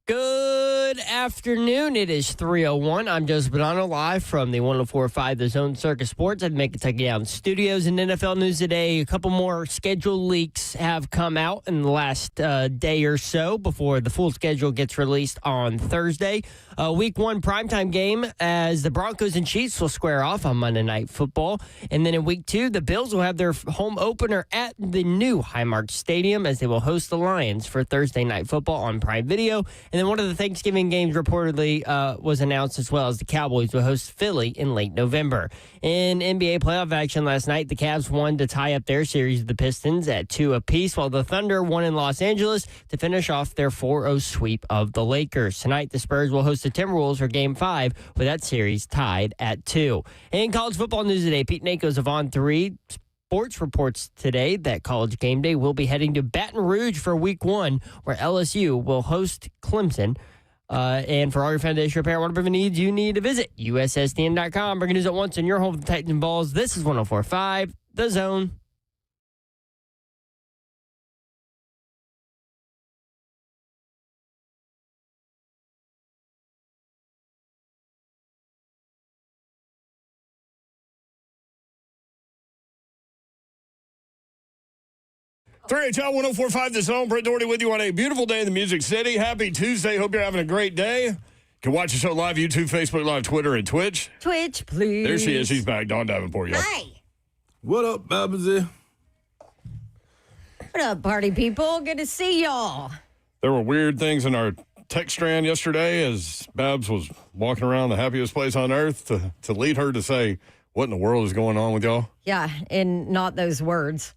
Good afternoon. It is 3:01. I'm Joseph Bonanno, live from the 104.5 The Zone Circus Sports at Kentucky Down Studios. In NFL news today, a couple more schedule leaks have come out in the last day or so before the full schedule gets released on Thursday. Week 1 primetime game as the Broncos and Chiefs will square off on Monday Night Football. And then in Week 2, the Bills will have their home opener at the new Highmark Stadium as they will host the Lions for Thursday Night Football on Prime Video. And then one of the Thanksgiving games reportedly was announced as well as the Cowboys will host Philly in late November. In NBA playoff action last night, the Cavs won to tie up their series with the Pistons at 2 apiece, while the Thunder won in Los Angeles to finish off their 4-0 sweep of the Lakers. Tonight, the Spurs will host the Timberwolves for Game 5 with that series tied at 2. In college football news today, Pete Nako's of On 3 Sports reports today that College Game Day will be heading to Baton Rouge for Week 1, where LSU will host Clemson. And for all your foundation repair, whatever needs you need to visit USSDN.com. Bringing news at once in your home with the Titans and Balls. This is 104.5 The Zone. HL 104.5 The Zone. Brett Doherty with you on a beautiful day in the Music City. Happy Tuesday. Hope you're having a great day. You can watch the show live, YouTube, Facebook Live, Twitter, and Twitch. Twitch, please. There she is. She's back. Dawn Davenport, y'all. Hi. What up, Babsy? What up, party people? Good to see y'all. There were weird things in our text strand yesterday as Babs was walking around the happiest place on earth to lead her to say, what in the world is going on with y'all? Yeah, and not those words.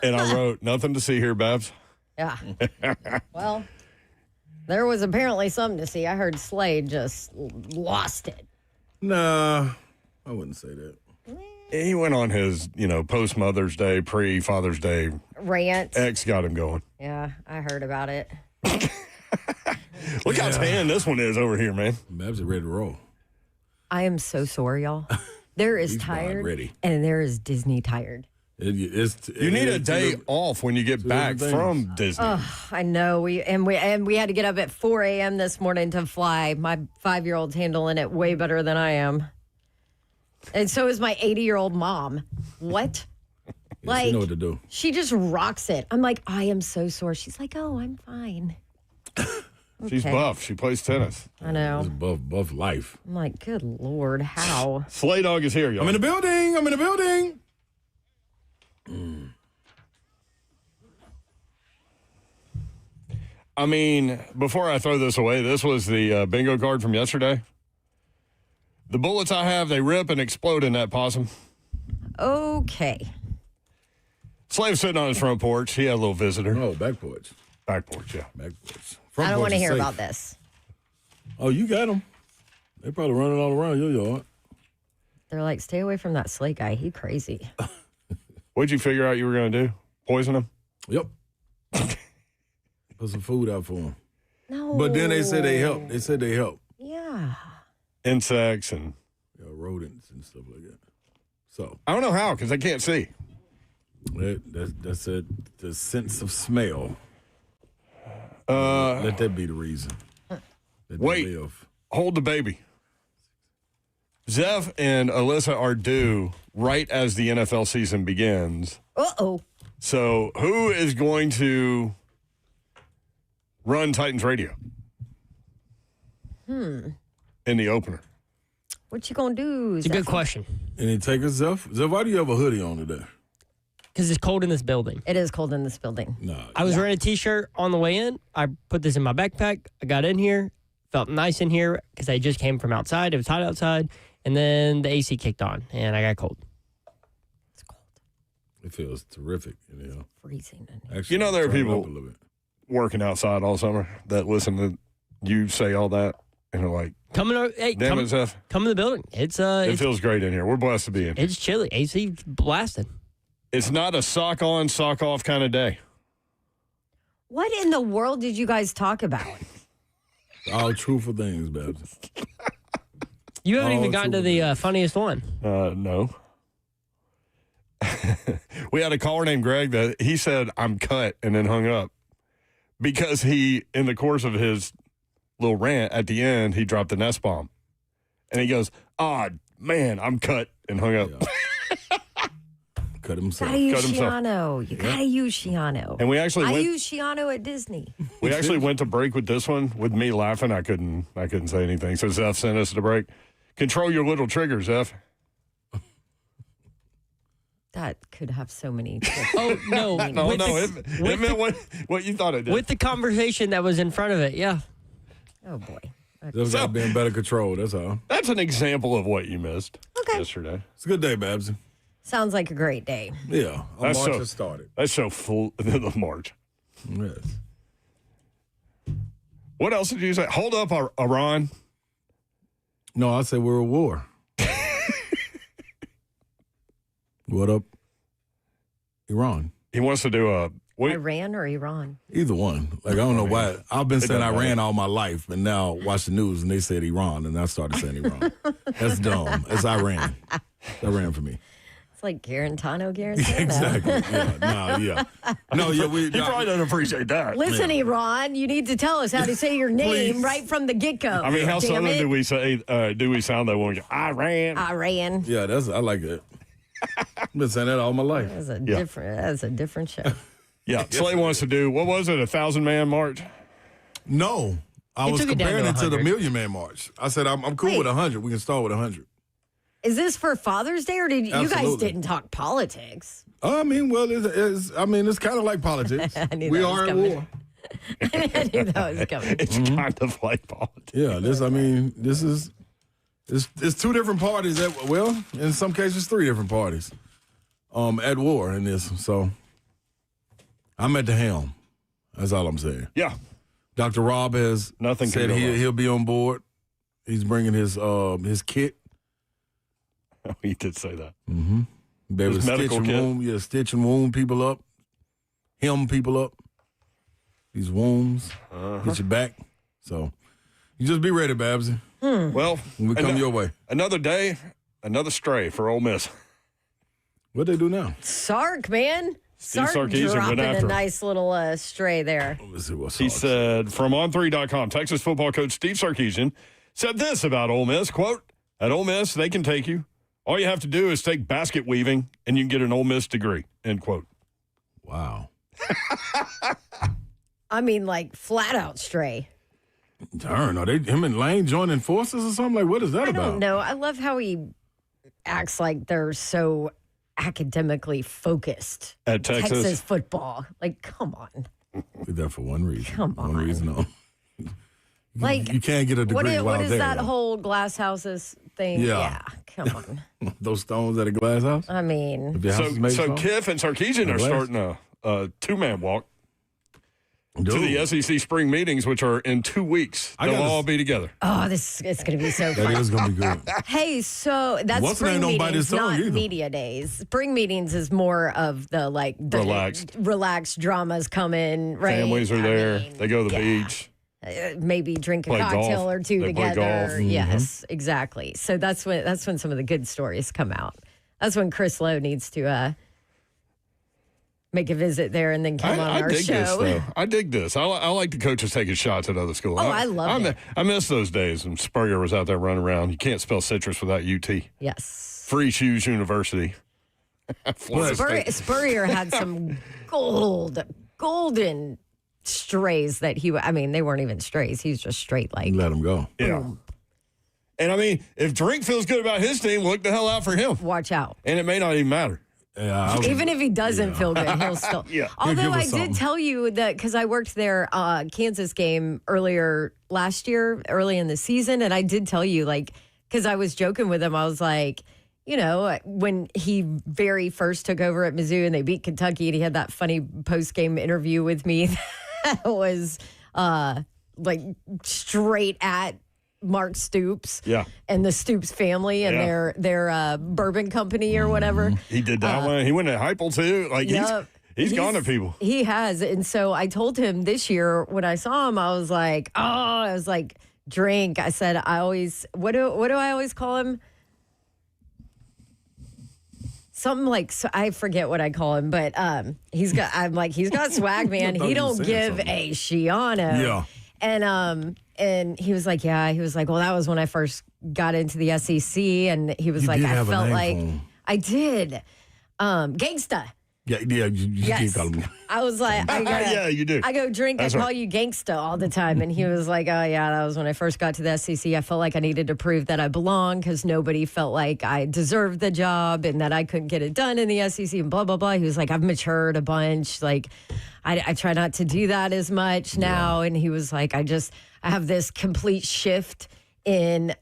And I wrote, nothing to see here, Babs. Yeah. Well, there was apparently something to see. I heard Slade just lost it. Nah, I wouldn't say that. He went on his, post-Mother's Day, pre-Father's Day. Rant. Ex got him going. Yeah, I heard about it. Look how tan this one is over here, man. Babs is ready to roll. I am so sorry, y'all. There is He's tired, ready. and there is Disney tired. You need a day off when you get back from Disney. I know. We had to get up at 4 a.m. this morning to fly. My 5-year-old's handling it way better than I am. And so is my 80-year-old mom. What? She know what to do. She just rocks it. I'm like, I am so sore. She's like, oh, I'm fine. She's buff. She plays tennis. I know. It's buff life. I'm like, good Lord, how? Slay Dog is here, y'all. I'm in the building. I mean, before I throw this away, this was the bingo card from yesterday. The bullets I have, they rip and explode in that possum. Okay. Slave's sitting on his front porch. He had a little visitor. Oh, back porch. Back porch, yeah. Back porch. I don't want to hear safe. about this. Oh, you got them. They probably running all around your yard. They're like, stay away from that Slate guy. He crazy. What'd you figure out you were going to do? Poison him? Yep. Put some food out for them. No. But then they said they help. Yeah. Insects and... rodents and stuff like that. So I don't know how, because I can't see. That's it. The sense of smell. Let that be the reason. Wait. Hold the baby. Zev and Alyssa are due right as the NFL season begins. Uh-oh. So who is going to run Titans Radio? In the opener. What you gonna do? It's a good question. Any takers, Zev? Zev, why do you have a hoodie on today? Because it's cold in this building. It is cold in this building. Nah. I was wearing a T-shirt on the way in. I put this in my backpack. I got in here. Felt nice in here because I just came from outside. It was hot outside. And then the AC kicked on, and I got cold. It's cold. It feels terrific. Freezing in here. Actually, There are turn it people up a little bit. working outside all summer that listen to you say all that and are like, Come in damn it, Zev. come in the building. It feels great in here. We're blessed to be in here. it's chilly. AC blasted. It's not a sock on, sock off kind of day. What in the world did you guys talk about? All truthful things, Babs. You haven't Oh, even gotten to the funniest one. No. We had a caller named Greg that he said, I'm cut, and then hung up because he, in the course of his little rant. At the end, he dropped the Nest bomb. And he goes, man, I'm cut, and hung up. Yeah. Cut himself. Gotta use Cut himself. Shiano. You gotta use Shiano. And we actually I went, use Shiano at Disney. we actually went to break with this one. With me laughing, I couldn't say anything. So Zeph sent us to break. Control your little triggers, Zeph. That could have so many. Oh, no. No, it meant what you thought it did. With the conversation that was in front of it, yeah. Oh boy. Just got to be in better control. That's all. That's an example of what you missed yesterday. It's a good day, Babsy. Sounds like a great day. Yeah. That's March so- has started. That's so full the March. Yes. What else did you say? Hold up, Iran. No, I said we're at war. What up, Iran? He wants to do a. Iran or Iran? Either one. Like, I don't know why. I've been saying doesn't Iran matter. all my life, and now watch the news, and they said Iran, and I started saying Iran. That's dumb. It's Iran. It's Iran for me. It's like Garantano. Exactly. Yeah. No, yeah. He probably doesn't appreciate that. Listen, Iran, you need to tell us how to say your name Please. right from the get-go. I mean, how Damn southern it. do we say? Do we sound that when we go, Iran? Iran. Yeah, I like it. I've been saying that all my life. That's a different show. Yeah. Slay wants to do, what was it, 1,000-man march? No. I was took it down comparing to it to the 100. Million Man March. I said, I'm cool Wait. with 100. We can start with 100. Is this for Father's Day, or did you guys Absolutely. didn't talk politics? I mean, well, it's kind of like politics. I knew We that was are at coming. war. I knew that was coming. It's kind of like politics. Yeah, this is it's two different parties in some cases 3 different parties at war in this. So I'm at the helm. That's all I'm saying. Yeah. Dr. Rob has Nothing can said go wrong. he'll be on board. He's bringing his kit. He did say that. Be able to His stitch medical and kit. wound, stitch and wound people up, hem people up. These wounds get you back. So you just be ready, Babsy. Well, When we come your way. another day, another stray for Ole Miss. What they do now? Sark, man. Steve Sark Sarkisian went dropping after a him. nice little stray there. Let's see what's He said, from on3.com, Texas football coach Steve Sarkisian said this about Ole Miss, quote, at Ole Miss, they can take you. All you have to do is take basket weaving, and you can get an Ole Miss degree, end quote. Wow. I mean, like flat out stray. Darn, are they him and Lane joining forces or something? Like, what is that I about? don't know. I love how he acts like they're so academically focused. At Texas. Football. Like, come on. Did that for one reason. Come One on. reason. No. Like, You can't get a degree what while is there. that though. whole glass houses thing? Yeah. Come on. Those stones at a glass house? I mean, If your house is made So of stone? Kiff and Sarkisian are Glass? starting a two-man walk to Dude, the SEC spring meetings, which are in 2 weeks. I They'll gotta- all be together. oh, it's going to be so that fun. is going to be good. Hey, so that's What's the spring name? Don't bite his meetings, tongue not either. media days. Spring meetings is more of the relaxed dramas coming, right? Families are I there. mean, They go to the yeah. beach. Maybe drink a Play cocktail golf. or two They play together. golf. Yes, exactly. So that's when some of the good stories come out. That's when Chris Lowe needs to make a visit there and then come on I our dig show. this, though. I dig this. I like the coaches taking shots at other schools. Oh, I love it. I miss those days when Spurrier was out there running around. You can't spell citrus without UT. Yes. Free Shoes University. Florida State. Spurrier had some golden strays that they weren't even strays. He's just straight like. Let him go. Yeah. And I mean, if Drink feels good about his team, look the hell out for him. Watch out. And it may not even matter. Yeah, Even if he doesn't feel good, he'll still. Yeah. He'll Although give us I something. did tell you that because I worked their Kansas game earlier last year, early in the season, and I did tell you, like, because I was joking with him, I was like, when he very first took over at Mizzou and they beat Kentucky, and he had that funny post game interview with me that was like straight at Mark Stoops, Yeah. and the Stoops family and Yeah. their bourbon company or whatever. He did that one. He went to Heupel, too. Like, Yep. he's gone to people. He has. And so I told him this year when I saw him, I was like, Drink. I said, what do I always call him? Something like, so I forget what I call him, but he's got swag, man. He you don't were saying give something. a shiano. Yeah. And he was like, yeah. He was like, well, that was when I first got into the SEC, and he was like, I felt like I did. Gangsta. Yeah, you keep calling me. I was like, yeah, you do. I go drink, That's I call right. you gangsta all the time. And he was like, oh, yeah, that was when I first got to the SEC. I felt like I needed to prove that I belong because nobody felt like I deserved the job and that I couldn't get it done in the SEC and blah, blah, blah. He was like, I've matured a bunch. Like, I try not to do that as much now. And he was like, I have this complete shift in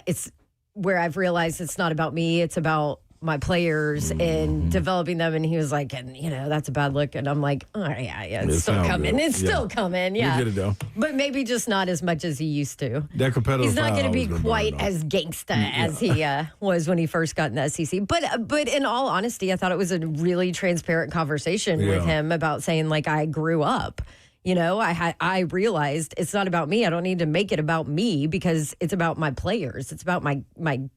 it's where I've realized it's not about me. It's about my players and developing them. And he was like, and that's a bad look. And I'm like, oh yeah, it's still coming. Good. It's still coming. Yeah. You get it though. But maybe just not as much as he used to. That competitive. He's not fire going to be always been quite burning, as gangsta as he was when he first got in the SEC. But in all honesty, I thought it was a really transparent conversation with him about saying, like, I grew up. I realized it's not about me. I don't need to make it about me because it's about my players. It's about my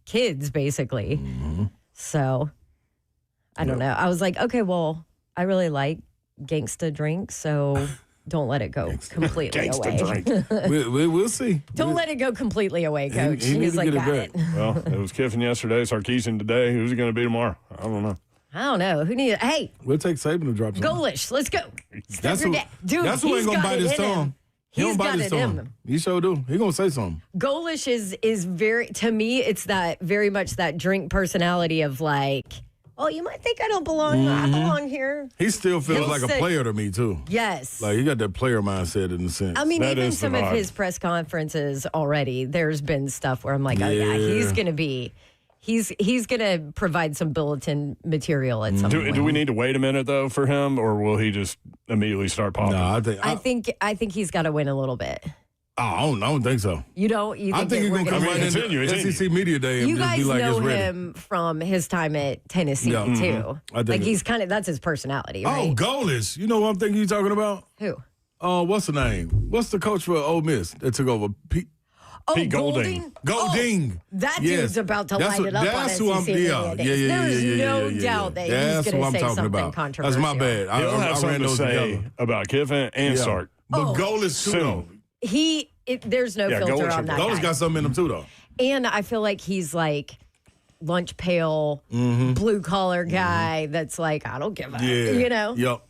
kids, basically. Mm-hmm. So, I don't know. I was like, okay, well, I really like gangsta drinks, so don't let it go completely away. Drink. We'll see. Don't let it go completely away, Coach. he He's needs to like, get it got back. it. Well, it was Kiffin yesterday, Sarkisian today. Who's it going to be tomorrow? I don't know. I don't know. Who needs it? Hey, We'll take Saban to drop something. Goalish, let's go. That's who. Dude, That's who he's ain't gonna got bite it his in him. tongue. He He's don't bite got his it in tongue. him. He sure do. He gonna say something. Goalish is very, to me, it's that very much that drink personality of like, oh, you might think I don't belong. I belong here. He still feels He'll like a say- player to me too. Yes. Like he got that player mindset in a sense. I mean, That even is the some of vibe. his press conferences already, there's been stuff where I'm like, oh yeah, he's Yeah. gonna be, he's gonna provide some bulletin material at some point. Do we need to wait a minute, though, for him, or will he just immediately start popping? no, I think he's got to win a little bit. I don't think so. You don't? You think, I think he's we're gonna come gonna right see- continue. into SEC Media Day and You just guys be like, know it's ready. him from his time at Tennessee Yeah. too. I think Like it- he's kind of that's his personality, Oh, right? goalish. You know what I'm thinking you're talking about? Who? What's the name? What's the coach for Ole Miss that took over? Pete Oh, Pete Golding. Golding. Oh, that Yes. dude's about to That's light it up that's on who I'm. SEC Yeah, Media Days. There's no doubt that That's he's who going I'm to say talking something about. controversial. That's my bad. He'll I have ran something to those say together. about Kiffin and Yeah. Sark. But goalish too, though. There's no Yeah, filter Goalish on that Goalish guy. got something in him too, though. And I feel like he's like lunch pail, Mm-hmm. blue collar guy that's like, I don't give a, Yeah. you know? Yep.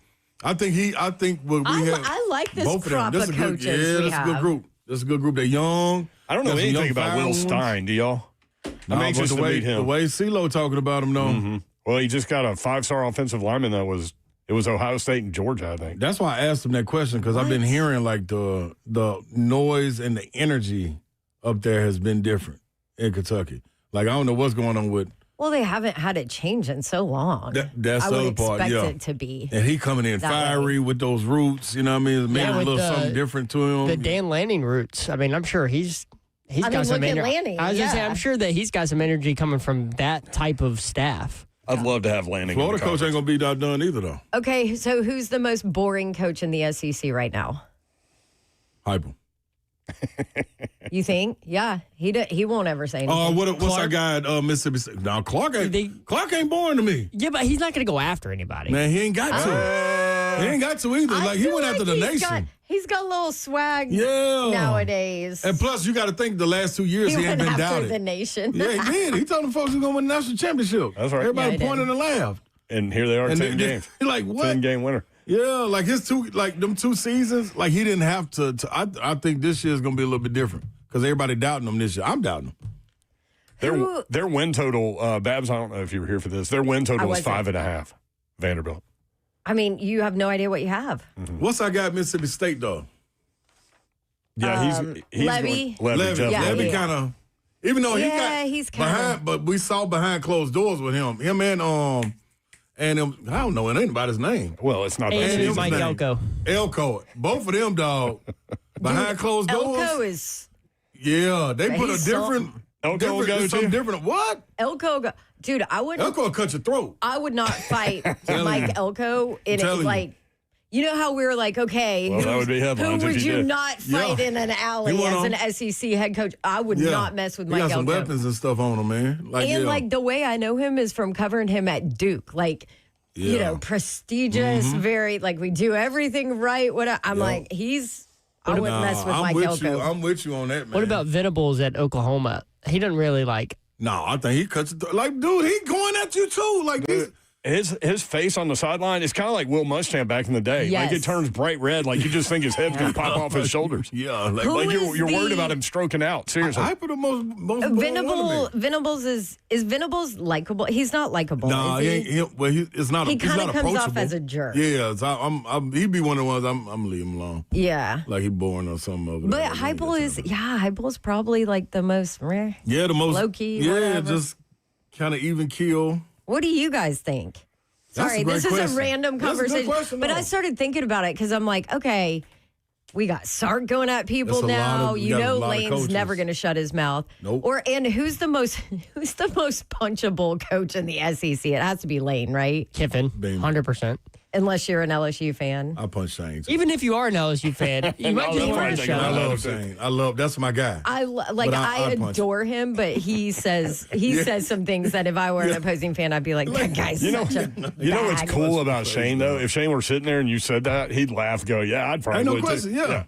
I think what we have. I like this both of them. crop This of is a good, coaches yeah, we this is a good have. group. This is a good group. They're young. I don't know Got some anything young about fire Will ones. Stein. Do y'all? I'm Nah, anxious but to meet him. The way CeeLo talking about him, though. Well, he just got a 5-star offensive lineman that was Ohio State and Georgia, I think. That's why I asked him that question because I've been hearing like the noise and the energy up there has been different in Kentucky. Like I don't know what's going on with. Well, they haven't had it change in so long. That's I the would other part. expect Yeah, it to be. and he coming in that fiery with those roots. You know what I mean? Maybe Yeah, a with little the- something different to him. The Dan Lanning roots. I mean, I'm sure he's got mean, some look at energy. Lanning, I was just saying, yeah. I'm sure that he's got some energy coming from that type of staff. I'd love to have Lanning. Florida in the coach ain't conference. gonna be that done either though. Okay, so who's the most boring coach in the SEC right now? Hyper. You think? Yeah, he won't ever say anything. What's our guy at Mississippi State? Now Clark ain't boring to me. Yeah, but he's not going to go after anybody. Man, he ain't got to. He ain't got to either. I Like he feel went after the he's nation. He's got a little swag Yeah. nowadays. And plus, you got to think the last 2 years he he ain't went been after doubted. the nation. Yeah, he did. He told them folks he was going to win the national championship. That's right. Everybody Yeah, he pointed did. and laughed. And here they are, And 10 games. He like, what? 10-game winner. Yeah, like them 2 seasons, like he didn't have to. I think this year's going to be a little bit different because everybody doubting him this year. I'm doubting him. Their win total, Babs, I don't know if you were here for this. Their win total was wasn't. 5.5. Vanderbilt. I mean, you have no idea what you have. What's our guy at Mississippi State, though? Yeah, he's Levy? Levy, Jeff Yeah, Levy. Levy kind of, even though He's kind behind, but we saw behind closed doors with him. Him and I don't know anybody's name. Well, it's not the And season. Mike name. Elko. Elko. Both of them, dog. Behind closed doors. Elko is Yeah, they put a He's different. Elko will go there's something too? different. What? Elko. Dude, I would Elko will cut your throat. I would not fight Telling Mike you. Elko in it. Telling you. Like, you know how we were like, okay, Well, that would be headlines who if would you you did. not fight Yeah. in an alley He went as on. an SEC head coach? I would not mess with He Mike got some Elko. weapons and stuff on him, man. Like, And yeah. like the way I know him is from covering him at Duke. Like, you Yeah. know, prestigious, very like we do everything right. I'm like, he's I wouldn't mess with Mike Elko. I'm with you on that, man. What about Venables at Oklahoma? He doesn't really like. No, I think he cuts it. Like, dude, he going at you too. Like this. His face on the sideline is kind of like Will Muschamp back in the day. Yes. Like it turns bright red, like you just think his head's going to pop off his shoulders. Yeah, Like you're worried about him stroking out. Seriously. I put the most Venables is Venables likable? He's not likable. No, is he? it's not. He He's kind not of comes off approachable. as a jerk. Yeah, so he'd be one of the ones. I'm gonna leave him alone. Yeah. Like he boring or something over But there. Heupel is probably like the most the most low-key. Yeah, whatever. just kind of even keel. What do you guys think? That's Sorry, a great this is question. a random That's a good conversation. question, but though. I started thinking about it because I'm like, okay, we got Sark going at people That's a lot now. of- we You got a know, lot of Lane's coaches. never going to shut his mouth. Nope. And who's the most punchable coach in the SEC? It has to be Lane, right? Kiffin, Baby. 100%. Unless you're an LSU fan. I punch Shane. Even if you are an LSU fan, you might No, just that's want fine. to Take show. it I out. love Shane. That's my guy. I But I'd punch adore him, but he says some things that if I were an opposing fan, I'd be like, that guy's You know such a You know what's bag. cool about Shane, though? If Shane were sitting there and you said that, he'd laugh, go, yeah, I'd probably Ain't no too. question. Yeah.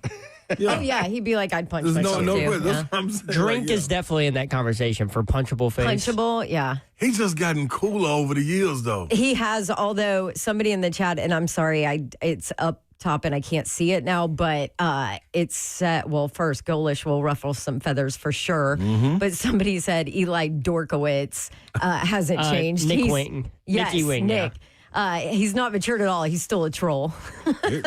Oh yeah, he'd be like, I'd punch There's myself no too. question. Yeah. That's what I'm saying. Drink Like, yeah. is definitely in that conversation for punchable face. Punchable, yeah. He's just gotten cooler over the years, though. He has, although somebody in the chat, and I'm sorry, it's up top and I can't see it now, but it's set. Well, first, Golish will ruffle some feathers for sure. Mm-hmm. But somebody said Eli Dorkowitz hasn't changed. Nick Wing. Yes, Nicky Wing, Nick. He's not matured at all. He's still a troll.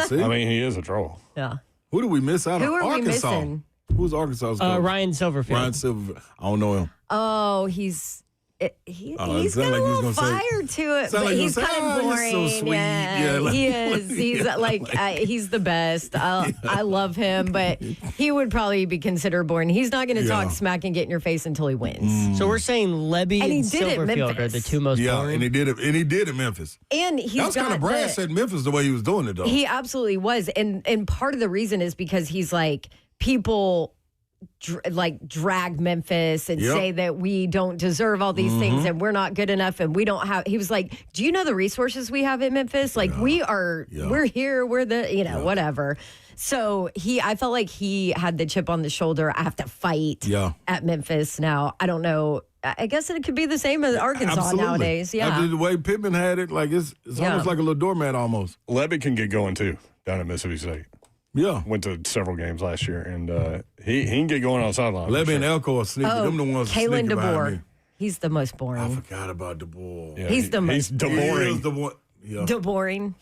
See? I mean, he is a troll. Yeah. Who do we miss out Who on? are we Arkansas. missing? Who's Arkansas's coach? Ryan Silverfield. Ryan Silver. I don't know him. Oh, he's it got sound a like you was little gonna say- fire to it, sound but like you he's was kind gonna of say, "Ah, boring. you're so sweet." Yeah, Yeah, like- he is. He's he's the best. I love him, but he would probably be considered boring. He's not going to talk Yeah. smack and get in your face until he wins. So we're saying Levy And he and did it in Silverfield are Memphis. the two most Yeah, boring. and he did it. And he did in Memphis. And he's That was kind got of brash at Memphis the way he was doing it, though. He absolutely was, and part of the reason is because he's like people. Drag Memphis and Yep. say that we don't deserve all these things and we're not good enough and we don't have. He was like, "Do you know the resources we have in Memphis? Like we are, we're here, we're the, whatever." So I felt like he had the chip on the shoulder. I have to fight at Memphis now. I don't know. I guess it could be the same as Arkansas Absolutely. nowadays. Yeah, After the way Pittman had it, like it's almost like a little doormat almost. Levy can get going, too, down at Mississippi State. Yeah. Went to several games last year, and he can get going on the sideline. Levy and Elko are sneaky. Them the ones Kalen sneaky behind DeBoer. me. He's the most I boring. forgot about DeBoer. Yeah, He's the he's most- He is boring. the one. Yeah. Boring.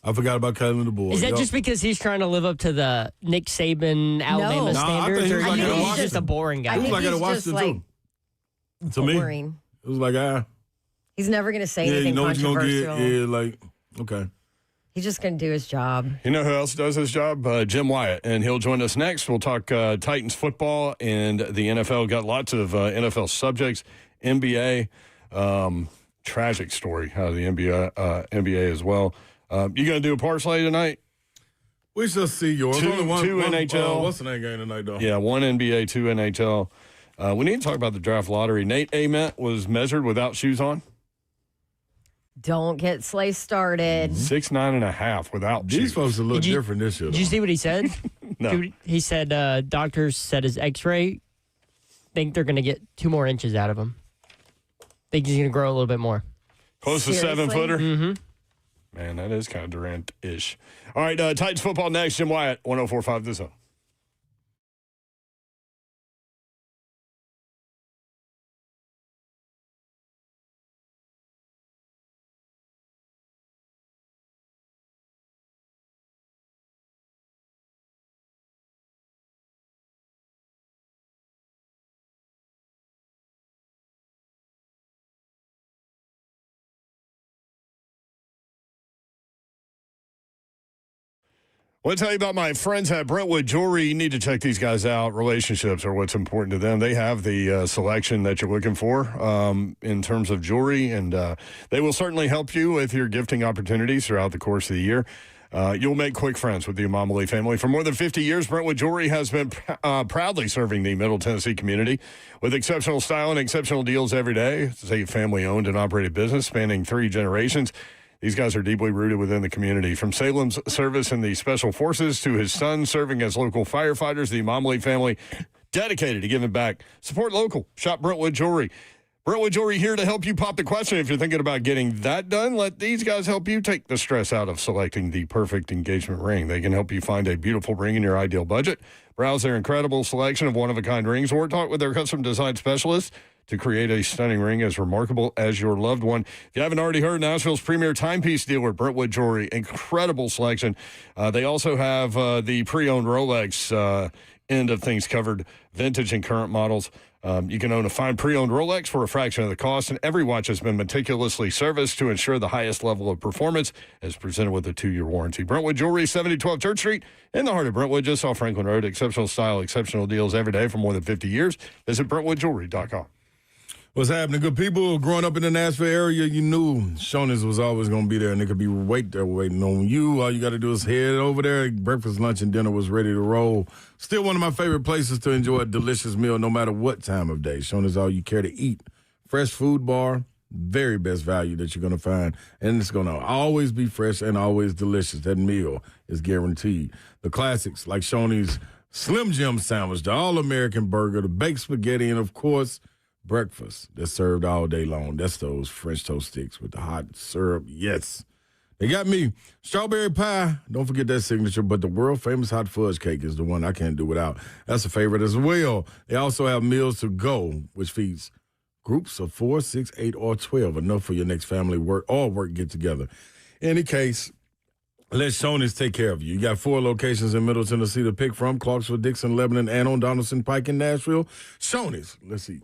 I forgot about Kalen DeBoer. Is that Yup. just because he's trying to live up to the Nick Saban Alabama No. Nah, I think standards, he or was do like you at think he's Washington. just a boring guy? I It was think like at he's Washington, just, too. To me, boring. it was like, He's never going to say yeah, you anything know what you're going to controversial. get. Yeah, like, okay. He's just going to do his job. You know who else does his job? Jim Wyatt, and he'll join us next. We'll talk Titans football and the NFL. Got lots of NFL subjects. NBA, tragic story out of the NBA as well. You going to do a parlay tonight? We shall see yours. Two Only NHL. What's the name game tonight, though? Yeah, one NBA, two NHL. We need to talk about the draft lottery. Nate Ament was measured without shoes on. Don't get Slay started. 6'9.5" without These shoes. folks are a little Did you- different this year. Did you see what he said? No. Dude, he said doctors said his X-ray think they're going to get 2 more inches out of him. Think he's going to grow a little bit more. Close to Seriously? 7-footer. Mm-hmm. Man, that is kind of Durant-ish. All right, Titans football next. Jim Wyatt, 104.5 The Zone. I want to tell you about my friends at Brentwood Jewelry. You need to check these guys out. Relationships are what's important to them. They have the selection that you're looking for in terms of jewelry, and they will certainly help you with your gifting opportunities throughout the course of the year. You'll make quick friends with the Imamali family. For more than 50 years, Brentwood Jewelry has been proudly serving the Middle Tennessee community with exceptional style and exceptional deals every day. It's a family-owned and operated business spanning 3 generations. These guys are deeply rooted within the community. From Salem's service in the Special Forces to his son serving as local firefighters, the Imamley family dedicated to giving back. Support local. Shop Brentwood Jewelry. Brentwood Jewelry here to help you pop the question. If you're thinking about getting that done, let these guys help you take the stress out of selecting the perfect engagement ring. They can help you find a beautiful ring in your ideal budget. Browse their incredible selection of one-of-a-kind rings or talk with their custom design specialists to create a stunning ring as remarkable as your loved one. If you haven't already heard, Nashville's premier timepiece dealer, Brentwood Jewelry, incredible selection. They also have the pre-owned Rolex end of things covered, vintage and current models. You can own a fine pre-owned Rolex for a fraction of the cost, and every watch has been meticulously serviced to ensure the highest level of performance, as presented with a 2-year warranty. Brentwood Jewelry, 7012 Church Street, in the heart of Brentwood, just off Franklin Road. Exceptional style, exceptional deals every day for more than 50 years. Visit BrentwoodJewelry.com. What's happening, good people? Growing up in the Nashville area, you knew Shoney's was always going to be there, and they could be waiting on you. All you got to do is head over there. Breakfast, lunch, and dinner was ready to roll. Still one of my favorite places to enjoy a delicious meal no matter what time of day. Shoney's all you care to eat. Fresh food bar, very best value that you're going to find, and it's going to always be fresh and always delicious. That meal is guaranteed. The classics like Shoney's Slim Jim sandwich, the All-American burger, the baked spaghetti, and, of course, breakfast that's served all day long. That's those French toast sticks with the hot syrup. Yes. They got me. Strawberry pie. Don't forget that signature, but the world-famous hot fudge cake is the one I can't do without. That's a favorite as well. They also have meals to go, which feeds groups of 4, 6, 8, or 12, enough for your next family work get-together. In any case, let Shoney's take care of you. You got 4 locations in Middle Tennessee to pick from: Clarksville, Dixon, Lebanon, and on Donaldson Pike in Nashville. Shoney's. Let's eat.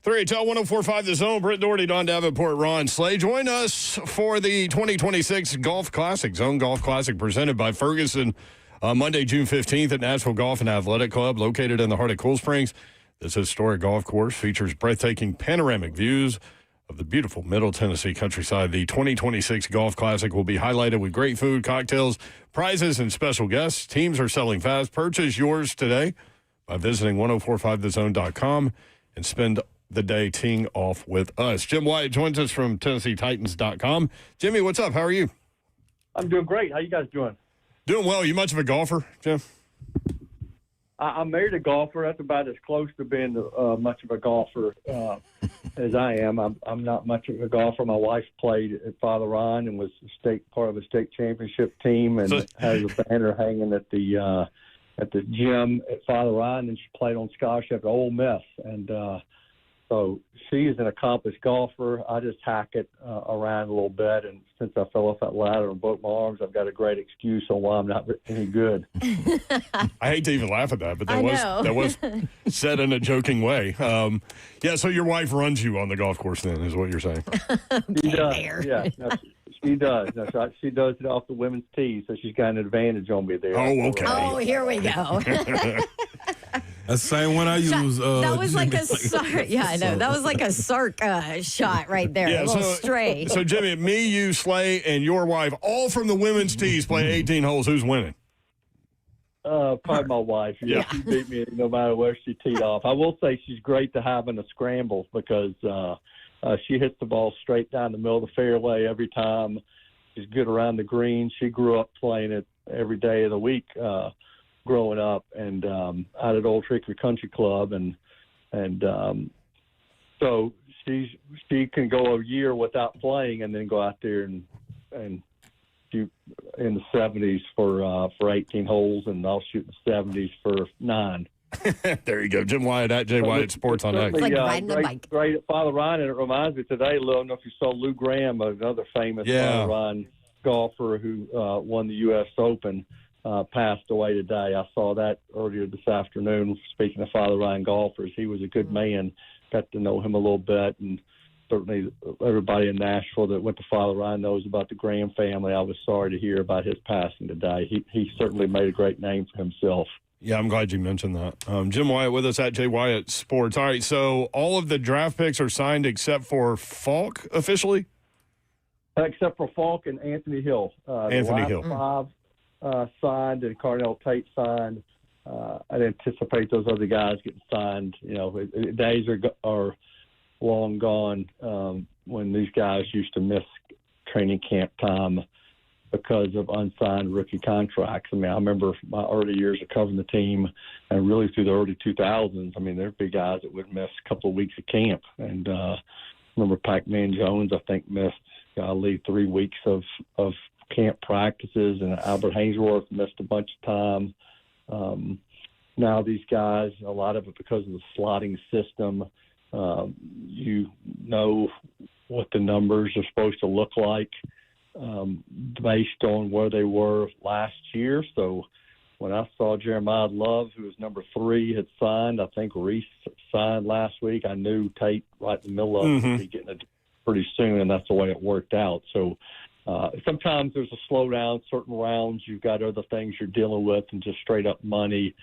3HL 104.5 The Zone. Britt Doherty, Don Davenport, Ron Slay. Join us for the 2026 Golf Classic, Zone Golf Classic, presented by Ferguson, Monday, June 15th at Nashville Golf and Athletic Club, located in the heart of Cool Springs. This historic golf course features breathtaking panoramic views of the beautiful Middle Tennessee countryside. The 2026 Golf Classic will be highlighted with great food, cocktails, prizes, and special guests. Teams are selling fast. Purchase yours today by visiting 1045thezone.com and spend the day teeing off with us. Jim Wyatt joins us from TennesseeTitans.com. Jimmy, what's up? How are you? I'm doing great. How you guys doing? Doing well. You much of a golfer, Jim? I'm married a golfer. That's about as close to being much of a golfer as I am. I'm not much of a golfer. My wife played at Father Ryan and was part of a state championship team, and has a banner hanging at the gym at Father Ryan, and she played on scholarship at Ole Miss. And so she is an accomplished golfer. I just hack it around a little bit, and since I fell off that ladder and broke my arms, I've got a great excuse on why I'm not any good. I hate to even laugh at that, but that was said in a joking way. Yeah, so your wife runs you on the golf course then, is what you're saying. She does. Yeah, she does. That's right. She does it off the women's tee, so she's got an advantage on me there. Oh, okay. Oh, here we go. That's the same one I use. That was like a Sark. Yeah, I know. That was like a Sark shot right there. Yeah, a little stray. So, Jimmy, me, you, Slay, and your wife, all from the women's tees, play 18 holes. Who's winning? Probably my wife. Yeah, she beat me no matter where she teed off. I will say she's great to have in the scrambles because she hits the ball straight down the middle of the fairway every time. She's good around the green. She grew up playing it every day of the week growing up, and out at Old Trickery Country Club, and so she can go a year without playing and then go out there and shoot in the 70s for 18 holes, and I'll shoot in the 70s for 9. There you go. Jim Wyatt at Jay Wyatt Sports on X. It's like riding a bike. Great at Father Ryan, and it reminds me today, Lou, I don't know if you saw Lou Graham, another famous Father Ryan golfer who won the U.S. Open, passed away today. I saw that earlier this afternoon. Speaking of Father Ryan golfers, he was a good man. Got to know him a little bit, and certainly everybody in Nashville that went to Father Ryan knows about the Graham family. I was sorry to hear about his passing today. He certainly made a great name for himself. Yeah, I'm glad you mentioned that. Jim Wyatt with us at Jay Wyatt Sports. All right, so all of the draft picks are signed except for Falk officially? Except for Falk and Anthony Hill. Anthony Hill. 5 signed, and Carnell Tate signed. I'd anticipate those other guys getting signed. You know, days are long gone when these guys used to miss training camp time because of unsigned rookie contracts. I mean, I remember my early years of covering the team, and really through the early 2000s. I mean, there'd be guys that would miss a couple of weeks of camp. And remember Pac-Man Jones, I think, missed 3 weeks of camp practices, and Albert Hainsworth missed a bunch of time. Now these guys, a lot of it because of the slotting system, you know what the numbers are supposed to look like based on where they were last year. So when I saw Jeremiah Love, who was number 3, had signed, I think Reese signed last week, I knew Tate right in the middle of it would be getting it pretty soon, and that's the way it worked out. So sometimes there's a slowdown. Certain rounds, you've got other things you're dealing with and just straight up money.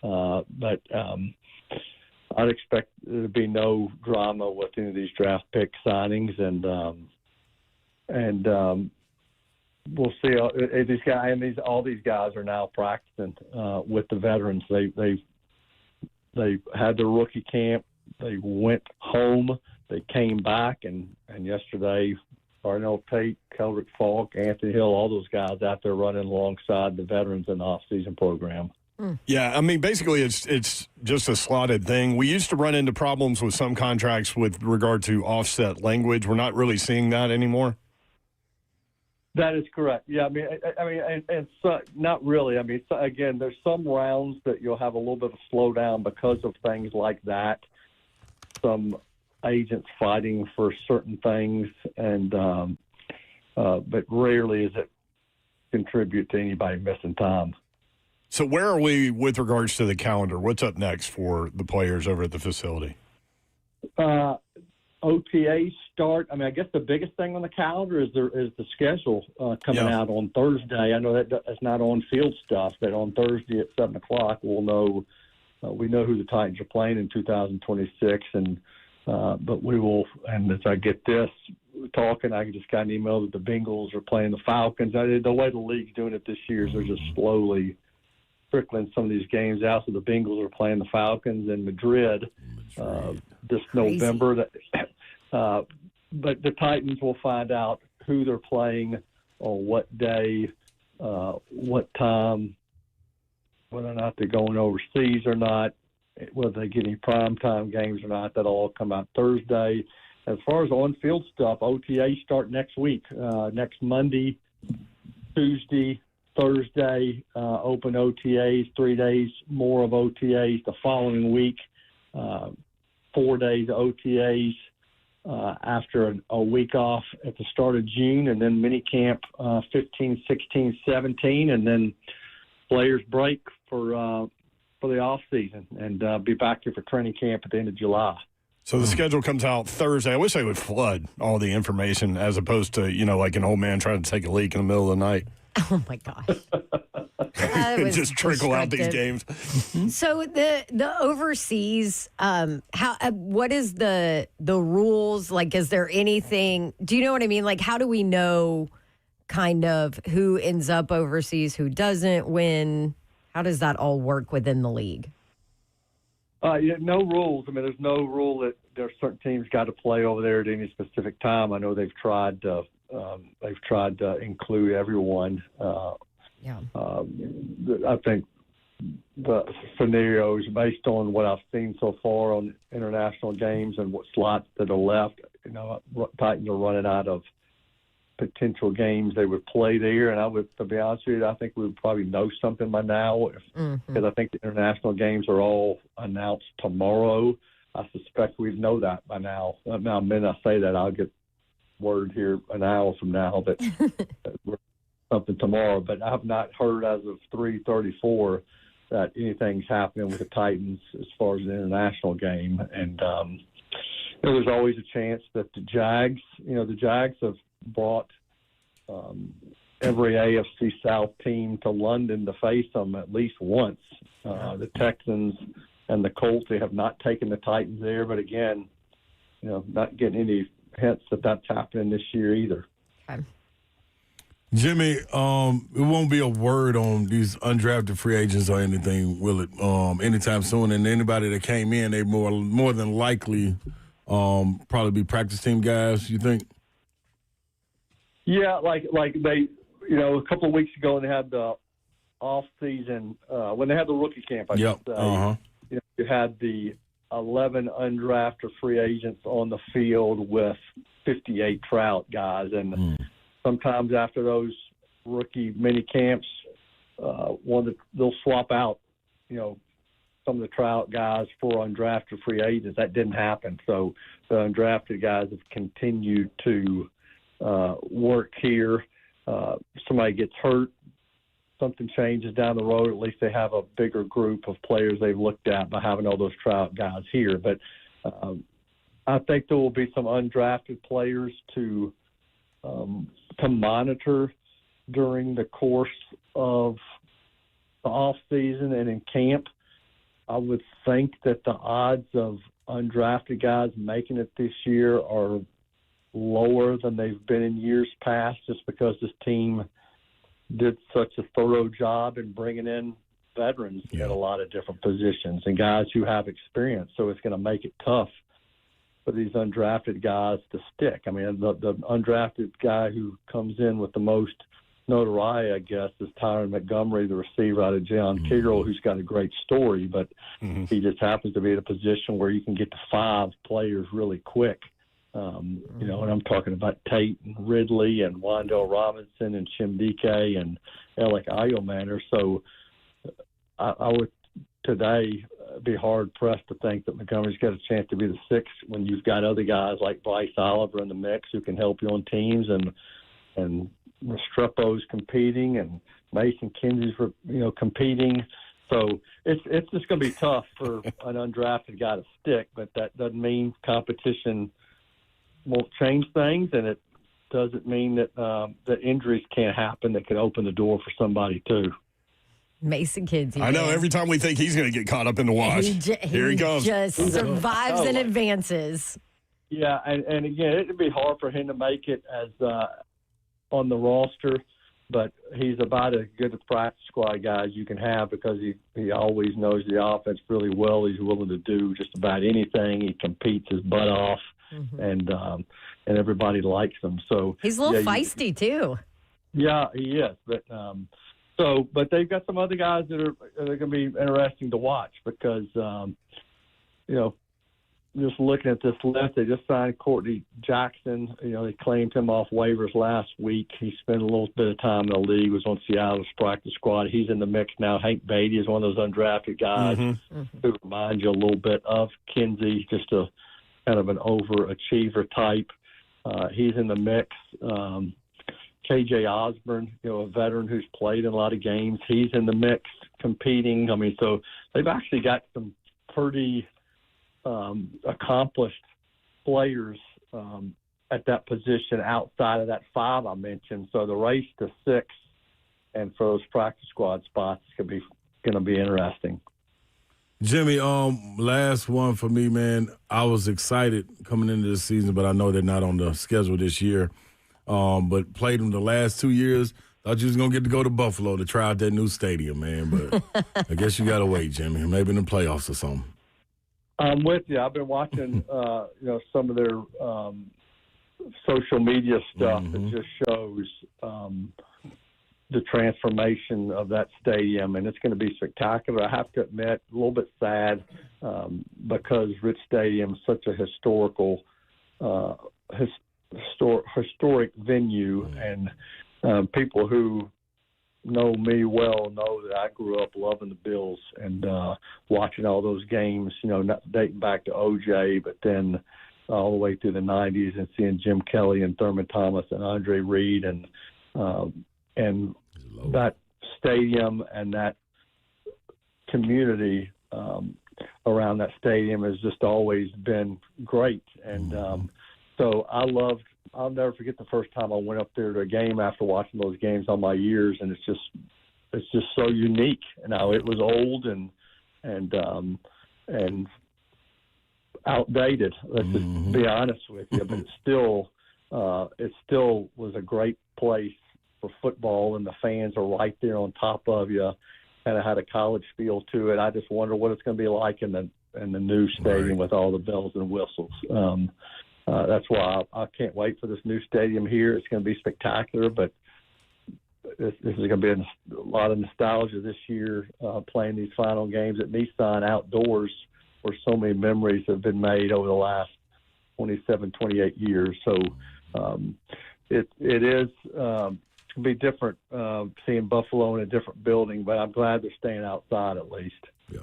But I'd expect there to be no drama with any of these draft pick signings, and we'll see. These guys, and all these guys are now practicing with the veterans. They had their rookie camp. They went home. They came back, and yesterday, Carnell Tate, Keldrick Falk, Anthony Hill, all those guys out there running alongside the veterans in the off-season program. Yeah, I mean, basically it's just a slotted thing. We used to run into problems with some contracts with regard to offset language. We're not really seeing that anymore. That is correct. Yeah, I mean, and so, not really. I mean, so, again, there's some rounds that you'll have a little bit of slowdown because of things like that. Some agents fighting for certain things, and but rarely is it contribute to anybody missing time. So where are we with regards to the calendar? What's up next for the players over at the facility? OTAs start. I mean, I guess the biggest thing on the calendar is the schedule coming out on Thursday. I know that's not on-field stuff, but on Thursday at 7 o'clock, we'll know. We know who the Titans are playing in 2026, but we will. And as I get this talking, I just got an email that the Bengals are playing the Falcons. The way the league's doing it this year is they're just slowly trickling some of these games out. So the Bengals are playing the Falcons in Madrid. This November. But the Titans will find out who they're playing on what day, what time, whether or not they're going overseas or not, whether they get any primetime games or not. That'll all come out Thursday. As far as on-field stuff, OTAs start next week, next Monday, Tuesday, Thursday, open OTAs, 3 days more of OTAs the following week. 4 days OTAs after a week off at the start of June, and then mini camp 15, 16, 17, and then players break for the off season, and be back here for training camp at the end of July. So the schedule comes out Thursday. I wish they would flood all the information as opposed to, like an old man trying to take a leak in the middle of the night. Oh, my gosh. And just trickle out these games. So the overseas, what is the rules? Like, is there anything? Do you know what I mean? Like, how do we know kind of who ends up overseas, who doesn't, when? How does that all work within the league? No rules. I mean, there's no rule that there are certain teams got to play over there at any specific time. I know they've tried to include everyone. I think the scenario is based on what I've seen so far on international games and what slots that are left. Titans are running out of potential games they would play there, and to be honest with you, I think we would probably know something by now because I think the international games are all announced tomorrow. I suspect we'd know that by now. Now, when I say that, I'll get word here an hour from now that we're something tomorrow, but I have not heard as of 3:34 that anything's happening with the Titans as far as an international game. And there was always a chance that the Jags have brought every AFC South team to London to face them at least once. The Texans and the Colts, they have not taken the Titans there, but again, not getting any hints that that's happening this year either. Okay. Jimmy, it won't be a word on these undrafted free agents or anything, will it? Anytime soon. And anybody that came in, they more than likely probably be practice team guys. You think? Yeah, like they, a couple of weeks ago they had the off season when they had the rookie camp. I should say. You had the 11 undrafted free agents on the field with 58 tryout guys, and sometimes after those rookie mini camps, they'll swap out, some of the tryout guys for undrafted free agents. That didn't happen, so the undrafted guys have continued to work here. Somebody gets hurt, something changes down the road, at least they have a bigger group of players they've looked at by having all those tryout guys here. But I think there will be some undrafted players to monitor during the course of the off season and in camp. I would think that the odds of undrafted guys making it this year are lower than they've been in years past, just because this team did such a thorough job in bringing in veterans at a lot of different positions and guys who have experience. So it's going to make it tough for these undrafted guys to stick. I mean, the undrafted guy who comes in with the most notoriety, I guess, is Tyron Montgomery, the receiver out of John Carroll, who's got a great story, but he just happens to be in a position where you can get to 5 players really quick. And I'm talking about Tate and Ridley and Wandale Robinson and Chimdike and Alec Ayomaner. So I would today be hard-pressed to think that Montgomery's got a chance to be the 6th when you've got other guys like Bryce Oliver in the mix who can help you on teams, and Restrepo's competing and Mason Kinsey's competing. So it's just going to be tough for an undrafted guy to stick, but that doesn't mean competition won't change things, and it doesn't mean that that injuries can't happen that could open the door for somebody too. Mason Kinsey. I know. man. Every time we think he's going to get caught up in the wash, here he comes. Just survives and advances. Yeah, and again, it'd be hard for him to make it as on the roster, but he's about as good a practice squad guy as you can have because he always knows the offense really well. He's willing to do just about anything. He competes his butt off, and everybody likes him. So he's a little feisty too. Yeah, he is, but. But they've got some other guys that are going to be interesting to watch because, just looking at this list, they just signed Courtney Jackson. They claimed him off waivers last week. He spent a little bit of time in the league, was on Seattle's practice squad. He's in the mix now. Hank Beatty is one of those undrafted guys who reminds you a little bit of Kinsey, just a kind of an overachiever type. He's in the mix. KJ Osborne, a veteran who's played in a lot of games, he's in the mix competing. I mean, so they've actually got some pretty accomplished players at that position outside of that 5 I mentioned. So the race to 6 and for those practice squad spots is going to be interesting. Jimmy, last one for me, man. I was excited coming into this season, but I know they're not on the schedule this year. But played them the last 2 years. Thought you was going to get to go to Buffalo to try out that new stadium, man. But I guess you got to wait, Jimmy. Maybe in the playoffs or something. I'm with you. I've been watching, some of their social media stuff that just shows the transformation of that stadium, and it's going to be spectacular. I have to admit, a little bit sad because Rich Stadium is such a historical historic venue, and people who know me well know that I grew up loving the Bills and watching all those games, not dating back to OJ, but then all the way through the 90s and seeing Jim Kelly and Thurman Thomas and Andre Reed and that stadium and that community around that stadium has just always been great. And so I'll never forget the first time I went up there to a game after watching those games all my years, and it's just so unique. Now it was old and outdated. Let's just be honest with you, but it still was a great place for football, and the fans are right there on top of you. Kind of had a college feel to it. I just wonder what it's going to be like in the new stadium with all the bells and whistles. That's why I can't wait for this new stadium here. It's going to be spectacular, but this is going to be a lot of nostalgia this year, playing these final games at Nissan outdoors, where so many memories have been made over the last 27, 28 years. So it is going to be different seeing Buffalo in a different building, but I'm glad they're staying outside at least. Yeah.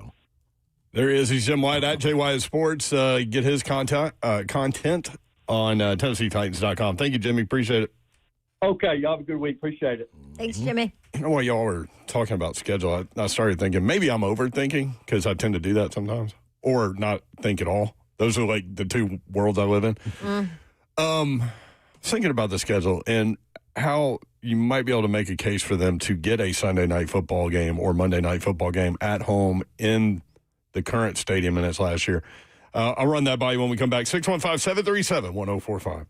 There he is. He's Jim White at JY Sports. Get his content on TennesseeTitans.com. Thank you, Jimmy. Appreciate it. Okay. Y'all have a good week. Appreciate it. Thanks, Jimmy. You know, while y'all were talking about schedule, I started thinking maybe I'm overthinking because I tend to do that sometimes, or not think at all. Those are like the two worlds I live in. Thinking about the schedule and how you might be able to make a case for them to get a Sunday night football game or Monday night football game at home in the current stadium in its last year. I'll run that by you when we come back. 615-737-1045.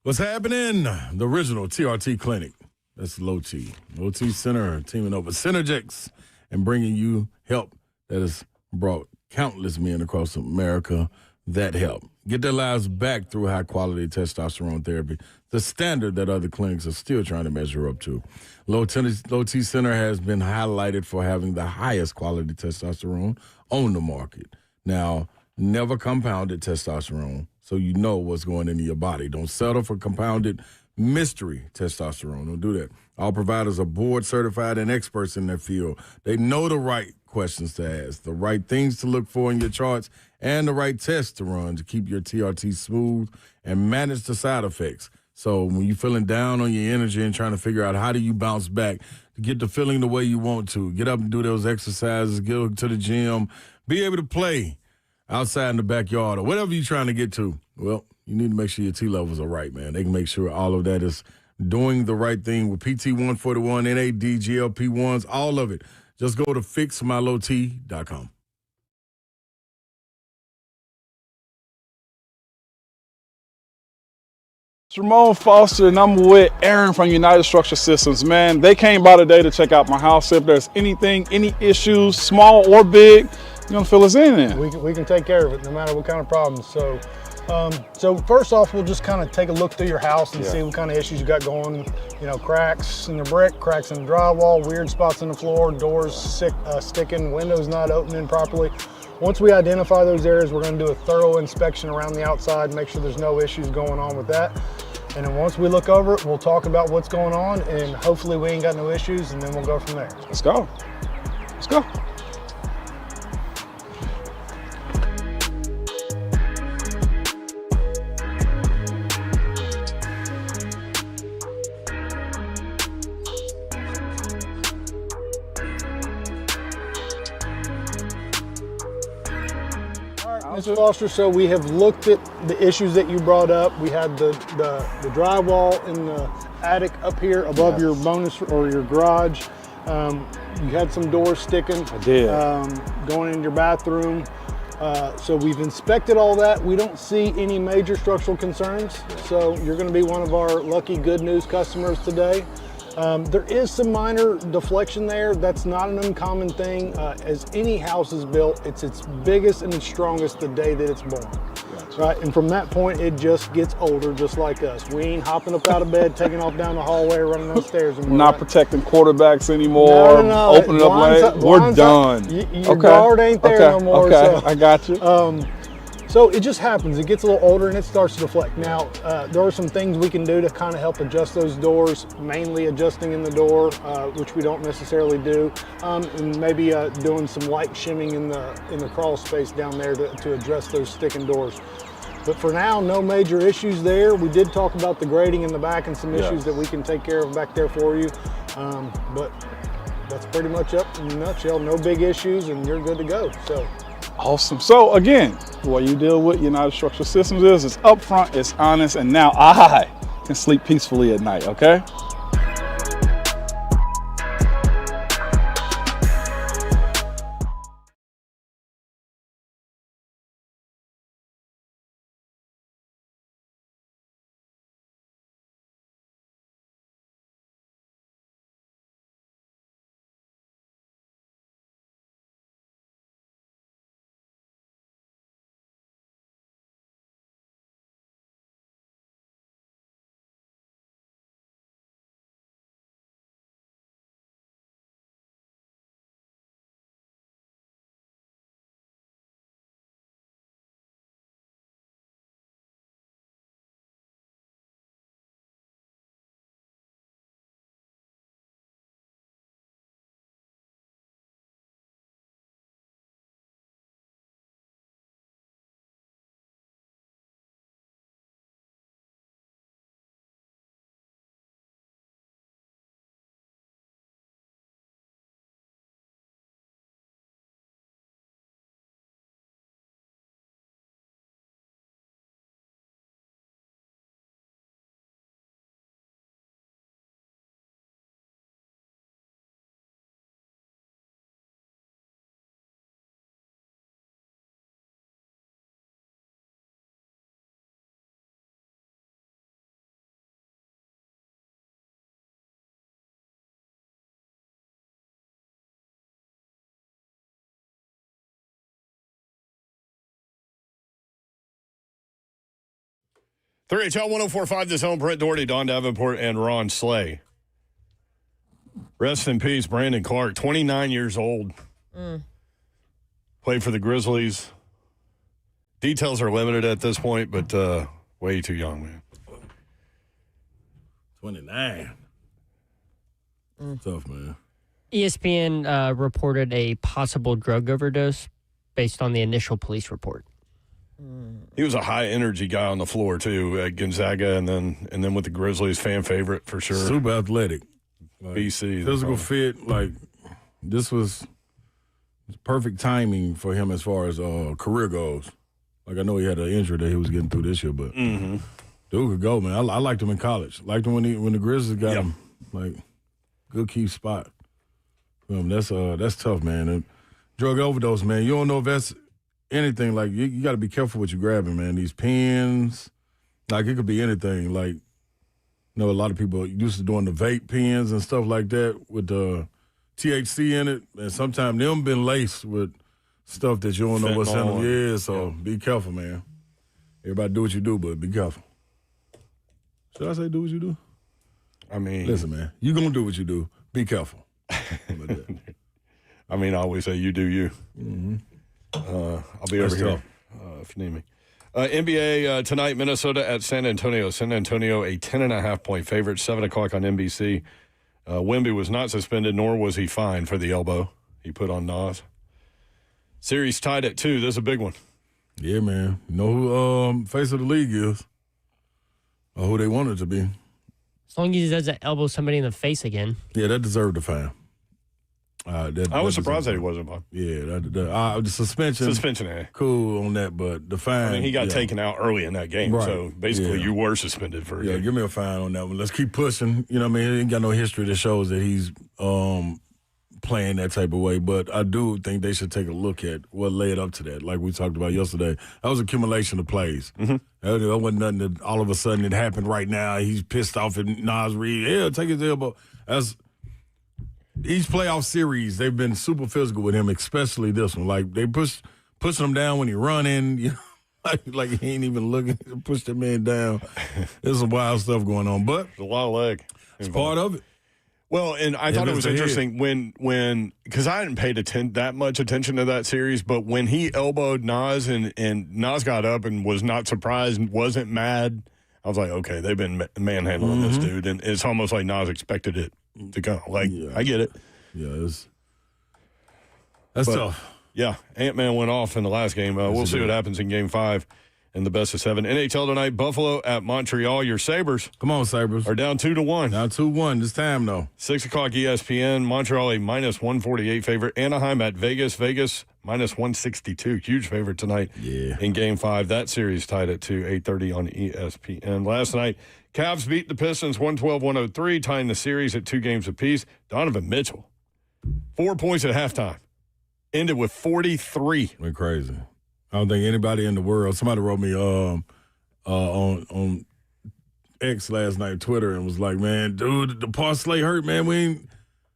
What's happening? The original TRT Clinic. That's Low T. Low T Center teaming up with Synergex and bringing you help that has brought countless men across America that help get their lives back through high-quality testosterone therapy, the standard that other clinics are still trying to measure up to. Low T Center has been highlighted for having the highest quality testosterone on the market. Now, never compounded testosterone, so you know what's going into your body. Don't settle for compounded mystery testosterone. Don't do that. All providers are board certified and experts in their field. They know the right questions to ask, the right things to look for in your charts, and the right tests to run to keep your TRT smooth and manage the side effects. So when you're feeling down on your energy and trying to figure out how do you bounce back to get the feeling the way you want to, get up and do those exercises, get to the gym, be able to play outside in the backyard or whatever you're trying to get to, well, you need to make sure your T levels are right, man. They can make sure all of that is doing the right thing with PT141, NAD, GLP-1s, all of it. Just go to fixmylowt.com. It's Ramon Foster, and I'm with Aaron from United Structure Systems. Man, they came by today to check out my house. If there's anything, any issues, small or big, you're gonna fill us in there. We can take care of it, no matter what kind of problems. So first off, we'll just kind of take a look through your house and see what kind of issues you got going. You know, cracks in the brick, cracks in the drywall, weird spots in the floor, doors sticking, windows not opening properly. Once we identify those areas, we're going to do a thorough inspection around the outside, make sure there's no issues going on with that. And then once we look over it, we'll talk about what's going on, and hopefully we ain't got no issues, and then we'll go from there. Let's go. Let's go. Ms. Foster, so we have looked at the issues that you brought up. We had the drywall in the attic up here above your bonus or your garage. You had some doors sticking. I did. Going in your bathroom. So we've inspected all that. We don't see any major structural concerns. So you're going to be one of our lucky good news customers today. There is some minor deflection there. That's not an uncommon thing. As any house is built, it's its biggest and its strongest the day that it's born. Right, and from that point, it just gets older, just like us. We ain't hopping up out of bed, taking off down the hallway, running upstairs. And not protecting quarterbacks anymore. No. Opening up late. We're done. Your guard ain't there no more. Okay, so, I got you. So it just happens. It gets a little older and it starts to deflect. Now, there are some things we can do to kind of help adjust those doors, mainly adjusting in the door, which we don't necessarily do, and maybe doing some light shimming in the crawl space down there to address those sticking doors. But for now, no major issues there. We did talk about the grading in the back and some issues that we can take care of back there for you. But that's pretty much up in a nutshell. No big issues and you're good to go. So. Awesome. So again, what you deal with United Structural Systems is it's upfront, it's honest, and now I can sleep peacefully at night, okay? HL 104.5 The Zone, Brett Doherty, Don Davenport, and Ron Slay. Rest in peace, Brandon Clark, 29 years old. Played for the Grizzlies. Details are limited at this point, but way too young, man. 29. Tough, man. ESPN reported a possible drug overdose based on the initial police report. He was a high-energy guy on the floor, too, at Gonzaga, and then with the Grizzlies, fan favorite for sure. Super athletic. Like, BC. Physical fit. Like, this was perfect timing for him as far as career goes. Like, I know he had an injury that he was getting through this year, but dude could go, man. I liked him in college. Liked him when the Grizzlies got him. Like, good key spot. That's tough, man. And drug overdose, man. You don't know if that's anything. Like, you got to be careful what you're grabbing, man. These pens, like, it could be anything. Like, you know, a lot of people used to doing the vape pens and stuff like that with the THC in it, and sometimes them been laced with stuff that you don't know what's in them. Yeah, so be careful, man. Everybody do what you do, but be careful. Should I say do what you do? I mean, listen, man, you gonna do what you do. Be careful. I mean, I always say you do you. I'll be over here if you need me. NBA tonight, Minnesota at San Antonio. San Antonio, a 10.5-point favorite, 7 o'clock on NBC. Wemby was not suspended, nor was he fined for the elbow he put on Nas. Series tied at 2. This is a big one. Yeah, man. You know who face of the league is? Or who they want it to be. As long as he doesn't elbow somebody in the face again. Yeah, that deserved a fine. I was surprised that he wasn't fined. Yeah, the suspension. Suspension, cool on that, but the fine. I mean, he got taken out early in that game, so basically you were suspended for a game. Give me a fine on that one. Let's keep pushing. You know what I mean? He ain't got no history that shows that he's playing that type of way, but I do think they should take a look at what led up to that, like we talked about yesterday. That was accumulation of plays. That wasn't nothing that all of a sudden it happened right now. He's pissed off at Nas Reed. Yeah, take his elbow. Each playoff series, they've been super physical with him, especially this one. Like, they pushing him down when he's running, you know, like he ain't even looking. Push the man down. There's some wild stuff going on, but it's a lot of leg. It's part of it. Well, and I thought it was interesting when because I hadn't paid that much attention to that series, but when he elbowed Nas and Nas got up and was not surprised and wasn't mad, I was like, okay, they've been manhandling this dude, and it's almost like Nas expected it to come. Like, I get it. Yeah, that's tough. Yeah, Ant-Man went off in the last game. We'll see what happens in Game 5 in the best of 7. NHL tonight, Buffalo at Montreal. Your Sabres. Come on, Sabres. Are down 2-1. Down 2-1 this time, though. 6 o'clock ESPN. Montreal a -148 favorite. Anaheim at Vegas. Vegas -162. Huge favorite tonight in Game 5. That series tied at 2, 8:30 on ESPN. Last night, Cavs beat the Pistons 112-103, tying the series at 2 games apiece. Donovan Mitchell, 4 points at halftime. Ended with 43. Went crazy. I don't think anybody in the world. Somebody wrote me on X last night, Twitter, and was like, "Man, dude, the parlay hurt, man.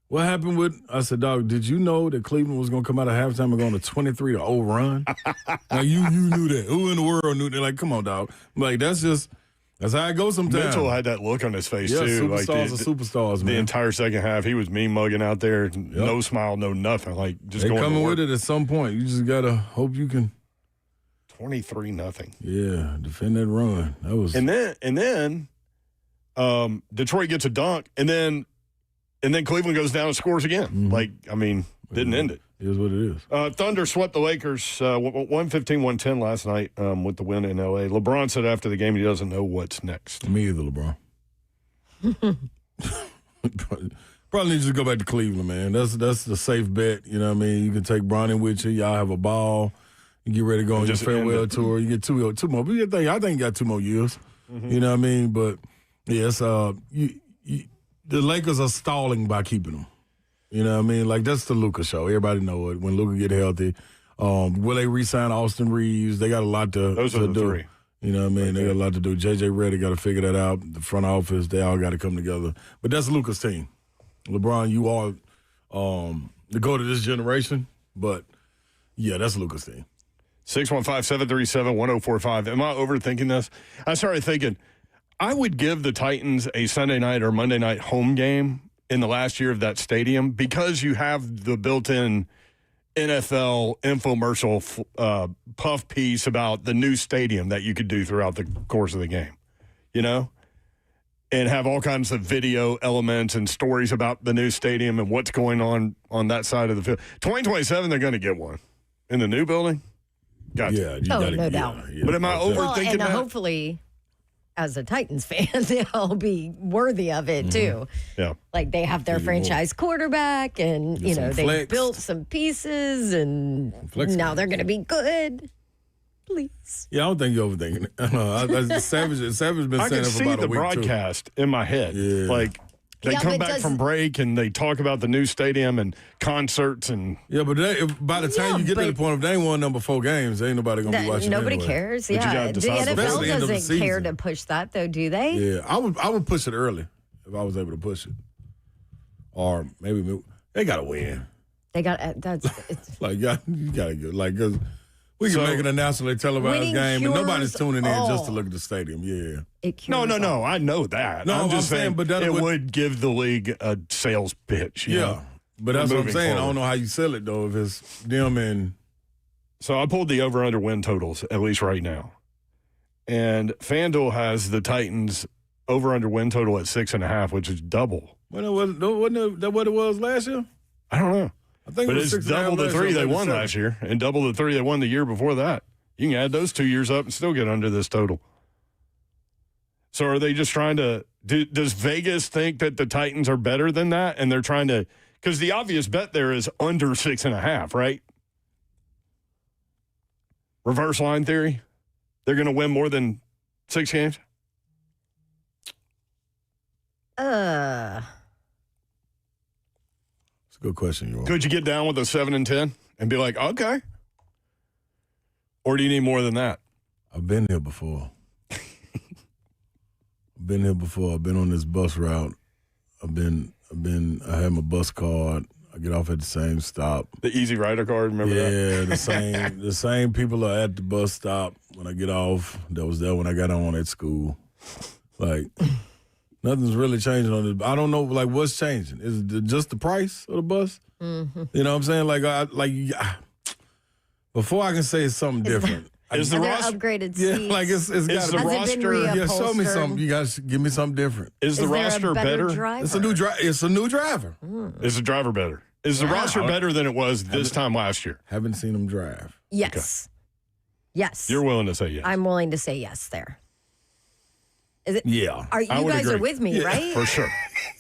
What happened with?" I said, "Dog, did you know that Cleveland was going to come out of halftime and go on a 23-0 run?" Like, you knew that. Who in the world knew that? Like, come on, dog. Like, that's how it goes sometimes. Mitchell had that look on his face, too. Superstars are superstars, man. The entire second half, he was mean-mugging out there. No smile, no nothing. Like, just going to work. Coming with it at some point. You just got to hope you can. 23-0. Yeah, defend that run. That was. And then Detroit gets a dunk, and then Cleveland goes down and scores again. Like, I mean, didn't end it. It is what it is. Thunder swept the Lakers 115-110 last night with the win in L.A. LeBron said after the game he doesn't know what's next. Me either, LeBron. Probably need to go back to Cleveland, man. That's the safe bet. You know what I mean? You can take Bronny with you. Y'all have a ball. You get ready to go on your farewell tour. You get two more. But I think you got 2 more years. You know what I mean? But, yes, the Lakers are stalling by keeping them. You know what I mean? Like, that's the Luka show. Everybody know it. When Luka get healthy, will they re-sign Austin Reeves? They got a lot to Those are the do. 3. You know what I mean? They got a lot to do. J.J. Redick got to figure that out. The front office, they all got to come together. But that's Luka's team. LeBron, you are the GOAT of this generation. But, yeah, that's Luka's team. 615-737-1045. Am I overthinking this? I started thinking, I would give the Titans a Sunday night or Monday night home game in the last year of that stadium because you have the built-in NFL infomercial puff piece about the new stadium that you could do throughout the course of the game. You know? and have all kinds of video elements and stories about the new stadium and what's going on that side of the field. 2027, they're going to get one in the new building. Gotcha. Yeah, no doubt. But am I overthinking and that? hopefully, as a Titans fan, they'll be worthy of it too. Yeah. Like they have their franchise quarterback, and they flex. built some pieces, and Flex now games. they're going to be good. Please. Yeah, I don't think you're overthinking it. Savage been I saying can it for see about the a week broadcast in my head. Yeah. Like they Yeah, come but back does- from break and they talk about the new stadium and concerts and too. Yeah, but by the time Yeah, you get to the but- point of they ain't won number 4 games, ain't nobody gonna be watching. Nobody anyway. cares. But you Yeah, gotta the decide NFL before the end of the doesn't care season. to push that, though, do they? Yeah, I would push it early if I was able to push it, or maybe they gotta win. They got it's Like you gotta get like 'cause we can So- make an nationally televised Winning game, and nobody's cures tuning in just to all. look at the stadium. Yeah, it cures No. all. I know that. No, I'm just I'm saying, but that it would- would give the league a sales pitch. you yeah. know? But that's what I'm Moving saying. I forward. don't know how you sell it though if it's them and So I pulled the over/under win totals at least right now, and FanDuel has the Titans over/under win total at 6.5, which is double. wasn't that what it was last year? I don't know, I think but it was it's 6.5 double the last 3 year, they maybe won 7. last year, and double the 3 they won the year before that. You can add those 2 years up and still get under this total. So are they just trying to? Does Vegas think that the Titans are better than that, and they're trying to? Because the obvious bet there is under 6.5, right? Reverse line theory. They're going to win more than 6 games. It's a good question, you. Could you get down with a 7-10 and be like, okay? Or do you need more than that? I've been here before. I've been on this bus route. I had my bus card. I get off at the same stop. The Easy Rider card, remember that? Yeah, the same people are at the bus stop when I get off that was there when I got on at school. Like, nothing's really changing on this. I don't know, like, what's changing? Is it just the price of the bus? Mm-hmm. You know what I'm saying? Before I can say it's something different. Is the And they're roster upgraded Yeah, seats. like it's got the Has to be. it been roster- Yeah, show me reupholstered? something. You guys give me something different. Is the Is there roster a better better? driver? It's a new It's a new driver. Is the driver better? Is the roster better than it was this time last year? Haven't seen him drive. Yes. Yes. You're willing to say yes. I'm willing to say yes there. Is it? Yeah. Are you I would guys agree. are with me, right? For sure.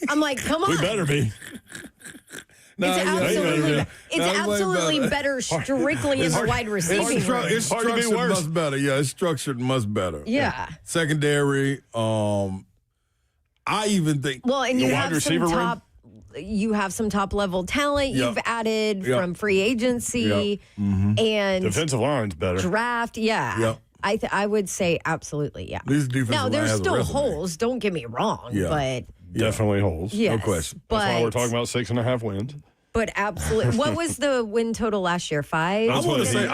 I'm like, come on. We better be. It's absolutely, it's absolutely better strictly in the wide receiving It's room. Hard to be structured worse. much better. Yeah, it's structured much better. Yeah. Secondary. I even think. Well, and The you wide have receiver some room? top. You have some top level talent Yep. you've added Yep. from free agency and Defensive line's better. draft. Yeah. Yep. I would say absolutely, yeah. These defensive Now, line there's has a still resume. holes. Don't get me wrong. Yeah. But Definitely holes. yes. question. But, That's why we're talking about 6.5 wins. But absolutely. What was the win total last year? 5? I That's want what to it say. is.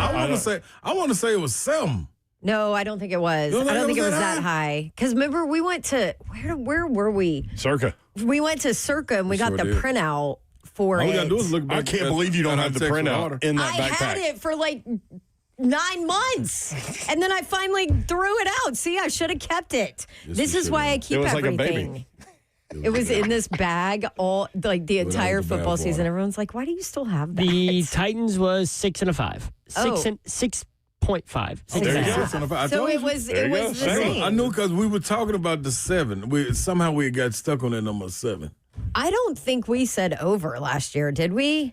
I want to say it was 7. No, I don't think it was. You don't I don't think think it was that that high. Because remember, we went to where were we? Circa. We went to Circa and we got sure the did. printout for All it. we gotta do is look I back. can't at- believe you don't at have the our text printout order. in that I backpack. had it for like 9 months, and then I finally threw it out. See, I should have kept it. This you is why I should've. keep It was like a baby. everything. It was in this bag all like the entire was the football bathwater. season. Everyone's like, "Why do you still have that?" The Titans was 6.5. Oh. 6.5. There you go. 6.5. I so told it you. was There you go. the Same. same. I knew because we were talking about the 7. Somehow we got stuck on that number 7. I don't think we said over last year, did we?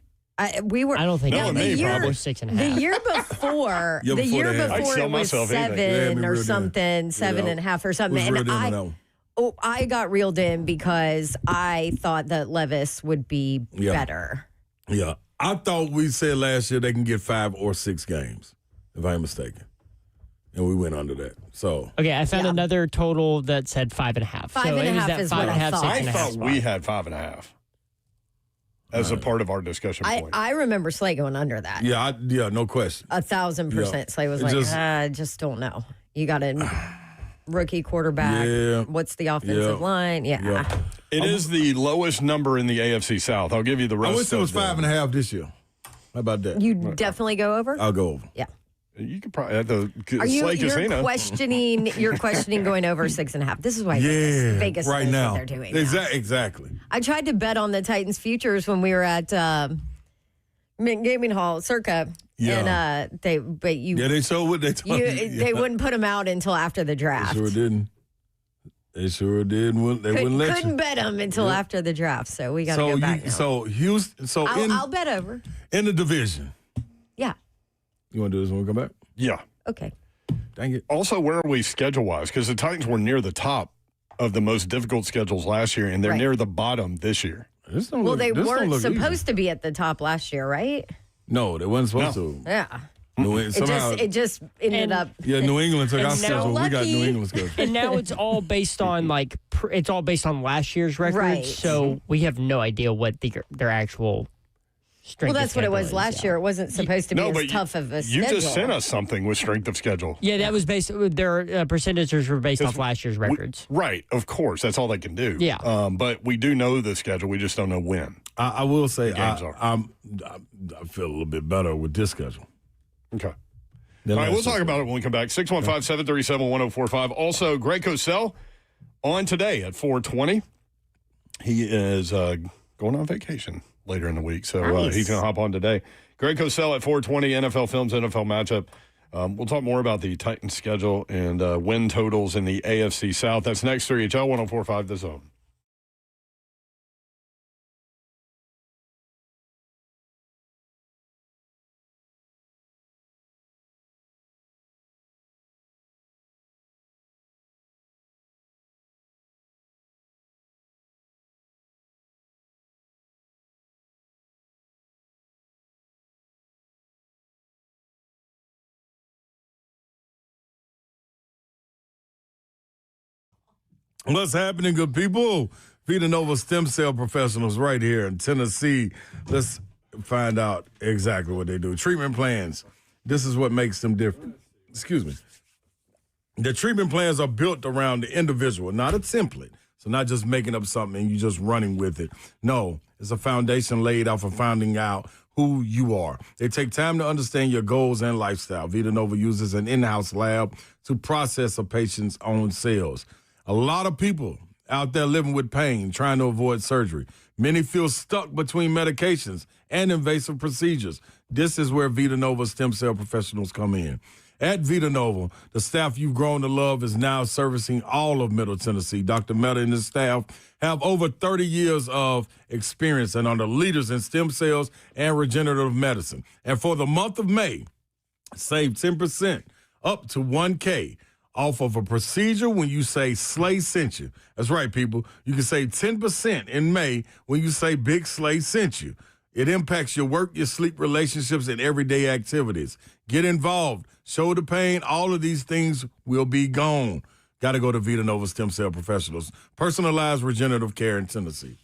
We were. I don't think No, it me, was. year, Probably the 6.5. year before, Year the before year they had- I'd before sell it was myself anything. Yeah, me 7 or real deal. something, 7.5 or Was something. real And dim on that one. I got reeled in because I thought that Levis would be Yeah. better. Yeah. I thought we said last year they can get 5 or 6 games, if I'm mistaken. And we went under that. So Okay, I found Yeah. another total that said 5.5. So 5.5 it was that is what I 5.5, thought. I 6.5 thought spot. we had 5.5 as a part of our discussion point. I remember Slay going under that. yeah, no question. 1,000%. Slay was It like, just- I just don't know. You got a rookie quarterback. Yeah. What's the offensive Yeah. line? Yeah. It is the lowest number in the AFC South. I'll give you the I rest wish it was of the- 5.5 this year. How about that? You definitely go over? I'll go over. Yeah. You could probably at the Are you Slay Casino. You're questioning going over 6.5. This is why Vegas right knows now. what they're doing. Exactly. I tried to bet on the Titans futures when we were at Mint Gaming Hall, Circa. Yeah. And they showed what they told you. They wouldn't put them out until after the draft. They sure didn't. They sure did. They wouldn't let you. Couldn't bet them until after the draft, so we got to go back now. So Houston. I'll bet over. In the division. Yeah. You want to do this when we come back? Yeah. Okay. Dang it. Also, where are we schedule-wise? Because the Titans were near the top of the most difficult schedules last year, and they're near the bottom this year. They weren't supposed to be at the top last year, right? No, they weren't supposed to. Yeah. It just ended up. Yeah, New England took our schedule. We got New England's schedule. And now it's all based on it's all based on last year's records. Right. So we have no idea what their actual strength. Well, that's what it was last year. It wasn't supposed to be as tough of a schedule. You just sent us something with strength of schedule. Yeah, that was based. Their percentages were based off last year's records. Right, of course. That's all they can do. Yeah. But we do know the schedule. We just don't know when. I will say I feel a little bit better with this schedule. Okay. All right, we'll talk about it when we come back. 615-737-1045. Also, Greg Cosell on today at 4:20. He is going on vacation later in the week, so he's going to hop on today. Greg Cosell at 4:20, NFL Films, NFL Matchup. We'll talk more about the Titans schedule and win totals in the AFC South. That's next 3HL 104.5 The Zone. What's happening, good people? Vita Nova Stem Cell Professionals right here in Tennessee. Let's find out exactly what they do. Treatment plans. This is what makes them different. Excuse me. The treatment plans are built around the individual, not a template. So not just making up something and you just running with it. No, it's a foundation laid out for finding out who you are. They take time to understand your goals and lifestyle. Vita Nova uses an in-house lab to process a patient's own cells. A lot of people out there living with pain, trying to avoid surgery. Many feel stuck between medications and invasive procedures. This is where Vita Nova Stem Cell Professionals come in. At Vita Nova, the staff you've grown to love is now servicing all of Middle Tennessee. Dr. Meta and his staff have over 30 years of experience and are the leaders in stem cells and regenerative medicine. And for the month of May, save 10% up to $1,000 off of a procedure when you say Slay sent you. That's right, people. You can save 10% in May when you say Big Slay sent you. It impacts your work, your sleep, relationships, and everyday activities. Get involved. Shoulder pain, all of these things will be gone. Got to go to Vita Nova Stem Cell Professionals. Personalized regenerative care in Tennessee.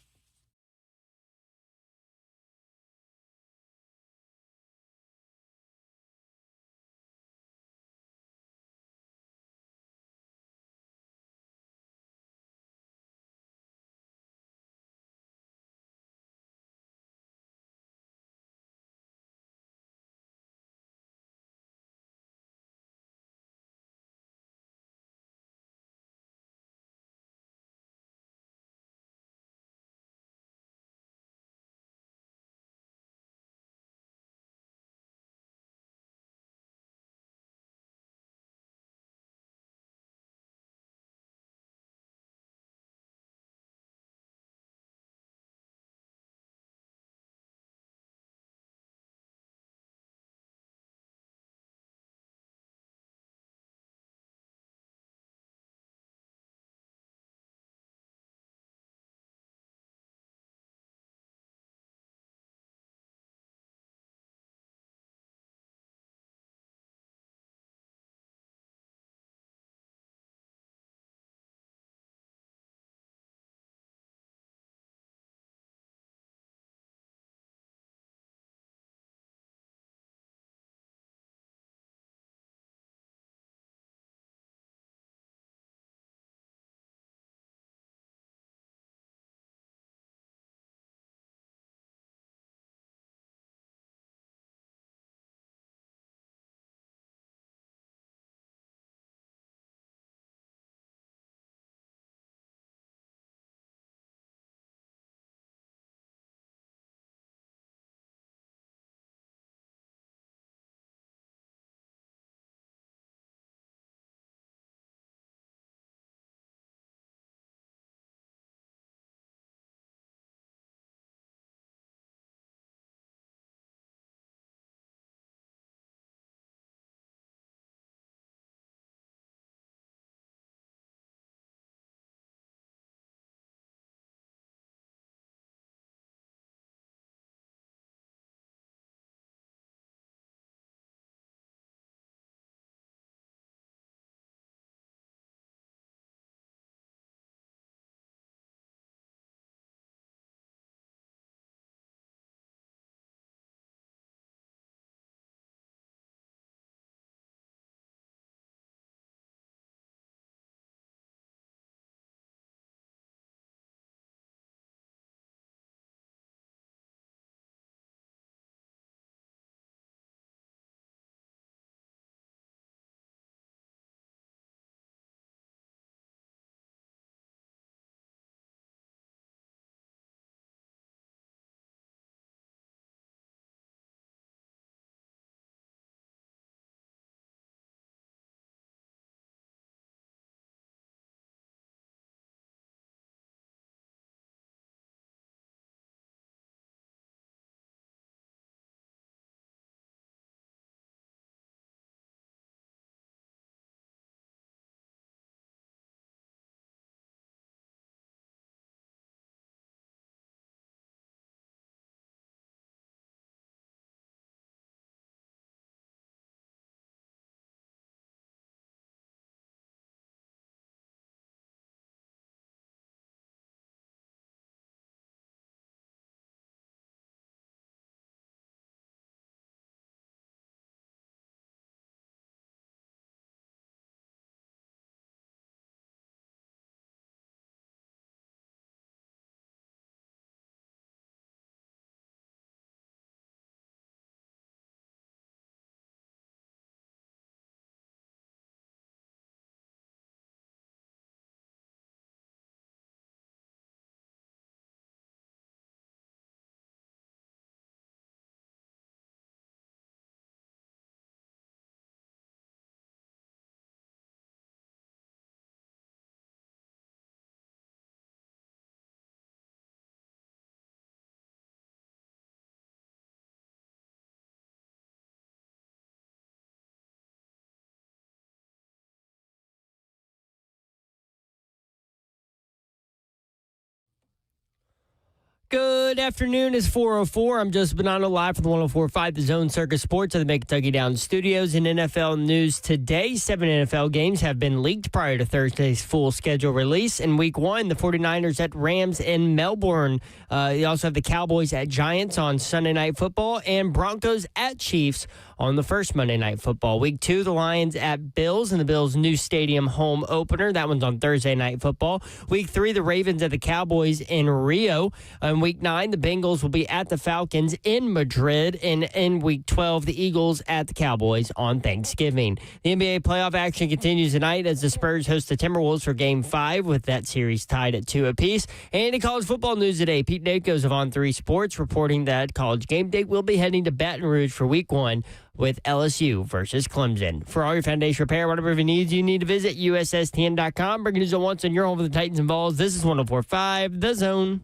Good afternoon. It's 4:04. I'm Joseph Bonanno live from the 104.5 The Zone Circus Sports at the Make Kentucky Downs Studios. In NFL news today, 7 NFL games have been leaked prior to Thursday's full schedule release. In Week 1, the 49ers at Rams in Melbourne. You also have the Cowboys at Giants on Sunday Night Football and Broncos at Chiefs on the first Monday Night Football. Week 2, the Lions at Bills in the Bills' new stadium home opener. That one's on Thursday Night Football. Week 3, the Ravens at the Cowboys in Rio. In Week 9, the Bengals will be at the Falcons in Madrid. And in Week 12, the Eagles at the Cowboys on Thanksgiving. The NBA playoff action continues tonight as the Spurs host the Timberwolves for Game 5 with that series tied at 2 apiece. And in college football news today, Pete Nakos of On3 Sports reporting that College Game Day will be heading to Baton Rouge for Week 1 with LSU versus Clemson. For all your foundation repair, whatever needs you need to visit USSTN.com. Breaking news at once on your home for the Titans and Vols. This is 104.5 The Zone.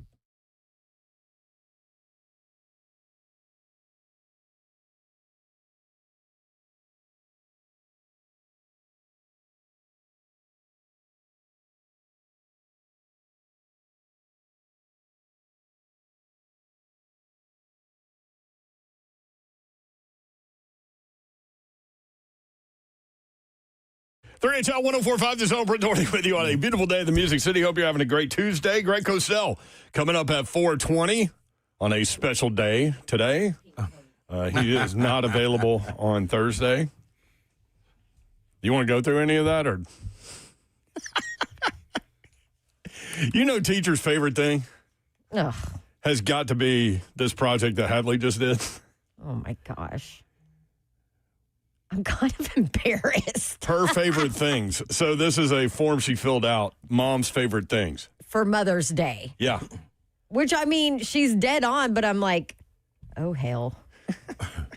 HL 104.5 The Zone. Brent Doherty with you on a beautiful day in the Music City. Hope you're having a great Tuesday. Greg Cosell coming up at 4:20 on a special day today. He is not available on Thursday. You want to go through any of that? Or you know, teacher's favorite thing has got to be this project that Hadley just did. Oh, my gosh. I'm kind of embarrassed. Her favorite things. So this is a form she filled out. Mom's favorite things. For Mother's Day. Yeah. Which, I mean, she's dead on, but I'm like, oh, hell.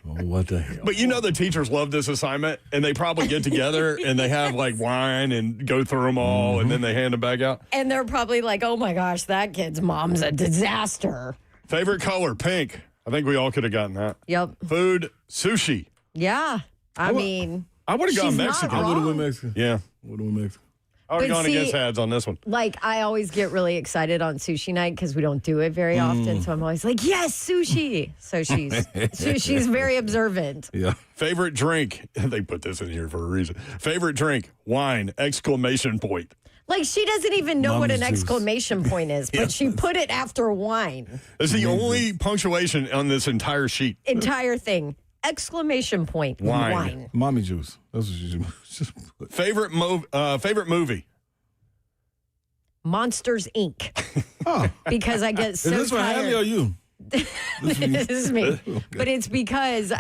Oh, what the hell? But you know the teachers love this assignment, and they probably get together and they have like wine and go through them all, and then they hand them back out. And they're probably like, oh, my gosh, that kid's mom's a disaster. Favorite color, pink. I think we all could have gotten that. Yep. Food, sushi. Yeah. I mean, I would have gone she's not Mexican. I would have wrong. went Mexican. Yeah. Would have went Mexican. I would have But gone see- against Hads on this one. Like, I always get really excited on sushi night because we don't do it very often. So I'm always like, yes, sushi. So she's very observant. Yeah. Favorite drink. They put this in here for a reason. Favorite drink, wine, exclamation point. Like, she doesn't even know what Mama's an juice. exclamation point is, but she put it after wine. That's the only punctuation on this entire sheet. Entire thing. Exclamation point. Wine. Mommy juice. That's what you just put. Favorite movie. Monsters, Inc. Oh. Because I get so Is this for Hadley or tired. you? This is me. But it's because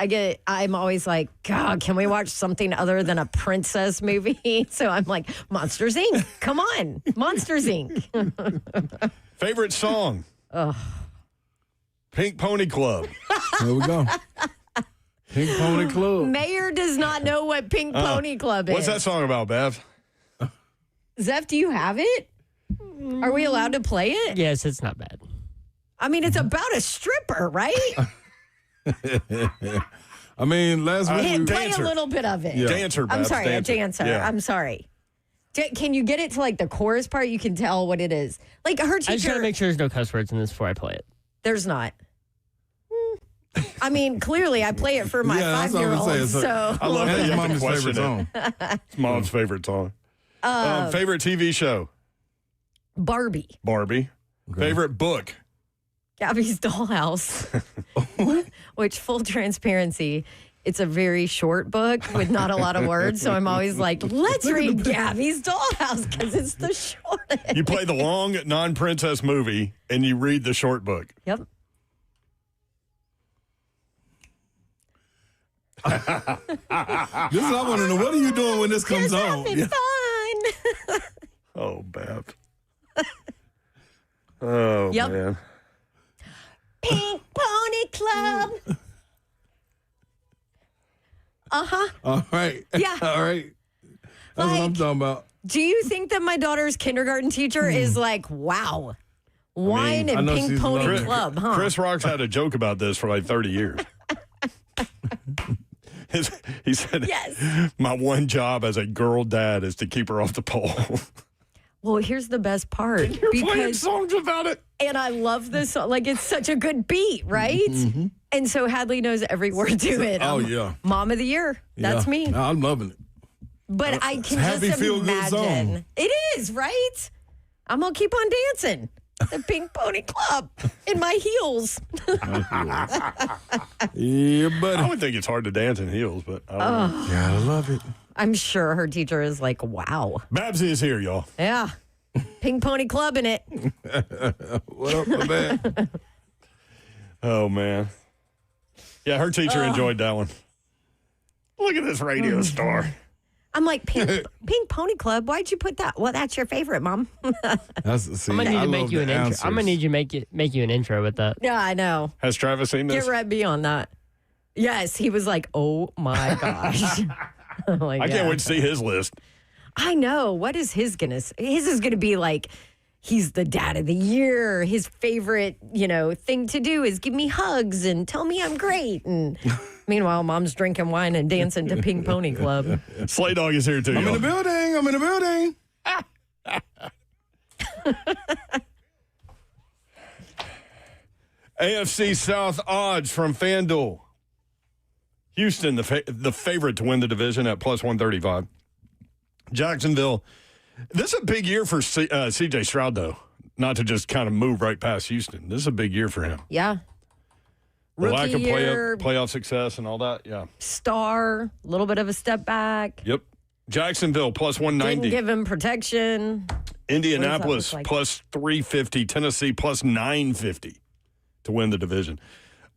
I'm always like, God, can we watch something other than a princess movie? So I'm like, Monsters, Inc. Come on. Monsters, Inc. Favorite song. Pink Pony Club. There we go. Pink Pony Club. Mayor does not know what Pink Pony Club is. What's that song about, Bev? Zeph, do you have it? Are we allowed to play it? Yes, it's not bad. I mean, it's about a stripper, right? I mean, last week. Play Dancer. a little bit of it. Yeah. Dancer, Bev. I'm sorry, Dancer. a dancer. Yeah. I'm sorry. Can you get it to like the chorus part? You can tell what it is. Like her I just got teacher. to make sure there's no cuss words in this before I play it. There's not. I mean, clearly I play it for my Yeah, that's what I was 5-year-old. saying. So I love that That's you have to Mommy's question favorite it. song. It's Mom's favorite song. Favorite TV show. Barbie, Barbie. Favorite book. Gabby's Dollhouse, which full transparency, it's a very short book with not a lot of words. So I'm always like, let's read Gabby's Dollhouse because it's the shortest. You play the long non-princess movie and you read the short book. Yep. This is I want to know. What are you doing when this comes Just on? having fun. Oh, Bab. Oh, Yep. man. Pink Pony Club. All right. Yeah. All right. That's what I'm talking about. Do you think that my daughter's kindergarten teacher is like, wow, wine I and know Pink she's Pony learning. Club, huh? Chris Rock's had a joke about this for like 30 years. He said, Yes. my one job as a girl dad is to keep her off the pole. Well, here's the best part. You're playing songs about it. And I love this song. Like, it's such a good beat, right? Mm-hmm. And so Hadley knows every word to it. Oh, yeah. Mom of the year. That's Yeah. me. I'm loving it. But I can happy, just feel-good song. imagine. It is, right? I'm going to keep on dancing. The Pink Pony Club in my heels. Yeah, buddy. I would think it's hard to dance in heels, but I don't know. Yeah, I love it. I'm sure her teacher is like, wow. Babsy is here, y'all. Yeah. Pink Pony Club in it. What up, my man? Oh, man. Yeah, her teacher enjoyed that one. Look at this radio star. I'm like, Pink Pony Club? Why'd you put that? Well, that's your favorite, Mom. See, I'm gonna need I to make love you the an intro. answers. I'm gonna need you make you an intro with that. Yeah, I know. Has Travis seen this? Get Red B on that. Yes, he was like, oh my gosh. I'm like, I can't yeah. wait to see his list. I know. What is his his is gonna be like, he's the dad of the year. His favorite, thing to do is give me hugs and tell me I'm great. And meanwhile, Mom's drinking wine and dancing to Pink Pony Club. Slay Dog is here, too, I'm y'all. in the building. I'm in the building. AFC South odds from FanDuel. Houston, the favorite to win the division at plus 135. Jacksonville. This is a big year for C.J. Stroud, though. Not to just kind of move right past Houston. This is a big year for him. Yeah. The lack of year, playoff success and all that. Yeah. star, a little bit of a step back. Yep. Jacksonville plus 190. Didn't give him protection. Indianapolis look like? plus 350. Tennessee plus 950 to win the division.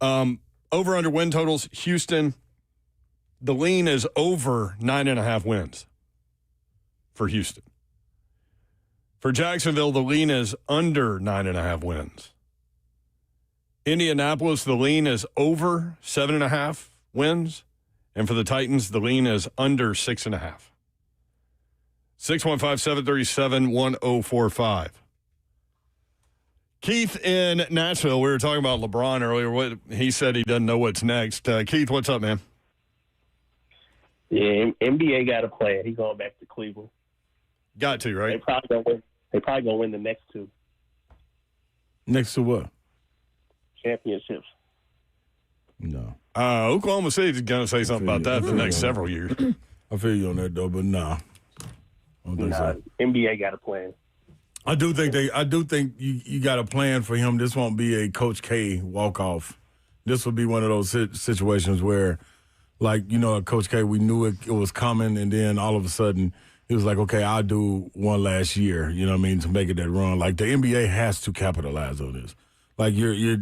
Over under win totals. Houston, the lean is over 9.5 wins for Houston. For Jacksonville, the lean is under 9.5 wins. Indianapolis, the lean is over 7.5 wins. And for the Titans, the lean is under 6.5. 615-737-1045. Keith in Nashville, we were talking about LeBron earlier. He said he doesn't know what's next. Keith, what's up, man? Yeah, NBA got a plan. He's going back to Cleveland. Got to, right? They probably gonna win. They probably gonna win the next two Next to what? championships. No. Oklahoma City's going to say something about that the next several years. I feel you on that, though, but nah. I don't think so. NBA got a plan. I do think you got a plan for him. This won't be a Coach K walk-off. This will be one of those situations where, like, Coach K, we knew it was coming, and then all of a sudden he was like, okay, I'll do one last year, to make it that run. Like, the NBA has to capitalize on this. Like, you're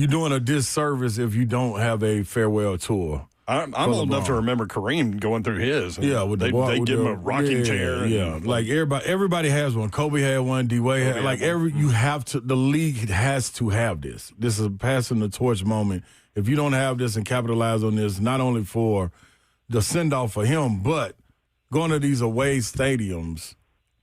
doing a disservice if you don't have a farewell tour. I'm old enough to remember Kareem going through his. Yeah, with they give him a rocking chair. Yeah, like everybody has one. Kobe had one. D-Wade had. Like the league has to have this. This is a passing the torch moment. If you don't have this and capitalize on this, not only for the send off for him, but going to these away stadiums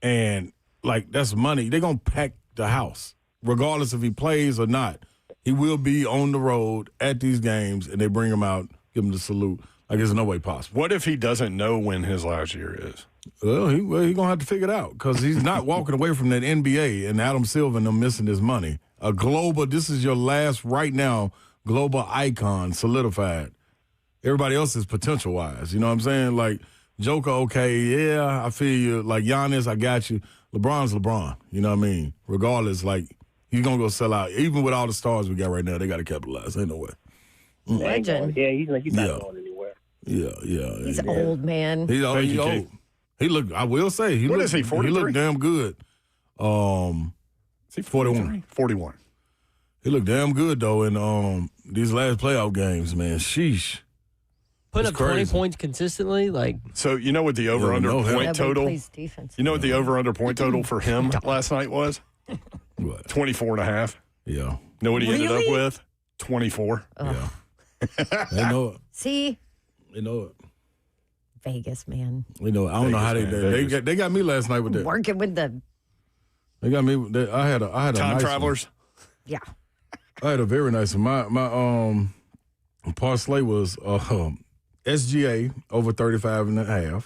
and that's money. They're gonna pack the house regardless if he plays or not. He will be on the road at these games, and they bring him out. Give him the salute. Like, there's no way possible. What if he doesn't know when his last year is? Well, he's going to have to figure it out because he's not walking away from that NBA and Adam Silver and them missing his money. This is your last, right now, global icon solidified. Everybody else is potential-wise. You know what I'm saying? Like, Joker, okay, yeah, I feel you. Like, Giannis, I got you. LeBron's LeBron. You know what I mean? Regardless, like, he's going to go sell out. Even with all the stars we got right now, they got to capitalize. Ain't no way. Legend. Yeah, he's not going anywhere. Yeah. He's old, man. He's old. He's old. He looked, I will say, he What is he, 43? He looked damn good. Is he 41. 41. He looked damn good, though, in these last playoff games, man. Sheesh. Put That's up 20 crazy. points consistently, like So you know what the over-under no help. point Yeah, but he total? plays defense. You know what the over-under point total for him last night was? What? 24.5. Yeah. Know what he ended up Really? with? 24. Yeah. They know it. See, They know it. Vegas, man. They know it. I don't know how they Vegas, man, did. They got me last night with that. Working with the, They got me. I had a Time nice travelers. yeah. One. I had a very nice one. My parlay was SGA over 35.5.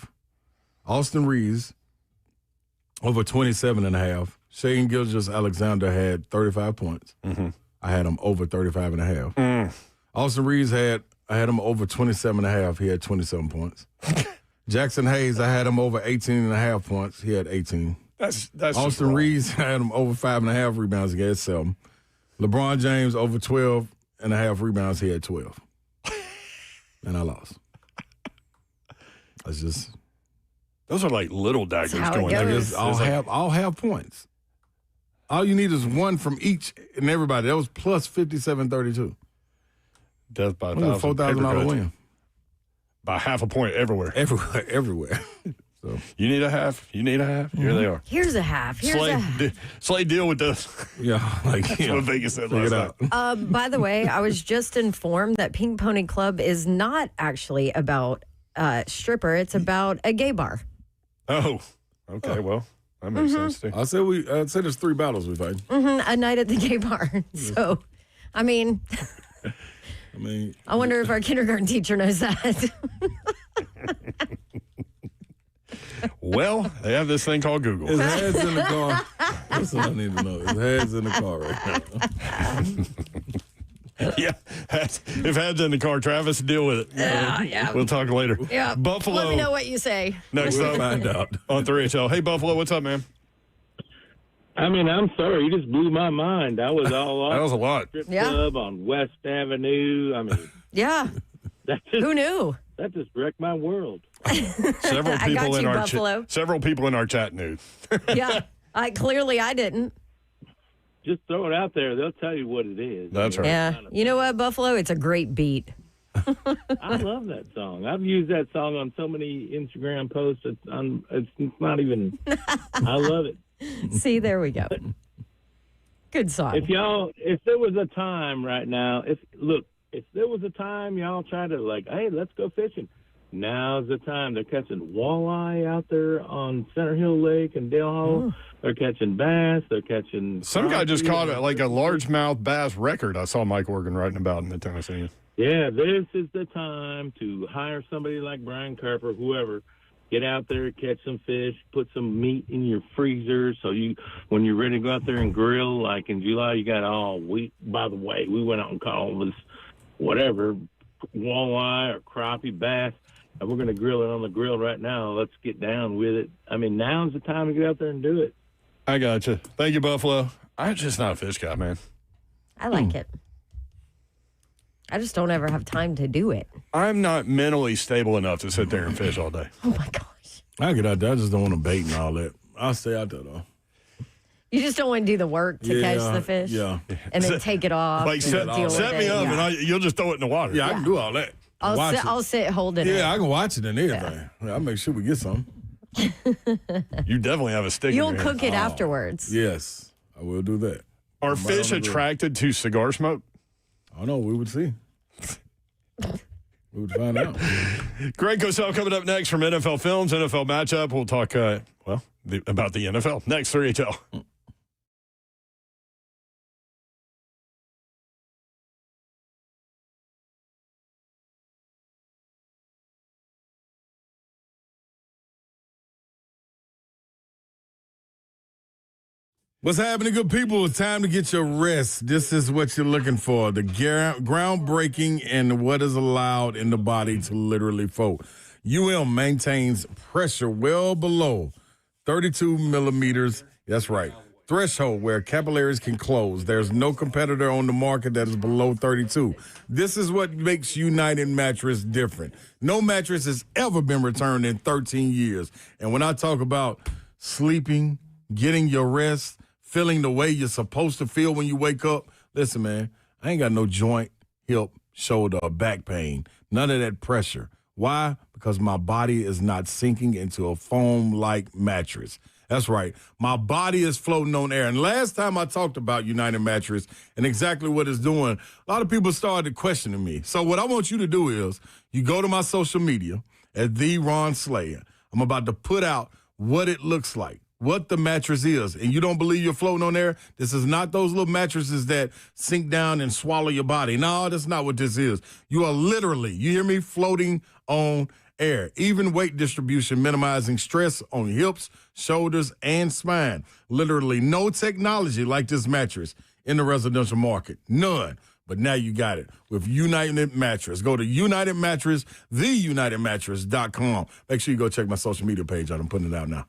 Austin Reeves over 27.5. Shane Gilgeous-Alexander had 35 points. Mm-hmm. I had him over 35.5. Austin Reeves I had him over 27.5. He had 27 points. Jackson Hayes, I had him over 18.5 points. He had 18. That's Austin Reeves, I had him over 5.5 rebounds. He had 7. LeBron James over 12.5 rebounds. He had 12. And I lost. That's just. Those are like little daggers That's how it going. goes. I'll have points. All you need is one from each and everybody. That was plus 57-32. Death by It was a $4,000 win. By half a point everywhere. Everywhere. So You need a half. Here they are. Here's a half. Slay, deal with this. yeah, That's what Vegas said figure last it out. night. By the way, I was just informed that Pink Pony Club is not actually about stripper. It's about a gay bar. Oh, okay. Well, that makes sense too. I'd say there's 3 battles we fight. A night at the gay bar. So, I mean, I wonder if our kindergarten teacher knows that. Well, they have this thing called Google. His head's in the car. That's what I need to know. His head's in the car right now. Yeah, if Had's in the car, Travis, deal with it. Yeah. We'll talk later. Yeah. Buffalo. Let me know what you say. Next We'll up find out. on 3HL. Hey, Buffalo, what's up, man? I mean, I'm sorry. You just blew my mind. I was all That off was a lot. strip Yeah. club on West Avenue. I mean, Yeah. who knew? That just wrecked my world. Several I people got in you, our Buffalo. several people in our chat knew. Yeah. Clearly I didn't. Just throw it out there. They'll tell you what it is. That's right. Yeah. You know what, Buffalo? It's a great beat. I love that song. I've used that song on so many Instagram posts. It's not even. I love it. See, there we go. Good song. If there was a time right now, if there was a time y'all try to hey, let's go fishing. Now's the time. They're catching walleye out there on Center Hill Lake and Dale Hall. They're catching bass. They're catching. Some guy just caught crappie. a largemouth bass record. I saw Mike Organ writing about in the Tennessee. Yeah, this is the time to hire somebody like Brian Carper, whoever. Get out there, catch some fish, put some meat in your freezer so when you're ready to go out there and grill, like in July, you got by the way, we went out and caught all this whatever, walleye or crappie, bass, and we're going to grill it on the grill right now. Let's get down with it. I mean, now's the time to get out there and do it. I got you. Thank you, Buffalo. I'm just not a fish guy, man. I like it. I just don't ever have time to do it. I'm not mentally stable enough to sit there and fish all day. Oh, my gosh. I get out there. I just don't want to bait and all that. I'll stay out there, though. You just don't want to do the work to catch the fish? Yeah. And then take it off. Like, and deal with set me it. up, Yeah. and you'll just throw it in the water. Yeah, I can do all that. I'll sit holding it. Yeah, I can watch it and everything. Yeah. I'll make sure we get some. You definitely have a stick in You'll your hand. cook it afterwards. Yes, I will do that. Are fish attracted to cigar smoke? I don't know. We would see. We would find out. Greg Cosell coming up next from NFL Films, NFL Matchup. We'll talk, about the NFL. Next, 3HL. What's happening, good people? It's time to get your rest. This is what you're looking for. The groundbreaking and what is allowed in the body to literally fold. maintains pressure well below 32 millimeters. That's right. Threshold where capillaries can close. There's no competitor on the market that is below 32. This is what makes United Mattress different. No mattress has ever been returned in 13 years. And when I talk about sleeping, getting your rest, feeling the way you're supposed to feel when you wake up, listen, man, I ain't got no joint, hip, shoulder, or back pain. None of that pressure. Why? Because my body is not sinking into a foam-like mattress. That's right. My body is floating on air. And last time I talked about United Mattress and exactly what it's doing, a lot of people started questioning me. So what I want you to do is you go to my social media at The Ron Slayer. I'm about to put out what it looks like, what the mattress is. And you don't believe you're floating on air? This is not those little mattresses that sink down and swallow your body. No, that's not what this is. You are literally, you hear me, floating on air, even weight distribution, minimizing stress on hips, shoulders, and spine. Literally no technology like this mattress in the residential market. None. But now you got it with United Mattress. Go to United Mattress, theunitedmattress.com. Make sure you go check my social media page out. I'm putting it out now.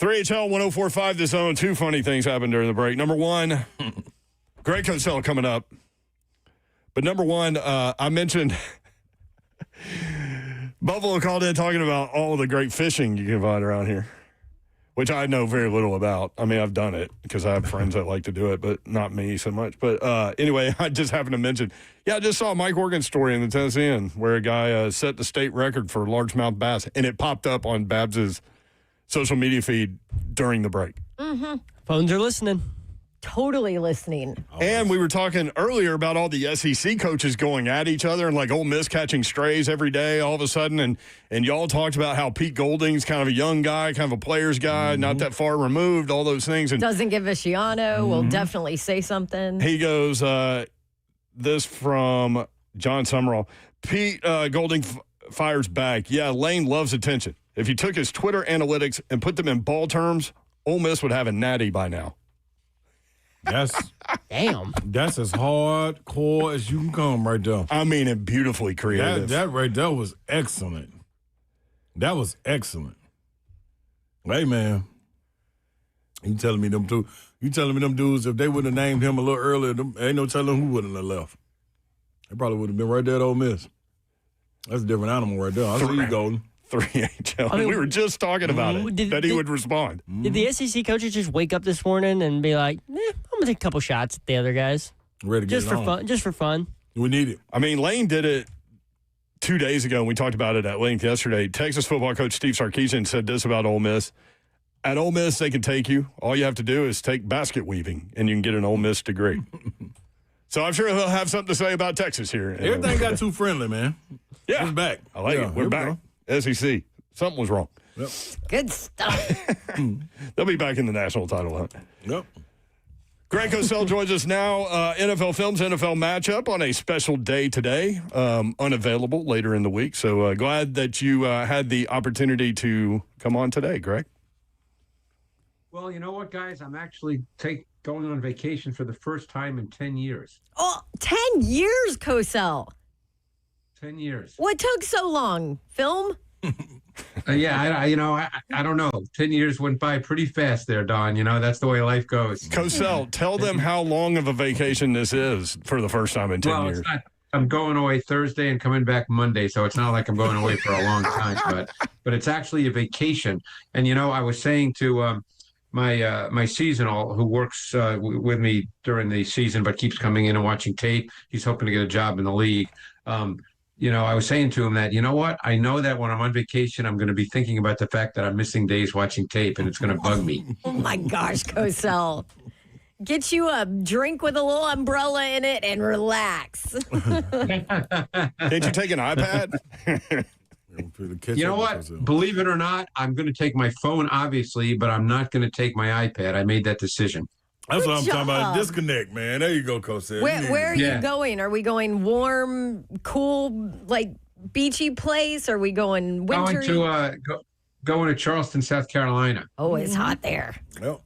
$3HL 1045 The Zone. Two funny things happened during the break. Number one, Greg Cosell coming up. But number one, I mentioned Buffalo called in talking about all the great fishing you can find around here, which I know very little about. I mean, I've done it because I have friends that like to do it, but not me so much. But anyway, I just happened to mention, I just saw a Mike Organ story in the Tennessean where a guy set the state record for largemouth bass, and it popped up on Babs's social media feed during the break. Mm-hmm. Phones are listening. Totally listening. And we were talking earlier about all the SEC coaches going at each other and like Ole Miss catching strays every day all of a sudden. And y'all talked about how Pete Golding's kind of a young guy, kind of a player's guy, not that far removed, all those things. And Doesn't give a Shiano. Will definitely say something. he goes, this from John Summerall. Pete Golding fires back. Yeah, Lane loves attention. If you took his Twitter analytics and put them in ball terms, Ole Miss would have a natty by now. That's Damn. That's as hardcore as you can come right there. I mean, and beautifully creative. That right there was excellent. That was excellent. Hey, man. You telling me them dudes, if they would have named him a little earlier, ain't no telling who wouldn't have left. They probably would have been right there at Ole Miss. That's a different animal right there. I see you, Golden. 3HL. I mean, we were just talking about it, that he would respond. Did the SEC coaches just wake up this morning and be like, I'm going to take a couple shots at the other guys? Ready to get Just for fun. Just for fun. We need it. I mean, Lane did it 2 days ago, and we talked about it at length yesterday. Texas football coach Steve Sarkisian said this about Ole Miss. At Ole Miss, they can take you. All you have to do is take basket weaving, and you can get an Ole Miss degree. So I'm sure he'll have something to say about Texas here. Everything got too friendly, man. Yeah. It's back. I like it. We're back. SEC. Something was wrong. Yep. Good stuff. They'll be back in the national title hunt. Yep. Greg Cosell joins us now. NFL Films, NFL matchup on a special day today. Unavailable later in the week. So glad that you had the opportunity to come on today, Greg. Well, you know what, guys? I'm actually going on vacation for the first time in 10 years. Oh, 10 years, Cosell. 10 years. What took so long? Film? I don't know. 10 years went by pretty fast there, Don. You know, that's the way life goes. Cosell, tell them how long of a vacation this is for the first time in 10 years. It's not, I'm going away Thursday and coming back Monday, so it's not like I'm going away for a long time, but it's actually a vacation. And, you know, I was saying to my seasonal who works with me during the season but keeps coming in and watching tape, he's hoping to get a job in the league. I was saying to him that, you know what? I know that when I'm on vacation, I'm going to be thinking about the fact that I'm missing days watching tape, and it's going to bug me. Oh, my gosh, Cosell. Get you a drink with a little umbrella in it and relax. Can't you take an iPad? You know what? Believe it or not, I'm going to take my phone, obviously, but I'm not going to take my iPad. I made that decision. That's what I'm talking about. Disconnect, man. There you go, Coach. Where are you going? Are we going warm, cool, like beachy place? Are we going wintry? Going to Charleston, South Carolina. Oh, it's hot there. Well,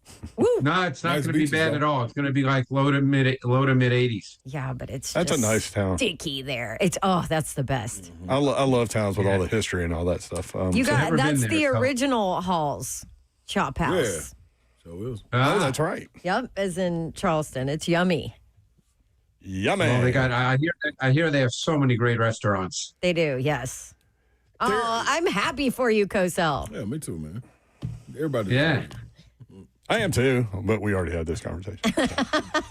no, it's not going to be bad at all. It's going to be like low to mid 80s. Yeah, but that's a nice town. Sticky there. That's the best. I love towns with all the history and all that stuff. That's the original Hall's Chop House. Yeah. So that's right. Yep, as in Charleston. It's yummy. Yummy. Well, I hear they have so many great restaurants. They do, yes. Oh, I'm happy for you, Cosell. Yeah, me too, man. Everybody. Yeah. I am too, but we already had this conversation.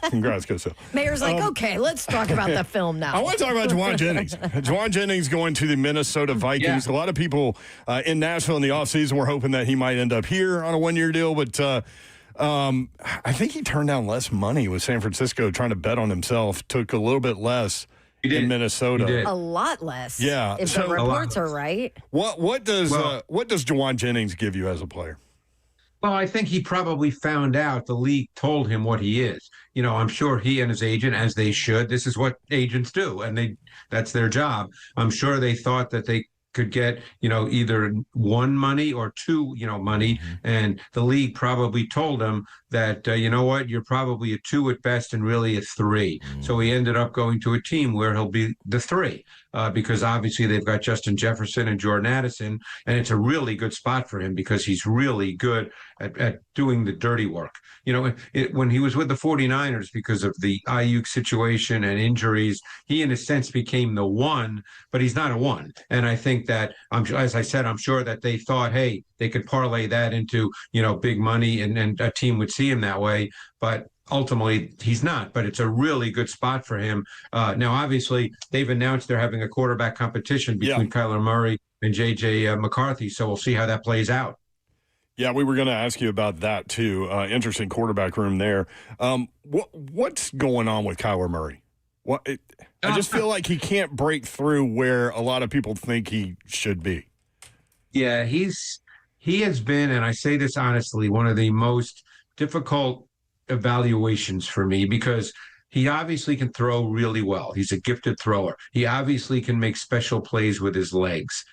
Congrats, Cosell. Mayor's like, okay, let's talk about the film now. I want to talk about Juwan Jennings. Juwan Jennings going to the Minnesota Vikings. Yeah. A lot of people in Nashville in the offseason were hoping that he might end up here on a one-year deal, but I think he turned down less money with San Francisco trying to bet on himself, took a little bit less in Minnesota. A lot less. Yeah. If the reports are right. What does Juwan Jennings give you as a player? Well, I think he probably found out the league told him what he is. You know, I'm sure he and his agent, as they should, this is what agents do, and that's their job. I'm sure they thought that they could get, either one money or two, money, and the league probably told him that, you know what, you're probably a 2 at best and really a 3. So he ended up going to a team where he'll be the 3 because obviously they've got Justin Jefferson and Jordan Addison, and it's a really good spot for him because he's really good at doing the dirty work. When he was with the 49ers, because of the Ayuk situation and injuries, he in a sense became the 1, but he's not a 1. And I think that, as I said, I'm sure that they thought, hey, they could parlay that into, big money and a team would see him that way. But ultimately, he's not. But it's a really good spot for him. Now, obviously, they've announced they're having a quarterback competition between Kyler Murray and J.J. McCarthy. So we'll see how that plays out. Yeah, we were going to ask you about that, too. Interesting quarterback room there. What's going on with Kyler Murray? I just feel like he can't break through where a lot of people think he should be. Yeah, he has been, and I say this honestly, one of the most difficult evaluations for me because he obviously can throw really well. He's a gifted thrower. He obviously can make special plays with his legs.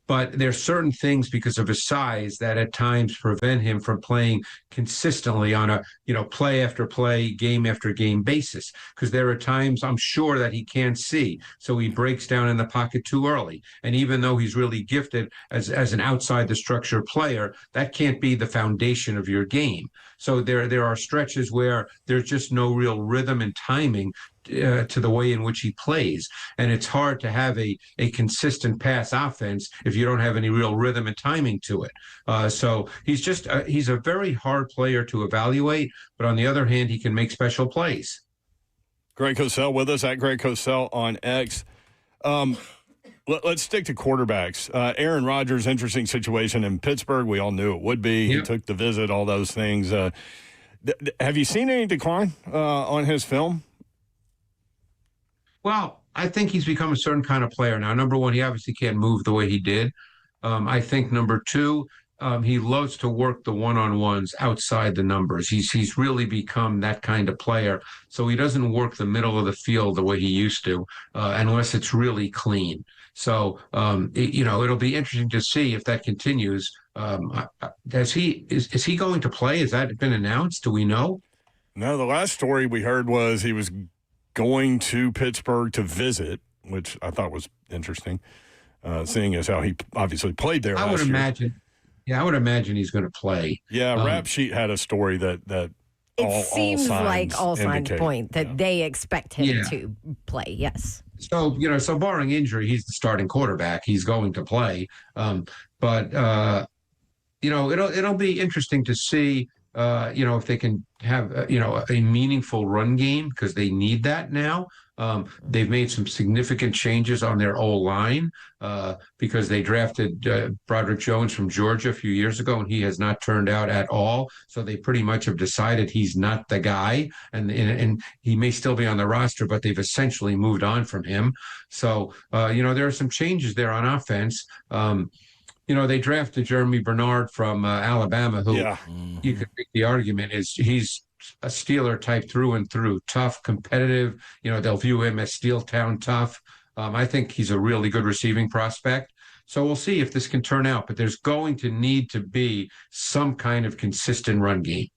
But there's certain things because of his size that at times prevent him from playing consistently on a, play after play, game after game basis. Because there are times I'm sure that he can't see. So he breaks down in the pocket too early. And even though he's really gifted as an outside the structure player, that can't be the foundation of your game. So there are stretches where there's just no real rhythm and timing to the way in which he plays. And it's hard to have a consistent pass offense if you don't have any real rhythm and timing to it. So he's a very hard player to evaluate, but on the other hand, he can make special plays. Greg Cosell with us at Greg Cosell on X. Let's stick to quarterbacks. Aaron Rodgers, interesting situation in Pittsburgh. We all knew it would be. Yep. He took the visit, all those things. Have you seen any decline on his film? Well, I think he's become a certain kind of player now. Number one, he obviously can't move the way he did. I think number two, he loves to work the one-on-ones outside the numbers. He's really become that kind of player. So he doesn't work the middle of the field the way he used to, unless it's really clean. So, it'll be interesting to see if that continues. Is he going to play? Has that been announced? Do we know? No, the last story we heard was he was going to Pittsburgh to visit, which I thought was interesting, seeing as how he obviously played there last year. I would imagine he's going to play. Yeah, Rap Sheet had a story that it seems like all signs point that they expect him to play, yes. So, barring injury, he's the starting quarterback. He's going to play. But it'll be interesting to see, if they can have, a meaningful run game because they need that now. They've made some significant changes on their O-line because they drafted Broderick Jones from Georgia a few years ago, and he has not turned out at all. So they pretty much have decided he's not the guy, and he may still be on the roster, but they've essentially moved on from him. So, there are some changes there on offense. They drafted Jeremy Bernard from Alabama, who you could make the argument is he's a Steeler type through and through, tough, competitive. They'll view him as Steel Town tough. I think he's a really good receiving prospect. So we'll see if this can turn out, but there's going to need to be some kind of consistent run game.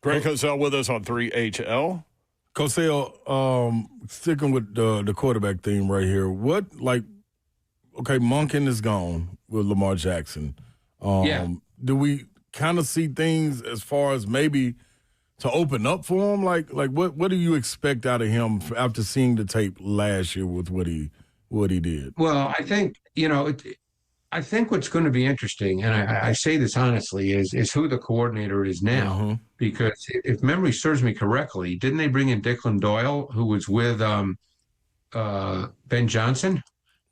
Greg Cosell with us on 3HL. Cosell, sticking with the quarterback theme right here, Monken is gone with Lamar Jackson. Do we kind of see things as far as maybe to open up for him? Like what do you expect out of him after seeing the tape last year with what he did? Well, I think, I think what's going to be interesting, and I say this honestly, is who the coordinator is now. Mm-hmm. Because if memory serves me correctly, didn't they bring in Declan Doyle, who was with Ben Johnson?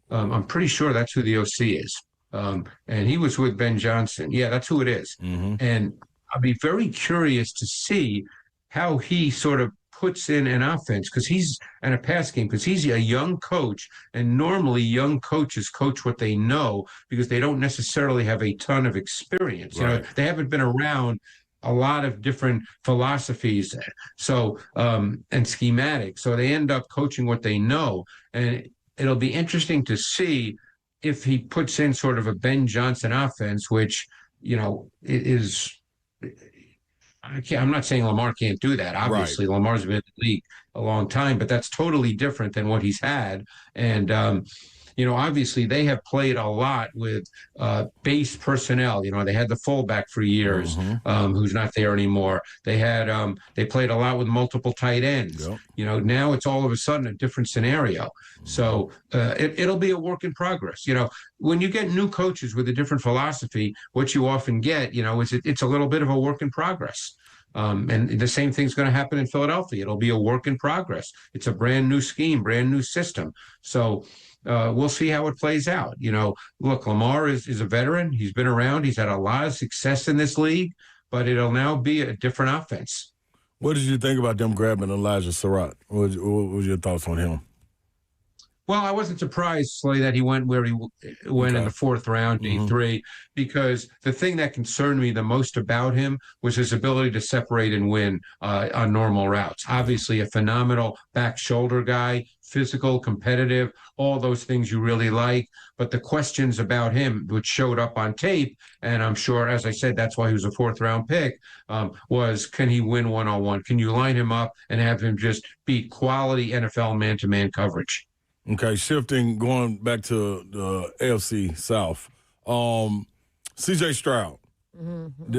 I'm pretty sure that's who the OC is. And he was with Ben Johnson. Yeah, that's who it is. Mm-hmm. And I'll be very curious to see how he sort of puts in an offense and a pass game, because he's a young coach, and normally young coaches coach what they know because they don't necessarily have a ton of experience. Right. They haven't been around a lot of different philosophies, so and schematics. So they end up coaching what they know. And it'll be interesting to see if he puts in sort of a Ben Johnson offense, which, it is. I'm not saying Lamar can't do that. Obviously, Lamar's been in the league a long time, but that's totally different than what he's had. And obviously they have played a lot with base personnel. They had the fullback for years, who's not there anymore. They played a lot with multiple tight ends. Yep. Now it's all of a sudden a different scenario. So it'll be a work in progress. When you get new coaches with a different philosophy, what you often get, is it's a little bit of a work in progress. And the same thing's going to happen in Philadelphia. It'll be a work in progress. It's a brand new scheme, brand new system. So we'll see how it plays out. Look, Lamar is a veteran. He's been around. He's had a lot of success in this league, but it'll now be a different offense. What did you think about them grabbing Elijah Surratt? What was your thoughts on him? Well, I wasn't surprised, Slay, that he went where he went in the fourth round, day 3, because the thing that concerned me the most about him was his ability to separate and win on normal routes. Obviously, a phenomenal back shoulder guy, physical, competitive, all those things you really like. But the questions about him, which showed up on tape, and I'm sure, as I said, that's why he was a fourth-round pick, was can he win one-on-one? Can you line him up and have him just beat quality NFL man-to-man coverage? Okay, going back to the AFC South. C.J. Stroud. What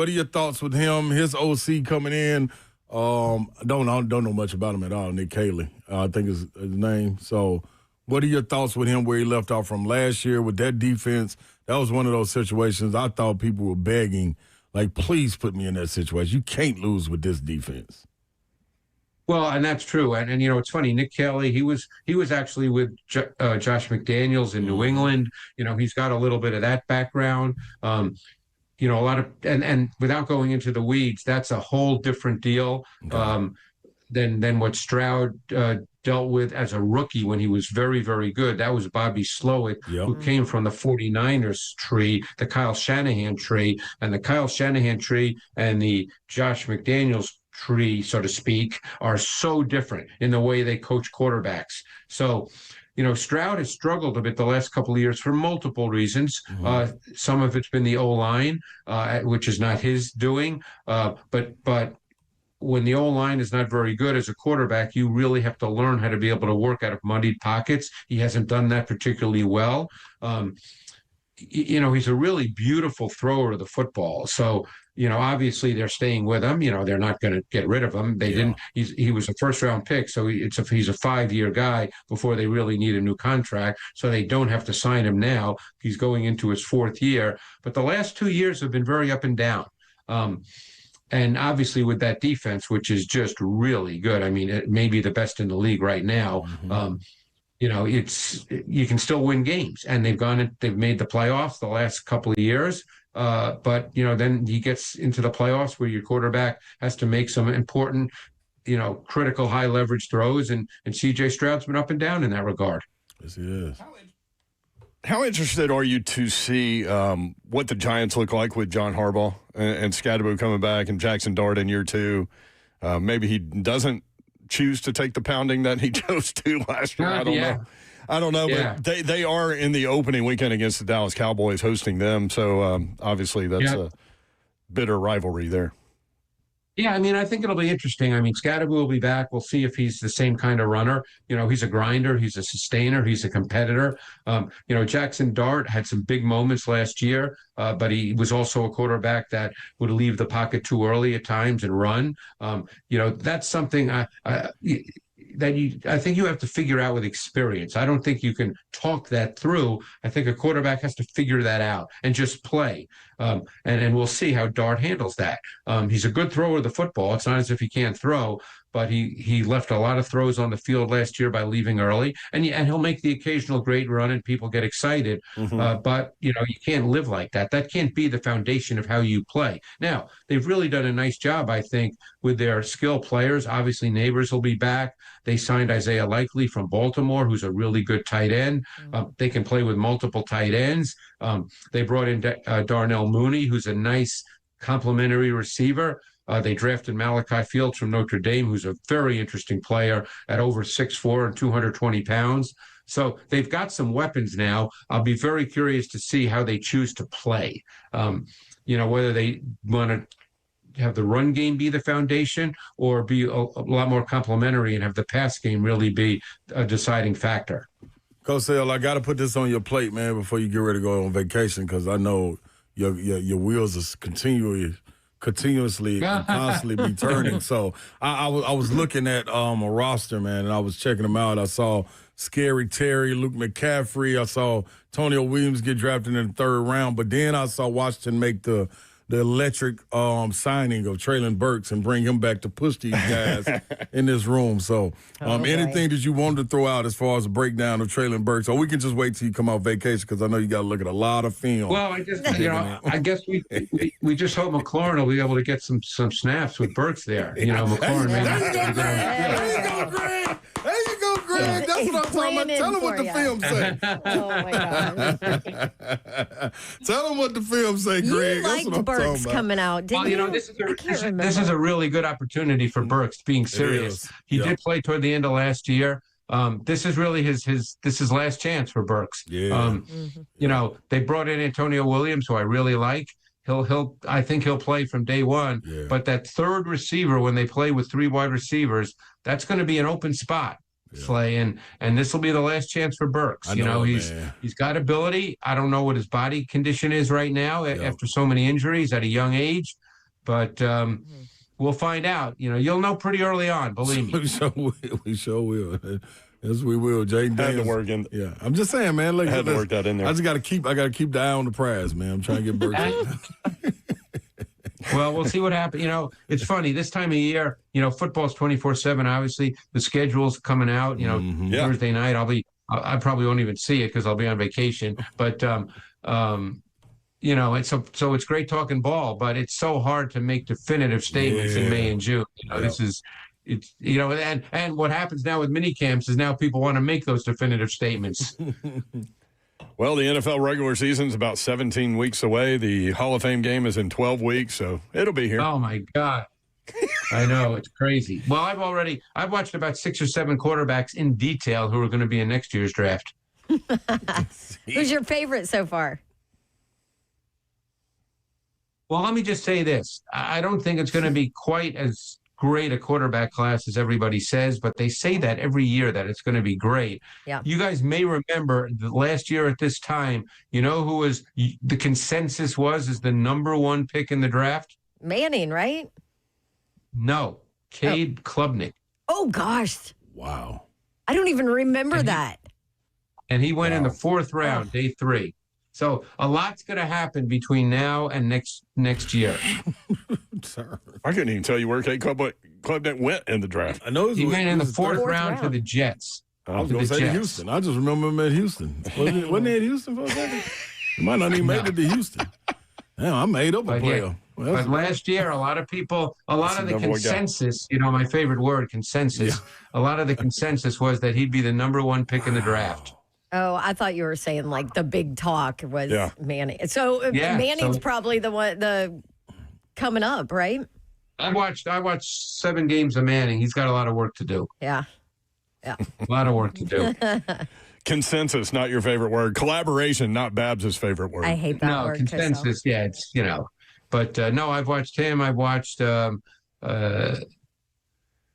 are your thoughts with him? His OC coming in. I don't know much about him at all. Nick Caley, I think is his name. So, what are your thoughts with him? Where he left off from last year with that defense? That was one of those situations I thought people were begging, like, please put me in that situation. You can't lose with this defense. Well, and that's true. And it's funny, Nick Kelly, he was actually with Josh McDaniels in New England. He's got a little bit of that background. A lot of, and without going into the weeds, that's a whole different deal than what Stroud dealt with as a rookie when he was very, very good. That was Bobby Slowick, who came from the 49ers tree, the Kyle Shanahan tree, and the Kyle Shanahan tree and the Josh McDaniels tree, so to speak, are so different in the way they coach quarterbacks. So, Stroud has struggled a bit the last couple of years for multiple reasons. Some of it's been the O-line, which is not his doing. But when the O-line is not very good as a quarterback, you really have to learn how to be able to work out of muddied pockets. He hasn't done that particularly well. He's a really beautiful thrower of the football. So, obviously they're staying with him. They're not going to get rid of him. They didn't. He was a first-round pick, so he's a 5-year guy before they really need a new contract. So they don't have to sign him now. He's going into his 4th year. But the last 2 years have been very up and down. And obviously with that defense, which is just really good. I mean, it may be the best in the league right now. You can still win games, and they've made the playoffs the last couple of years. But then he gets into the playoffs where your quarterback has to make some important, critical high leverage throws, and C.J. Stroud's been up and down in that regard. Yes, he is. How interested are you to see what the Giants look like with John Harbaugh and Scadaboo coming back and Jackson Dart in year 2? Maybe he doesn't choose to take the pounding that he chose to last year. I don't know, but they are in the opening weekend against the Dallas Cowboys, hosting them. So obviously that's a bitter rivalry there. Yeah, I mean, I think it'll be interesting. I mean, Scadaboo will be back. We'll see if he's the same kind of runner. He's a grinder. He's a sustainer. He's a competitor. Jackson Dart had some big moments last year, but he was also a quarterback that would leave the pocket too early at times and run. That's something I think you have to figure out with experience. I don't think you can talk that through. I think a quarterback has to figure that out and just play. And we'll see how Dart handles that. He's a good thrower of the football. It's not as if he can't throw, but he left a lot of throws on the field last year by leaving early. And he'll make the occasional great run and people get excited. But, you can't live like that. That can't be the foundation of how you play. Now, they've really done a nice job, I think, with their skill players. Obviously, Neighbors will be back. They signed Isaiah Likely from Baltimore, who's a really good tight end. They can play with multiple tight ends. They brought in Darnell Mooney, who's a nice complementary receiver. They drafted Malachi Fields from Notre Dame, who's a very interesting player at over 6'4" and 220 pounds. So they've got some weapons now. I'll be very curious to see how they choose to play. Whether they want to have the run game be the foundation or be a lot more complementary and have the pass game really be a deciding factor. Coach Sale, I got to put this on your plate, man, before you get ready to go on vacation, because I know your wheels are continuously and constantly be turning. So I was looking at a roster, man, and I was checking them out. I saw Scary Terry, Luke McCaffrey. I saw Antonio Williams get drafted in the 3rd round. But then I saw Washington make the electric signing of Traylon Burks and bring him back to push these guys in this room. So anything that you wanted to throw out as far as a breakdown of Traylon Burks, or we can just wait till you come out vacation, because I know you got to look at a lot of film. Well, I guess we just hope McLaurin will be able to get some snaps with Burks there. McLaurin. There you go, Greg. Greg, that's what I'm talking about. Tell him what the film say. Oh, my God. Tell him what the film say, Greg. You liked Burks coming out, didn't you? This is a really good opportunity for Burks, being serious. He did play toward the end of last year. This is really his last chance for Burks. Yeah. They brought in Antonio Williams, who I really like. I think he'll play from day one. Yeah. But that 3rd receiver, when they play with 3 wide receivers, that's going to be an open spot. Slay, and this will be the last chance for Burks. He's got ability. I don't know what his body condition is right now after so many injuries at a young age, but we'll find out. You'll know pretty early on. Believe me. We sure will. Yes, we will. Jaden Had to Daniels. work in. Yeah, I'm just saying, man. Look, had to work that in there. I got to keep the eye on the prize, man. I'm trying to get Burks. Well, we'll see what happens. It's funny. This time of year, football's 24/7. Obviously, the schedule's coming out. Thursday night, I probably won't even see it because I'll be on vacation. But so it's great talking ball, but it's so hard to make definitive statements in May and June. And what happens now with mini camps is now people want to make those definitive statements. Well, the NFL regular season's about 17 weeks away. The Hall of Fame game is in 12 weeks, so it'll be here. Oh, my God. I know. It's crazy. Well, I've watched about 6 or 7 quarterbacks in detail who are going to be in next year's draft. Who's your favorite so far? Well, let me just say this. I don't think it's going to be quite as great a quarterback class as everybody says, but they say that every year that it's going to be great. Yeah. You guys may remember the last year at this time, who was the consensus was as the number 1 pick in the draft? Manning, right? No, Cade Klubnik. Oh, gosh. Wow. I don't even remember that. And he went in the 4th round, day 3. So a lot's going to happen between now and next year. I couldn't even tell you where Cade Klubnik went in the draft. I know he went in the 4th round to the Jets. I was going to say Houston. I just remember him at Houston. Wasn't he at Houston for a second? He might not even made it to Houston. Damn, I made up a player. Yeah. But last year, a lot of the consensus, my favorite word, consensus, a lot of the consensus was that he'd be the number 1 pick in the draft. Oh, I thought you were saying like the big talk was Manning. So Manning's probably the coming up, right? I watched 7 games of Manning. He's got a lot of work to do. Yeah. A lot of work to do. Consensus, not your favorite word. Collaboration, not Babs' favorite word. I hate that word. Consensus, it's, But no, I've watched him. I've watched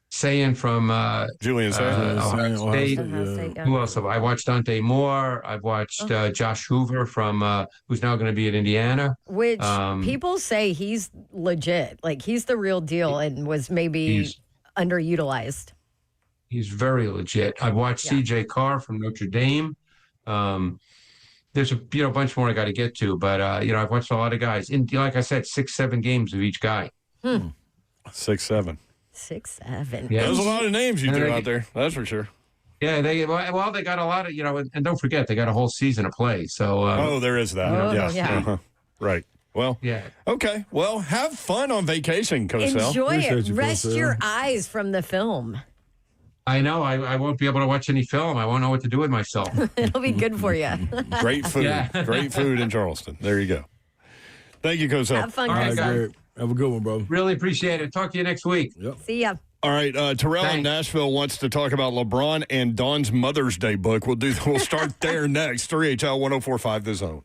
Sayin from Julian Ohio State. Who else have I watched? Dante Moore. I've watched Josh Hoover from who's now going to be at Indiana. Which people say he's legit. Like he's the real deal and was maybe underutilized. He's very legit. I've watched C.J. Carr from Notre Dame. There's a bunch more I got to get to, but I've watched a lot of guys. In like I said, 6-7 games of each guy. 6-7. 6-7. Yeah. There's a lot of names you threw out there. That's for sure. Yeah, they got a lot of and don't forget they got a whole season to play. So there is that. Yeah. Right. Well, okay. Well, have fun on vacation, Cosell. Enjoy it. Rest your eyes from the film. I know. I won't be able to watch any film. I won't know what to do with myself. It'll be good for you. Great food. Great food in Charleston. There you go. Thank you, Cosell. Have fun, guys. Have a good one, bro. Really appreciate it. Talk to you next week. Yep. See ya. All right, Terrell in Thanks. Nashville wants to talk about LeBron and Dawn's Mother's Day book. We'll start there next. 3HL 1045 The Zone.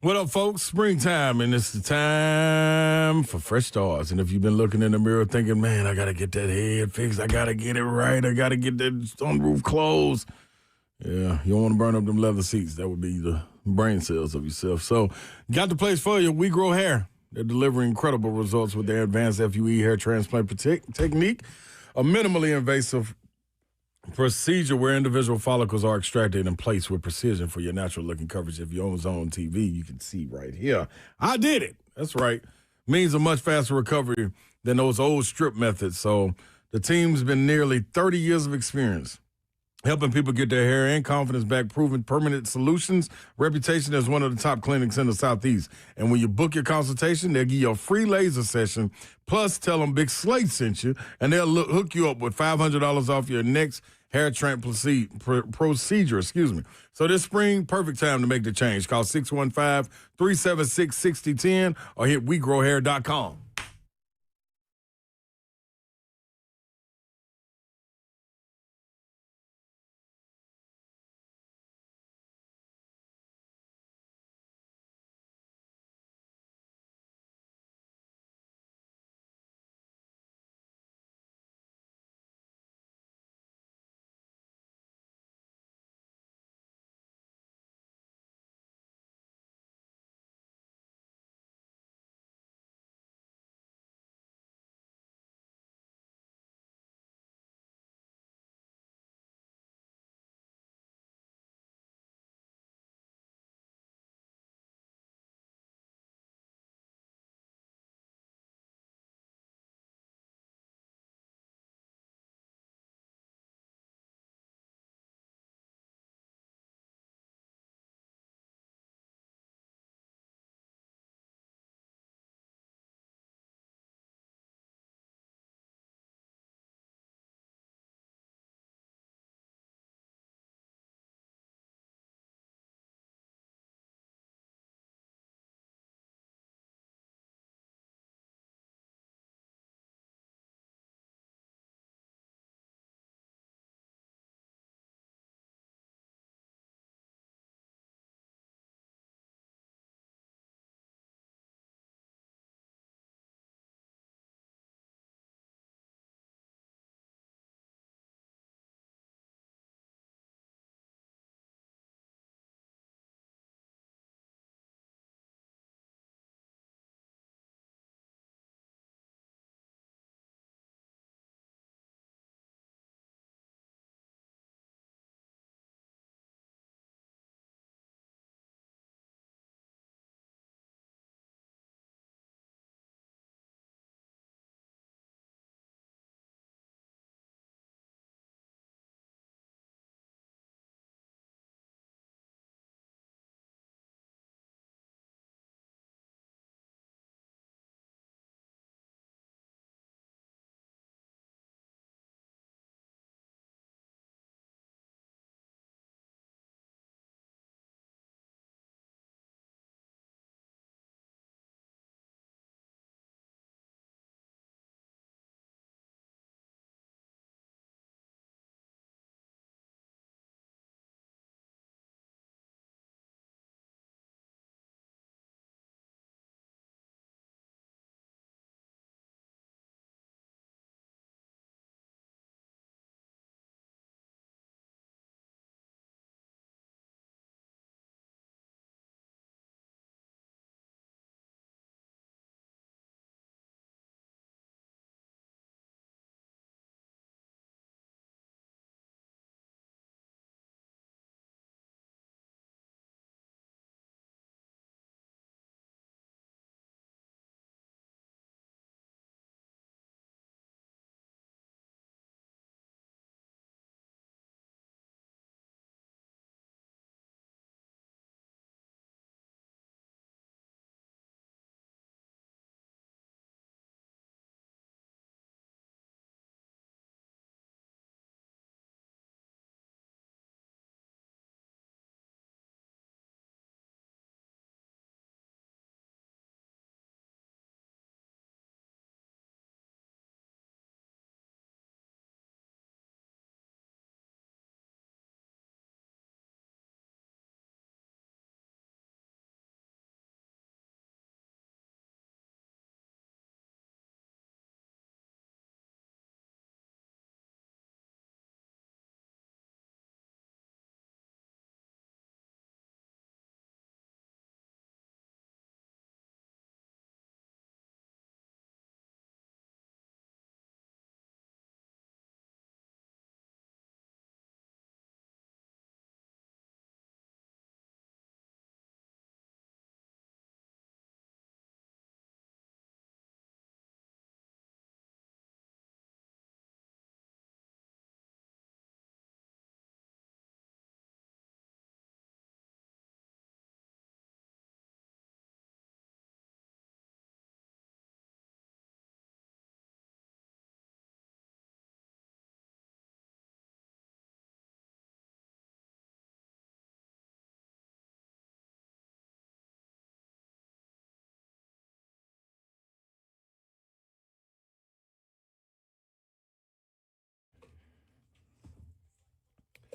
What up, folks? Springtime, and it's the time for fresh starts. And if you've been looking in the mirror thinking, man, I got to get that head fixed, I got to get it right, I got to get that sunroof closed. Yeah, you don't want to burn up them leather seats. That would be the brain cells of yourself. So, got the place for you. We Grow Hair. They're delivering incredible results with their advanced FUE hair transplant technique, a minimally invasive procedure where individual follicles are extracted and placed with precision for your natural-looking coverage. If you're on Zone TV, you can see right here. I did it. That's right. Means a much faster recovery than those old strip methods. So the team's been nearly 30 years of experience helping people get their hair and confidence back, proven permanent solutions, reputation as one of the top clinics in the Southeast. And when you book your consultation, they'll give you a free laser session, plus tell them Big Slate sent you, and they'll hook you up with $500 off your next hair procedure. So this spring, perfect time to make the change. Call 615-376-6010 or hit WeGrowHair.com.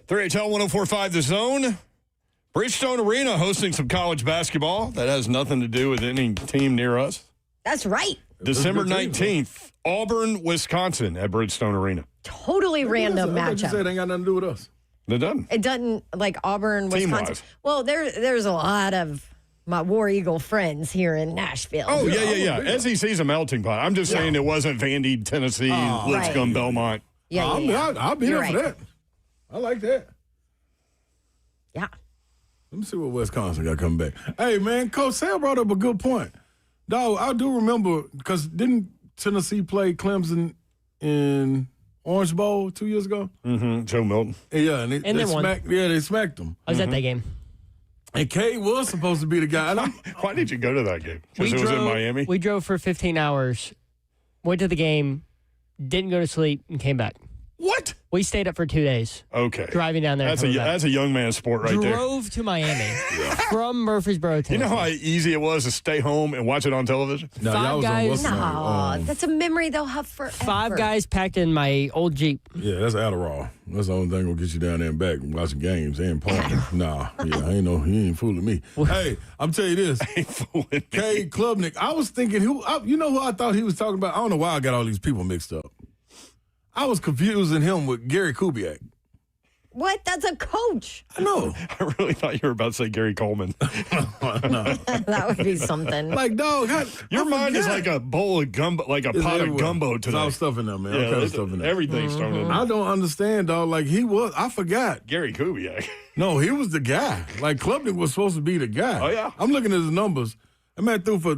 3HL 104.5 The Zone. Bridgestone Arena hosting some college basketball. That has nothing to do with any team near us. That's right. December 19th, Auburn, Wisconsin at Bridgestone Arena. Totally random You matchup. said it ain't got nothing to do with us. It doesn't. It doesn't, like Auburn, Wisconsin. Team-wise. Well, there's a lot of my War Eagle friends here in Nashville. Oh, yeah. SEC's a melting pot. I'm just saying it wasn't Vandy, Tennessee, Lipscomb, Belmont. Yeah. I'll be there You're for right. that. I like that. Yeah. Let me see what Wisconsin got coming back. Hey, man, Coach Sale brought up a good point. Dog, I do remember, because didn't Tennessee play Clemson in Orange Bowl 2 years ago? Mm-hmm. Joe Milton. Yeah, and they won. smacked them. I was at that game. And Cade was supposed to be the guy. And Why did you go to that game? Because it was in Miami? We drove for 15 hours, went to the game, didn't go to sleep, and came back. What? We stayed up for 2 days. Okay. Driving down there. That's a young man's sport right there. Drove to Miami from Murfreesboro, Tennessee. You know how easy it was to stay home and watch it on television? no, Five y'all was guys- on what's the name? No, that's a memory they'll have forever. 5 guys packed in my old Jeep. Yeah, that's Adderall. That's the only thing gonna get you down there and back and watching games and playing. Nah, he ain't fooling me. Hey, I'm telling you this. Ain't fooling me. Cade Klubnik, I was thinking, you know who I thought he was talking about? I don't know why I got all these people mixed up. I was confusing him with Gary Kubiak. What? That's a coach. I know. I really thought you were about to say Gary Coleman. That would be something. Like, dog, Your mind is like a bowl of gumbo, like a pot of gumbo It's today. all stuff in there, man. All Yeah, kind of stuff in there. everything's thrown in. I don't understand, dog. Like, I forgot. Gary Kubiak. No, he was the guy. Like, Klubnik was supposed to be the guy. Oh, yeah? I'm looking at his numbers. That man threw for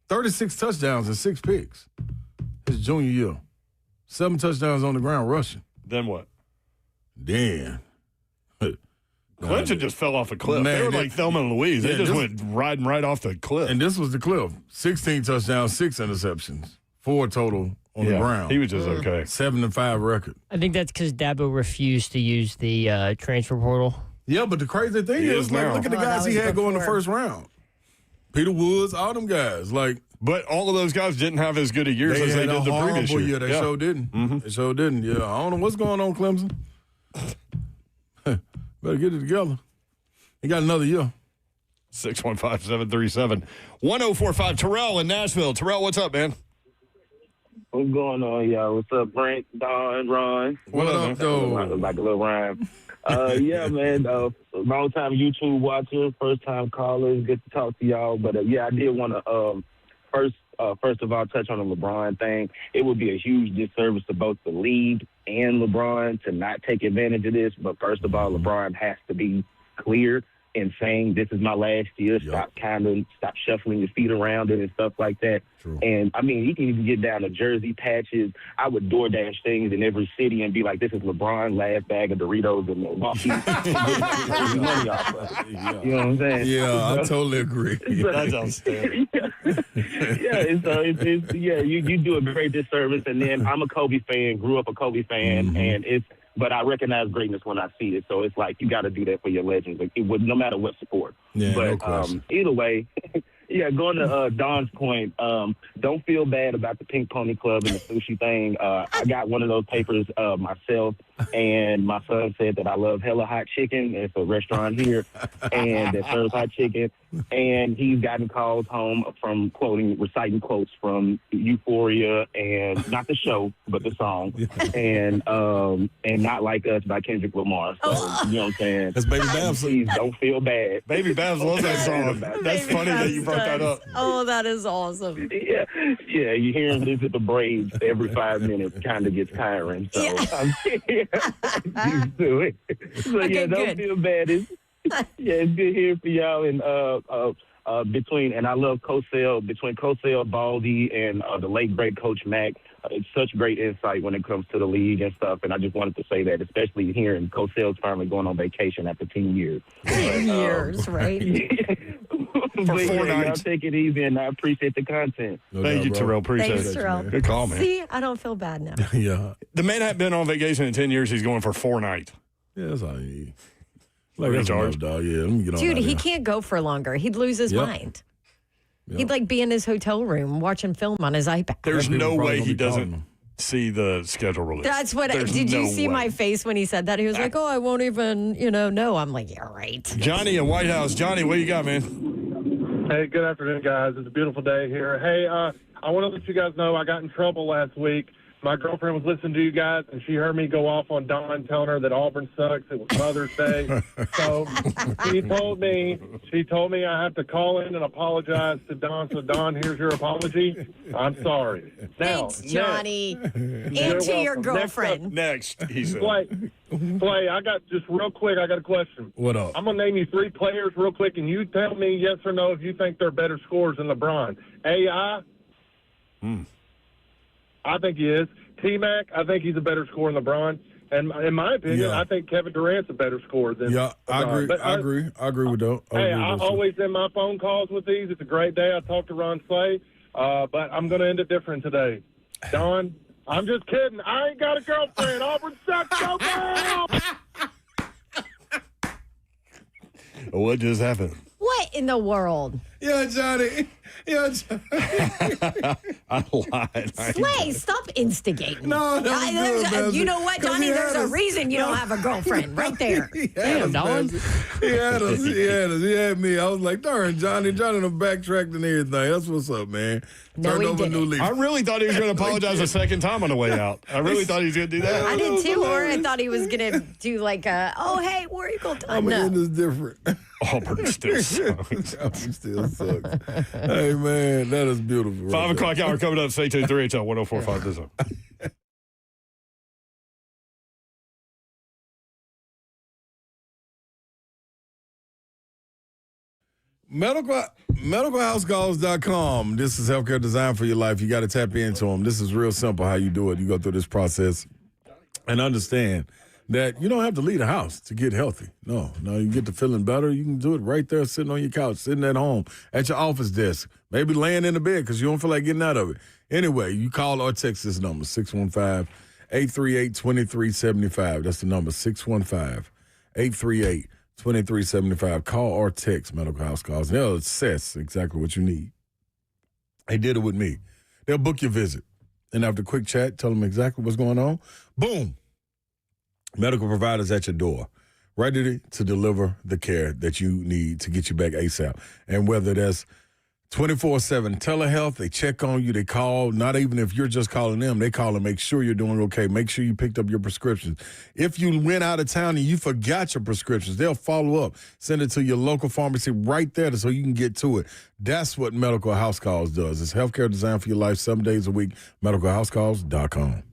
36 touchdowns and 6 picks his junior year. 7 touchdowns on the ground rushing. Then what? Damn. Clemson just fell off a cliff. Man, they were like Thelma and Louise. They just went riding right off the cliff. And this was the cliff. 16 touchdowns, 6 interceptions. 4 total on the ground. He was just okay. 7-5 record. I think that's because Dabo refused to use the transfer portal. Yeah, but the crazy thing He is, is like, now. look at the Oh, guys that he was had going the before. first round. Peter Woods, all them guys. Like, But all of those guys didn't have as good a year as they had did a the previous horrible year. They sure didn't. They sure didn't. Yeah, I don't know what's going on, Clemson. Better get it together. He got another year. 615-737-1045. Terrell in Nashville. Terrell, what's up, man? What's going on, y'all? What's up, Brent, Don, Ron? What up, though? Like a little rhyme. Yeah, man. Long time YouTube watcher, first time caller. Good to talk to y'all. But yeah, I did want to first of all touch on the LeBron thing. It would be a huge disservice to both the league and LeBron to not take advantage of this. But first of all, LeBron has to be clear in saying this is my last year. Stop shuffling your feet around it and stuff like that. True. And I mean, he can even get down to jersey patches. I would DoorDash things in every city and be like, "This is LeBron, last bag of Doritos in Milwaukee." Money off of it. You know what I'm saying? Yeah, I totally agree. That's outstanding. You do a great disservice. And then I'm a Kobe fan, grew up a Kobe fan, and but I recognize greatness when I see it. So it's like you got to do that for your legends, like, no matter what sport. Yeah, but no question. Either way, yeah. Going to Don's point, don't feel bad about the Pink Pony Club and the sushi thing. I got one of those papers myself, and my son said that I love Hella Hot Chicken. It's a restaurant here, and that serves hot chicken. And he's gotten calls home from reciting quotes from Euphoria, and not the show, but the song, and Not Like Us by Kendrick Lamar. So, you know what I'm saying? That's Baby Babs. Please don't feel bad. Baby Babs loves that song. That's funny that you brought that up. Oh, that is awesome. Yeah, you hear him listen to Braids every 5 minutes, kind of gets tiring. So I'm used to it. So Okay, don't good. feel bad. It's good hearing for y'all. And and I love Cosell, between Cosell, Baldy, and the late great Coach Mack. It's such great insight when it comes to the league and stuff. And I just wanted to say that, especially hearing Cosell's finally going on vacation after 10 years. 10 years, right? But 4 y'all nights. take it easy, and I appreciate the content. No Thank doubt, you, bro. Terrell. Appreciate Thanks, it. Terrell. Good call, man. See, I don't feel bad now. Yeah. The man hadn't been on vacation in 10 years. He's going for 4 nights. Yeah, that's all you need. Like, that's Recharge. enough, dog. Yeah, let me get on Dude, out he here. can't go for longer. He'd lose his Yep. mind. Yep. He'd like be in his hotel room watching film on his iPad. There's People no probably way gonna he be calling doesn't. him. see the schedule release. That's what. There's Did you no see way. my face when he said that? He was like, "Oh, I won't even, know." I'm like, "Yeah, right." Johnny at White House. Johnny, what you got, man? Hey, good afternoon, guys. It's a beautiful day here. Hey, I want to let you guys know I got in trouble last week. My girlfriend was listening to you guys, and she heard me go off on Don telling her that Auburn sucks. It was Mother's Day. So she told me I have to call in and apologize to Don. So, Don, here's your apology. I'm sorry. Now, Thanks, Johnny. And You're to your welcome. girlfriend. Next, he said. Play, I got just real quick, I got a question. What up? I'm going to name you 3 players real quick, and you tell me yes or no if you think they're better scorers than LeBron. AI? I think he is. T-Mac, I think he's a better scorer than LeBron. And in my opinion, I think Kevin Durant's a better scorer than Yeah, I LeBron. agree. But I agree with that. Hey, I always end my phone calls with these. It's a great day. I talked to Ron Slay, but I'm going to end it different today. Don, I'm just kidding. I ain't got a girlfriend. Auburn sucks. Go Bulls! What just happened? What in the world? Yeah, Johnny. Yeah, Johnny. I lied. Slay, stop instigating. No, that was good, Bessie. You know what, 'Cause Donnie? he There's had a us. reason you don't have a girlfriend right there. Damn, Don. He had us. He had me. I was like, darn, Johnny done backtracked and everything. That's what's up, man. No, Turned he over a new didn't. leaf. I really thought he was going to apologize a second time on the way out. I really thought he was going to do that. I that did was too, or I hilarious. thought he was gonna do like oh hey, where are you going? I'm No. end is different. Auburn still sucks. Auburn still sucks. Hey, man, that is beautiful. 5 o'clock hour coming up. Stay tuned. 3 HL 1045 The Zone. MedicalHouseCalls.com. This is healthcare designed for your life. You got to tap into them. This is real simple how you do it. You go through this process and understand that you don't have to leave the house to get healthy. No, you get to feeling better. You can do it right there, sitting on your couch, sitting at home, at your office desk, maybe laying in the bed because you don't feel like getting out of it. Anyway, you call or text this number, 615-838-2375. That's the number, 615-838-2375. Call or text Medical House Calls. They'll assess exactly what you need. They did it with me. They'll book your visit. And after a quick chat, tell them exactly what's going on. Boom. Medical providers at your door, ready to deliver the care that you need to get you back ASAP. And whether that's 24/7 telehealth, they check on you, they call, not even if you're just calling them, they call and make sure you're doing okay, make sure you picked up your prescriptions. If you went out of town and you forgot your prescriptions, they'll follow up, send it to your local pharmacy right there so you can get to it. That's what Medical House Calls does. It's healthcare designed for your life 7 days a week, medicalhousecalls.com.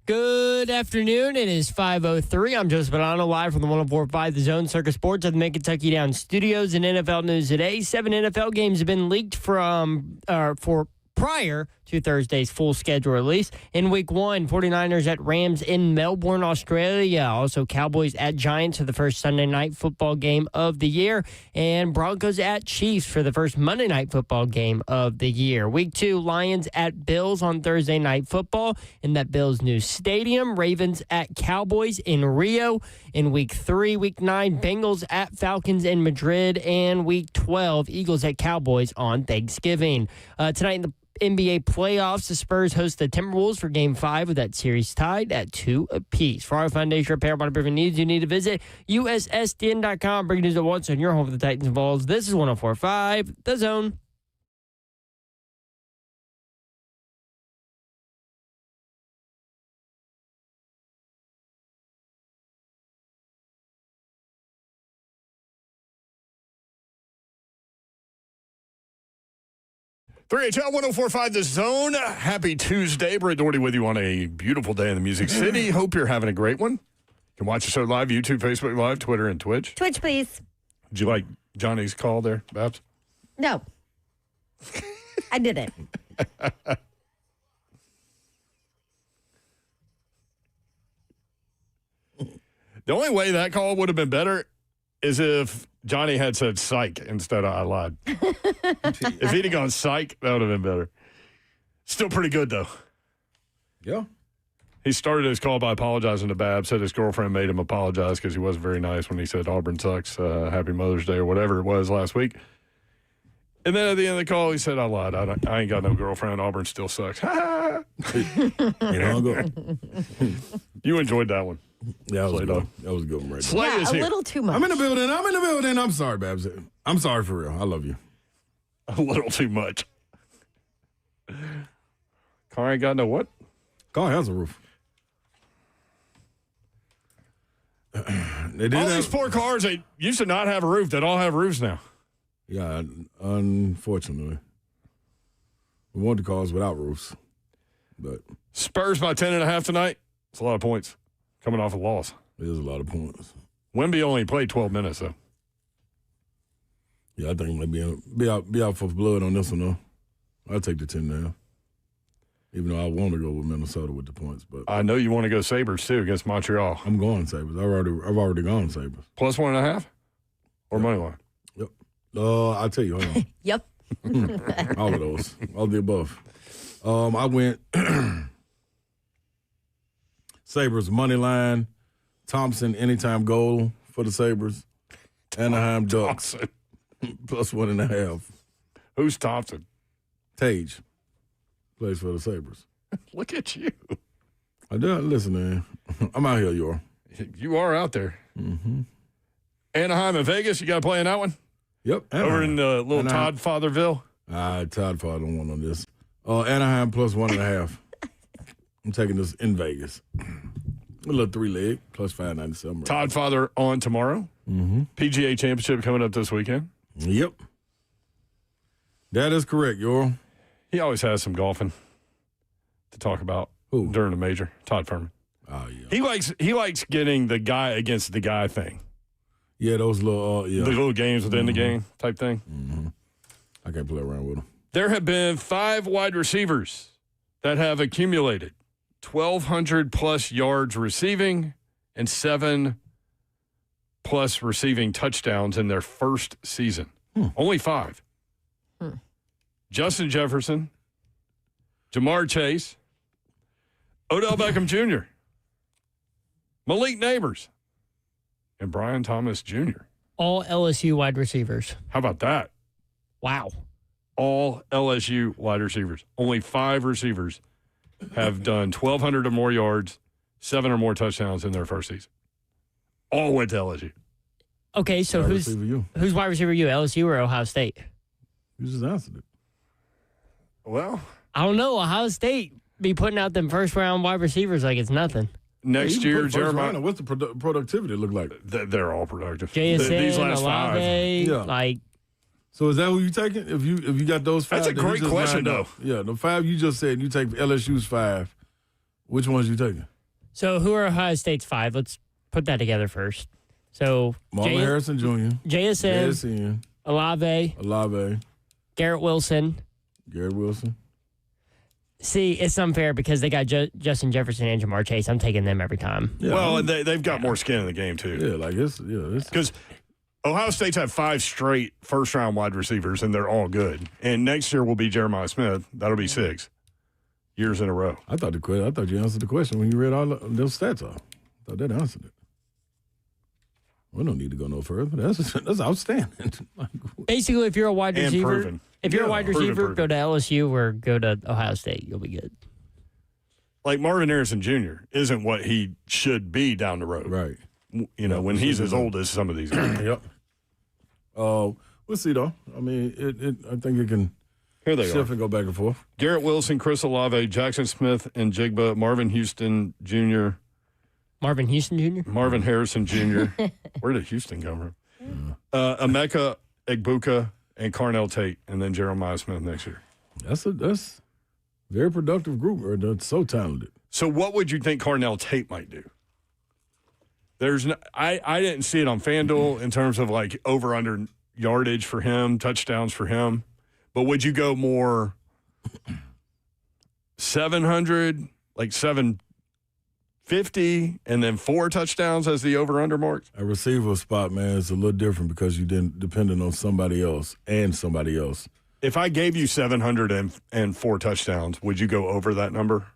Good afternoon. It is 5:03. I'm Joseph Bonanno, live from the 104.5 The Zone Circus Sports at the Mid-Kentucky Down Studios. In NFL news today, 7 NFL games have been leaked for prior to Thursday's full schedule release. In Week 1, 49ers at Rams in Melbourne, Australia. Also, Cowboys at Giants for the first Sunday night football game of the year. And Broncos at Chiefs for the first Monday night football game of the year. Week 2, Lions at Bills on Thursday night football in that Bills new stadium. Ravens at Cowboys in Rio. In Week 3, Week 9, Bengals at Falcons in Madrid. And Week 12, Eagles at Cowboys on Thanksgiving. Tonight in the NBA playoffs, the Spurs host the Timberwolves for Game 5 with that series tied at 2 apiece. For our foundation repair, waterproofing needs, you need to visit USSTN.com. Breaking news at once on your home for the Titans and Vols. This is 104.5 The Zone. HL 104.5 The Zone. Happy Tuesday. Brett Doherty with you on a beautiful day in the Music City. Hope you're having a great one. You can watch the show live, YouTube, Facebook Live, Twitter, and Twitch. Twitch, please. Did you like Johnny's call there, Babs? No. I didn't. The only way that call would have been better is if Johnny had said psych instead of I lied. If he'd have gone psych, that would have been better. Still pretty good, though. Yeah. He started his call by apologizing to Babs, said his girlfriend made him apologize because he wasn't very nice when he said Auburn sucks, Happy Mother's Day or whatever it was last week. And then at the end of the call, he said, I lied. I ain't got no girlfriend. Auburn still sucks. You enjoyed that one. Yeah, that was good. That was a good one right there. Slay is here. A little too much. I'm in the building. I'm sorry, Babs. I'm sorry for real. I love you. A little too much. Car ain't got no what? Car has a roof. These poor cars, they used to not have a roof. They all have roofs now. Yeah, unfortunately. We want the cars without roofs. But Spurs by 10.5 tonight. It's a lot of points coming off a loss. It is a lot of points. Wemby only played 12 minutes, though. Yeah, I think he might be out for blood on this one, though. I'll take the 10 now. Even though I want to go with Minnesota with the points. But I know you want to go Sabres, too, against Montreal. I'm going Sabres. I've already gone Sabres. Plus 1.5? Or money line? Yep. I'll tell you. Hold on. Yep. All of those. All the above. I went Sabres money line, Thompson anytime goal for the Sabres, Anaheim Ducks plus 1.5. Who's Thompson? Tage plays for the Sabres. Look at you. I do. Listen, man. I'm out here, y'all. You are out there. Mm-hmm. Anaheim and Vegas, you got to play in that one? Yep. Anaheim. Over in little Anaheim. Todd Fatherville? Todd Father don't want on this. Anaheim plus 1.5. I'm taking this in Vegas. A little 3-leg plus 597. Right. Todd Father on tomorrow. Mm-hmm. PGA Championship coming up this weekend. Yep. That is correct, Yoral. He always has some golfing to talk about during the major. Todd Furman. Oh, yeah. He likes getting the guy against the guy thing. Yeah, those little the little games within the game type thing. Mm-hmm. I can't play around with them. There have been 5 wide receivers that have accumulated 1,200 plus yards receiving and 7 plus receiving touchdowns in their first season. Only 5. Justin Jefferson, Jamar Chase, Odell Beckham Jr., Malik Neighbors, and Brian Thomas Jr. All LSU wide receivers. How about that? Wow. All LSU wide receivers. Only 5 receivers have done 1,200 or more yards, 7 or more touchdowns in their first season. All went to LSU. Okay, so who's wide receiver you, LSU or Ohio State? You just answered it. Well, I don't know. Ohio State be putting out them first-round wide receivers like it's nothing. Next year, Jeremiah. What's the productivity look like? They're all productive. JSN, These last Olave, 5. like. So is that who you taking? If you got those 5, that's a great question, though. Yeah, the 5 you just said. You take LSU's 5. Which ones you taking? So who are Ohio State's 5? Let's put that together first. So Marvin Harrison Jr., JSN, Olave, Garrett Wilson. See, it's unfair because they got Justin Jefferson and Jamar Chase. I'm taking them every time. Yeah, well, and they've got more skin in the game, too. Yeah, like it's because Ohio State's had 5 straight first-round wide receivers, and they're all good. And next year will be Jeremiah Smith. That'll be 6 years in a row. I thought you answered the question when you read all those stats off. I thought that answered it. We don't need to go no further. That's outstanding. Basically, if you're a wide receiver, proven. Proven. Go to LSU or go to Ohio State. You'll be good. Like Marvin Harrison Jr. isn't what he should be down the road. Right. You know, when he's as old as some of these guys. Yep. We'll see, though. I mean, I think it can Here they shift are. and go back and forth. Garrett Wilson, Chris Olave, Jackson Smith, and Jigba, Marvin Houston Jr., Marvin Houston Jr.? Marvin Harrison Jr. Where did Houston come from? Emeka Egbuka and Carnell Tate, and then Jeremiah Smith next year. That's very productive group. They're so talented. So what would you think Carnell Tate might do? I didn't see it on FanDuel in terms of like over-under yardage for him, touchdowns for him. But would you go more 700, like 750, and then 4 touchdowns as the over-under mark? A receiver spot, man, is a little different because you didn't depending on somebody else and somebody else. If I gave you 700 and 4 touchdowns, would you go over that number?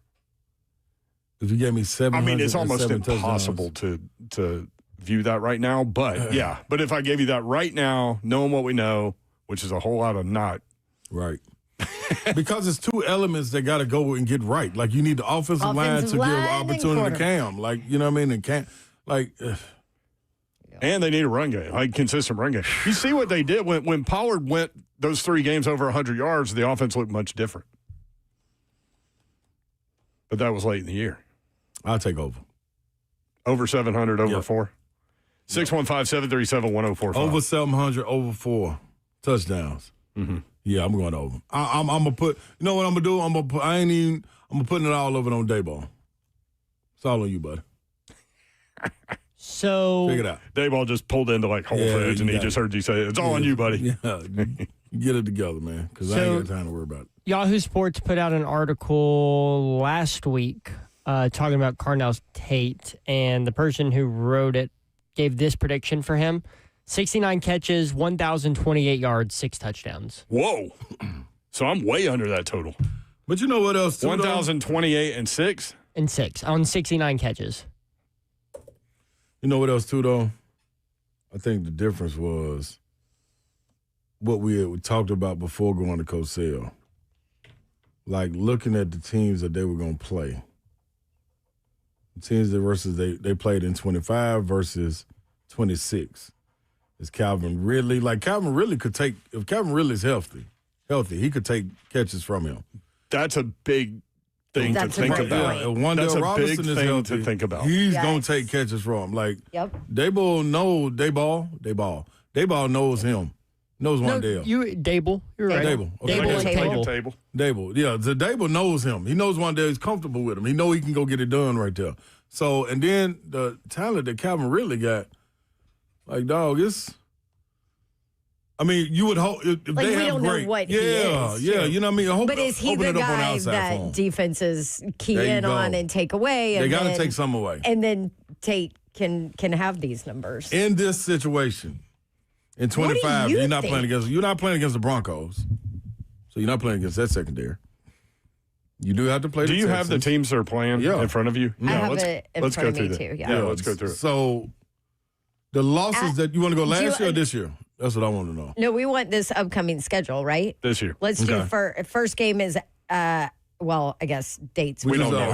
If you gave me 700, I mean, it's almost impossible touchdowns. to view that right now. But yeah, but if I gave you that right now, knowing what we know, which is a whole lot of not. Right. Because it's 2 elements that got to go and get right. Like you need the offensive line to give opportunity to Cam. Like, you know what I mean? And Cam, like. And they need a run game, like consistent run game. You see what they did when Pollard went those 3 games over 100 yards, the offense looked much different. But that was late in the year. I'll take over. Over 700, over 4. 615-737-1045. Over 700, over 4 touchdowns. Mm-hmm. Yeah, I'm going over. I'm gonna put. You know what I'm gonna do? I'm gonna putting it all over on Dayball. It's all on you, buddy. So figure it out. Dayball just pulled into like Whole Foods, and he just heard you say it's all on you, buddy. Yeah, get it together, man. Because I ain't got time to worry about it. Yahoo Sports put out an article last week talking about Carnell Tate, and the person who wrote it gave this prediction for him: 69 catches, 1,028 yards, 6 touchdowns. Whoa! So I'm way under that total. But you know what else? 1,028 and 6? And 6 on 69 catches. You know what else, too, though? I think the difference was what we had talked about before going to Coach Sale. Like, looking at the teams that they were going to play. The teams that versus they played in 25 versus 26. Is Calvin Ridley. Like, Calvin Ridley could take – if Calvin Ridley's healthy, he could take catches from him. That's a big thing to think about. Yeah, Wandale Robinson is healthy. To think about. He's going to take catches from him. Like, Dayball knows him. Knows Wandale. Dable. You're right. Dable. Okay. Dable. Yeah, the Dable knows him. He knows Wandale. He's comfortable with him. He know he can go get it done right there. So, and then the talent that Calvin Ridley got, like, dog, it's – I mean, you would hope if like they we have don't great, know what he is. Yeah, you know what I mean. But is he the guy that defenses key in on and take away? And they got to take some away, and then Tate can have these numbers in this situation. In 25, you're not playing against the Broncos, so you're not playing against that secondary. You do have to play. Do you have the teams that are playing in front of you? I have it in front of me too. Yeah, let's go through it. So the losses that you want to go last year or this year? That's what I want to know. No, we want this upcoming schedule, right? This year. Let's do first game is well, I guess dates. We don't know.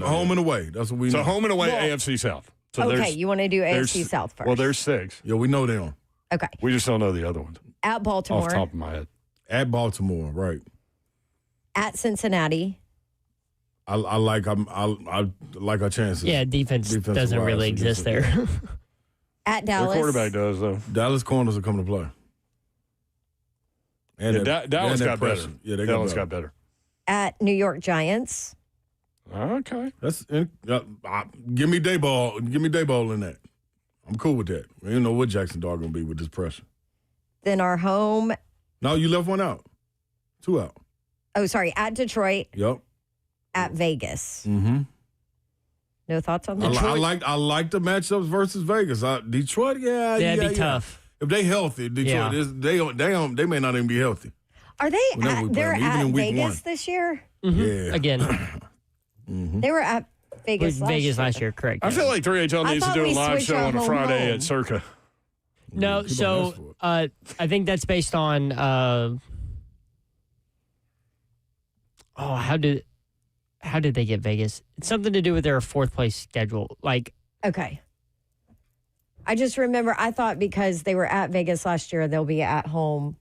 Home and away. That's what we know. So home and away, AFC South. So okay, you want to do AFC South first? Well, there's 6. Yeah, we know them. Okay. We just don't know the other ones. At Baltimore. Off the top of my head. At Baltimore, right. At Cincinnati. I like our chances. Yeah, defense doesn't really exist there. At Dallas. The quarterback does, though. Dallas corners are coming to play. And Dallas got better. Yeah, Dallas got better. At New York Giants. Okay. That's give me Dayball. Give me Dayball in that. I'm cool with that. We don't know what Jackson Dart going to be with this pressure. Then our home. No, you left one out. 2 out. Oh, sorry. At Detroit. Yep. At Vegas. Mm-hmm. No thoughts on I that? like the matchups versus Vegas. Detroit, That'd be tough. If they healthy, Detroit, they may not even be healthy. Are they they're at Vegas this year? Mm-hmm. Yeah. Again. Mm-hmm. They were at Vegas last year, correct. I feel like 3HL needs to do a live show on a Friday at Circa. No, so I think that's based on how did they get Vegas? It's something to do with their 4th place schedule. Okay. I just remember I thought because they were at Vegas last year, they'll be at home.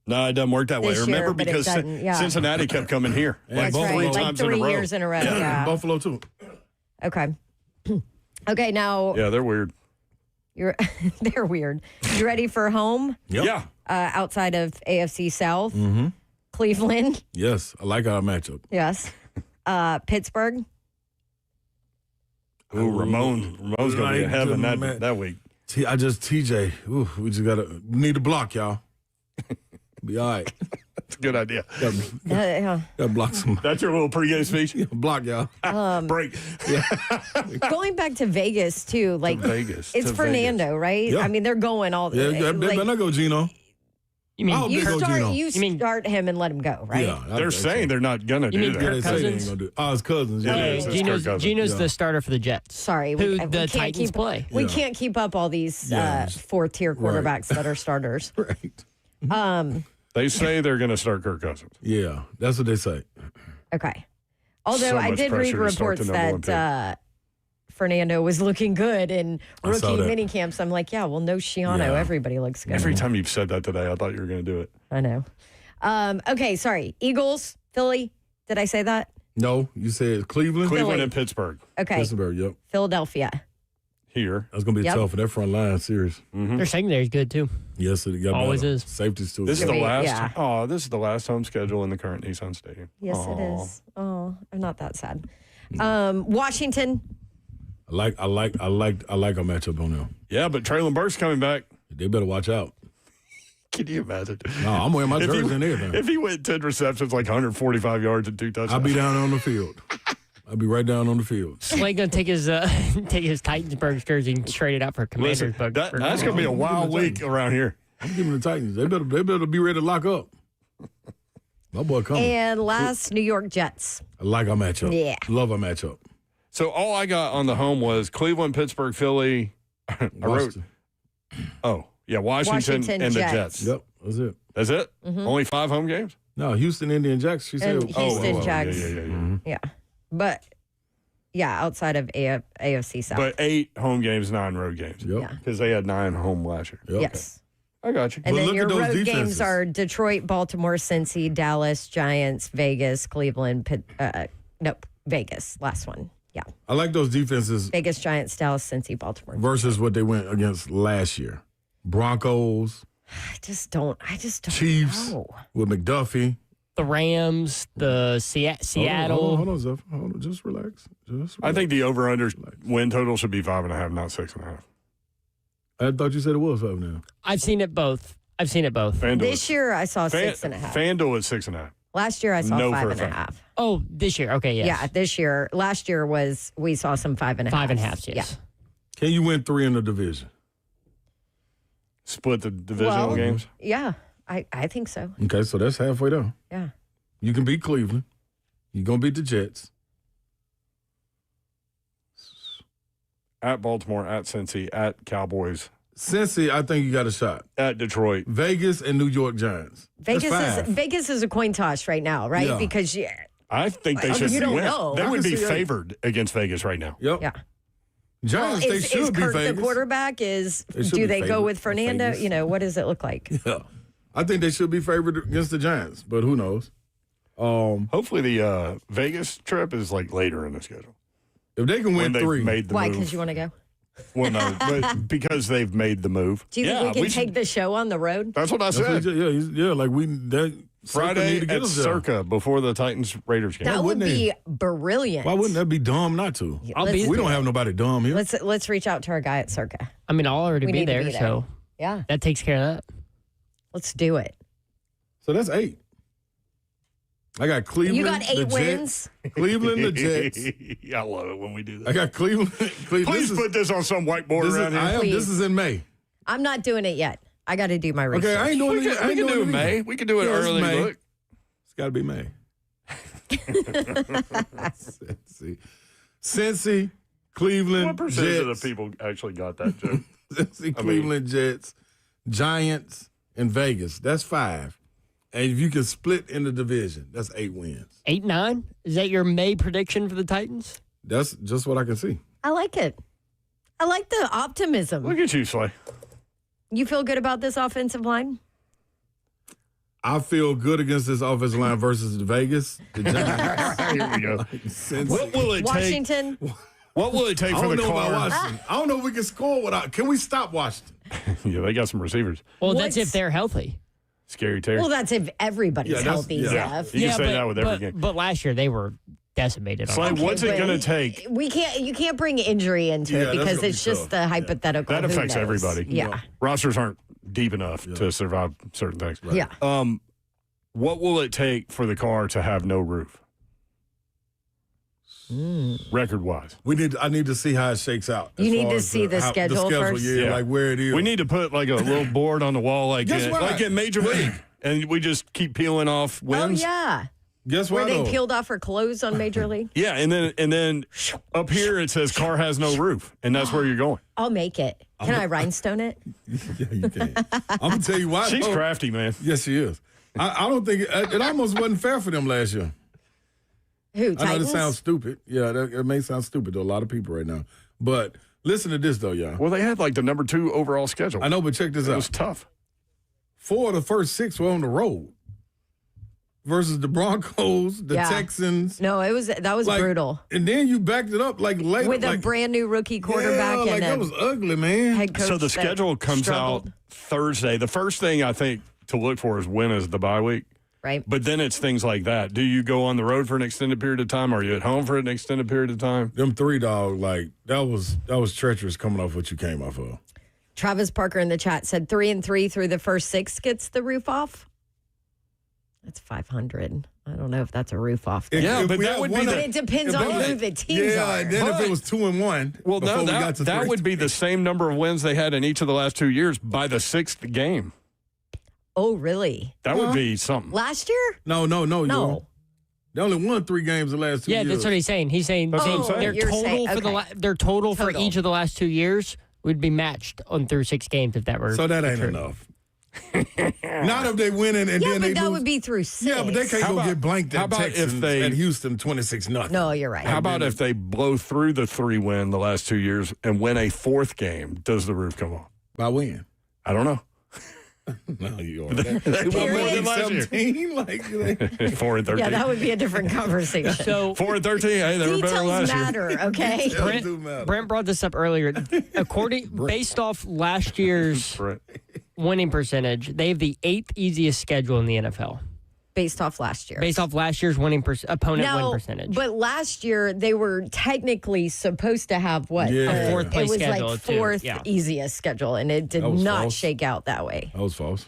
No, it doesn't work that way. This Remember, year, but it because doesn't, yeah. Cincinnati kept coming here. That's like right. 3 Like times 3 in a row. years in a row. Yeah. Buffalo, too. Okay. Okay, now. Yeah, they're weird. They're weird. You ready for home? Yep. Yeah. Outside of AFC South? Mm-hmm. Cleveland? Yes, I like our matchup. Yes. Pittsburgh? Ooh, Ramon's going to be in heaven that week. TJ. Ooh, we just need a block, y'all. Be all right. That's a good idea. Gotta block some. That's your little pregame speech? Block, y'all. Break. Going back to Vegas, too. Like Vegas. It's Fernando, right? Yeah. I mean, they're going all the way. Yeah, they better not go Gino. You mean you start him and let him go, right? Yeah, they're saying they're not going to do that. Kirk They say they ain't Cousins? gonna do. Oh, it's Cousins. Yeah, Yeah, Gino's the starter for the Jets. Sorry. Who we the can't Titans keep, play. We Yeah. can't keep up all these fourth-tier quarterbacks that are starters. Right. They say they're going to start Kirk Cousins. Yeah, that's what they say. Okay. Although So I much did read pressure to start reports the number one that Fernando was looking good in I saw rookie that. mini camps. I'm like, yeah, well, no Shiano. Yeah. Everybody looks good. Every time you've said that today, I thought you were going to do it. I know. Okay, sorry. Eagles, Philly. Did I say that? No, you said Cleveland. Cleveland and Pittsburgh. Okay. Pittsburgh, yep. Philadelphia. Here. That's gonna be Yep. tough for that front line series. Their secondary is good, too. Yes, it got Always better. is. Safeties too. This is the Great, last. yeah. Oh, this is the last home schedule in the current Nissan Stadium. Yes, Aw. it is. Oh, I'm not that sad. Washington. I like a matchup on them. Yeah, but Traylon Burks coming back. They better watch out. Can you imagine? No, I'm wearing my If he- jersey and everything. If he went 10 receptions, like 145 yards and 2 touchdowns. I'll be down on the field. I'll be right down on the field. Slade gonna take his Titans jersey and trade it out for Commanders. Listen, that's going to be a wild week around here. I'm giving the Titans. They better be ready to lock up. My boy coming. And last, New York Jets. I like our matchup. Yeah. Love our matchup. So all I got on the home was Cleveland, Pittsburgh, Philly. I wrote, Washington and the Jets. Yep, that's it. That's it? Mm-hmm. Only 5 home games? No, Houston, Indian Jacks. She said. And Houston Jags. Yeah. Yeah. But, yeah, outside of AFC South. But 8 home games, 9 road games. Yep. Yeah. Because they had 9 home last year. Yep. Yes. I got you. And But then look your at those road games defenses. are Detroit, Baltimore, Cincy, Dallas, Giants, Vegas, Cleveland, Vegas. Last one. Yeah. I like those defenses Vegas, Giants, Dallas, Cincy, Baltimore. versus what they went against last year. Broncos, I just don't Chiefs know. with McDuffie. The Rams, the Seattle. Hold on, Zeph. Hold on. Just relax. I think the over-under win total should be 5.5, not 6.5. I thought you said it was 5 now. I've seen it both. FanDuel This year I saw 6.5. FanDuel is 6.5. Last year I saw No, for a 5.5. Oh, this year. Okay, yes. Yeah, this year. Last year we saw some 5.5. 5.5, yes. Yeah. Can you win 3 in the division? Split the divisional games? Yeah, I think so. Okay, so that's halfway down. Yeah. You can beat Cleveland. You're going to beat the Jets. At Baltimore, at Cincy, at Cowboys, Cincy, I think you got a shot. at Detroit. Vegas and New York Giants. That's 5. Vegas is a coin toss right now, right? Yeah. Because I think they should you don't win. know. They I would can be see that. favored against Vegas right now. Yep. yeah. Giants, they is should be Kirk Vegas. the quarterback? Is They should do be they go favored with for Fernando? Vegas. You know, what does it look like? Yeah. I think they should be favored against the Giants, but who knows? Hopefully the Vegas trip is like later in the schedule. If they can When win they've 3. made the Why? move. Because you want to go? Well, no, but because they've made the move. Do you think we can take the show on the road? That's what I That's what said. he just- yeah, like Friday need to get at us there. Circa before the Titans-Raiders game. That would wouldn't be brilliant. Why wouldn't that be dumb not to? We don't have nobody dumb here. Let's reach out to our guy at Circa. I mean, I'll already We be need to there, be there. so Yeah, that takes care of that. let's do it. So that's 8. I got Cleveland. You got the 8 Jets, wins. Cleveland, the Jets. I love it when we do that. I got Cleveland. Please put this on some whiteboard around here. This is in May. I'm not doing it yet. I got to do my research. Okay, I ain't doing it. We can do it in May. We can do it Yeah, it's early. May. Look. It's got to be May. Cincy, Cleveland, What percentage Jets. of the people actually got that joke? Cincy, Cleveland, Jets, Giants, and Vegas. That's 5. And if you can split in the division, that's 8 wins. 8-9? Is that your May prediction for the Titans? That's just what I can see. I like it. I like the optimism. Look at you, Slay. You feel good about this offensive line? I feel good against this offensive line versus Vegas. The Giants. Here we go. Cincy. What will it Washington? What will it take I for don't the know about car? Washington. I don't know if we can score without. Can we stop Washington? Yeah, they got some receivers. Well, that's if they're healthy. Scary Terry. Well, that's if everybody's Yeah, that's- healthy, yeah. Zeph. You can say that with every but, game. But last year they were decimated. Slay, on what's it but going to take? You can't bring injury into Yeah, it that's because gonna it's be just tough. the hypothetical. That Who affects knows? everybody. Yeah. Rosters aren't deep enough to survive certain things. Yeah. What will it take for the car to have no roof? Record-wise. I need to see how it shakes out. You as need far to as see the schedule first? Yeah, like where it is. We need to put like a little board on the wall like Guess what? in Major League. And we just keep peeling off wins. Oh, yeah. Guess Where what? they though? peeled off her clothes on Major League. Yeah, and then up here it says car has no roof, and that's where you're going. I'll make it. Can I rhinestone it? Yeah, you can. I'm gonna tell you why. She's though. crafty, man. Yes, she is. I don't think it almost wasn't fair for them last year. Who, I know Titans? this sounds stupid. Yeah, it may sound stupid to a lot of people right now. But listen to this though, y'all. Well, they had like the number 2 overall schedule. I know, but check this It out. was tough. 4 of the first 6 were on the road versus the Broncos, the Yeah. Texans. No, that was Like, brutal. And then you backed it up like later. With a like, brand new rookie quarterback yeah, and like a that was ugly, man. head coach So the that schedule comes struggled, out Thursday. The first thing I think to look for is when is the bye week. right? But then it's things like that. Do you go on the road for an extended period of time? Are you at home for an extended period of time? Them 3 dog, like that was treacherous coming off what you came off of. Travis Parker in the chat said 3-3 through the first 6 gets the roof off. That's 500. I don't know if that's a roof off. If- Yeah, if but we that had would one be of- But it depends on who the teams yeah, are. and then if But- it was 2-1, Well, before no, we got to that 3. would be the same number of wins they had in each of the last 2 years by the 6th game. Oh, really? That would be something. Last year? No. No. They only won 3 games the last 2 Yeah, years. that's what he's saying. He's saying That's what I'm saying. their You're total saying- for okay. their total for Total. each of the last 2 years would be matched on through 6 games if that were So that ain't true. enough. Not if they win and Yeah, then but they that lose. would be through 6. Yeah, but they can't How go about- get blanked how at about if Texans they- at Houston 26-0. No, you're right. How about if they blow through the 3-win the last 2 years and win a 4th game? Does the roof come off? By when? I don't know. No, you are. They won more than last year. 17? Like, 4-13. Yeah, that would be a different conversation. So 4-13. Hey, they were better Details last year. matter, okay? Brent, do matter. Brent brought this up earlier. Based off last year's Right. winning percentage, they have the 8th easiest schedule in the NFL. Based off last year. Based off last year's opponent Now, win percentage. but last year they were technically supposed to have what? Yeah. A fourth place it was schedule, like too. 4th Yeah. easiest schedule, and it did That was not false. shake out that way. That was false.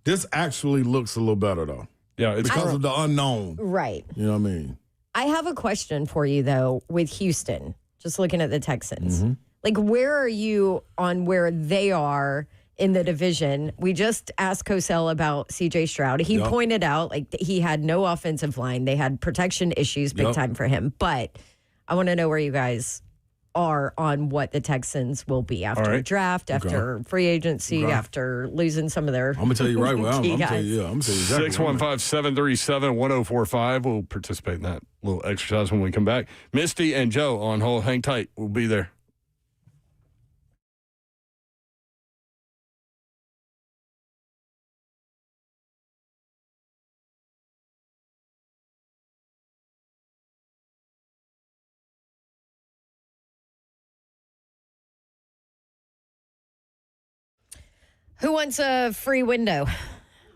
This actually looks a little better, though, Yeah, it's because of the unknown. Right. You know what I mean? I have a question for you though with Houston. Just looking at the Texans. Mm-hmm. Like, where are you on where they are in the division? We just asked Cosell about CJ Stroud. He Yep. pointed out like he had no offensive line. They had protection issues big Yep. time for him. But I want to know where you guys are on what the Texans will be after All right. draft, after free agency, Okay. after losing some of their I'm gonna tell you right. Well, I'm key gonna tell guys. you. Yeah, I'm gonna tell you exactly. 615-737-1045. We'll participate in that little exercise when we come back. Misty and Joe on hold. Hang tight. We'll be there. Who wants a free window?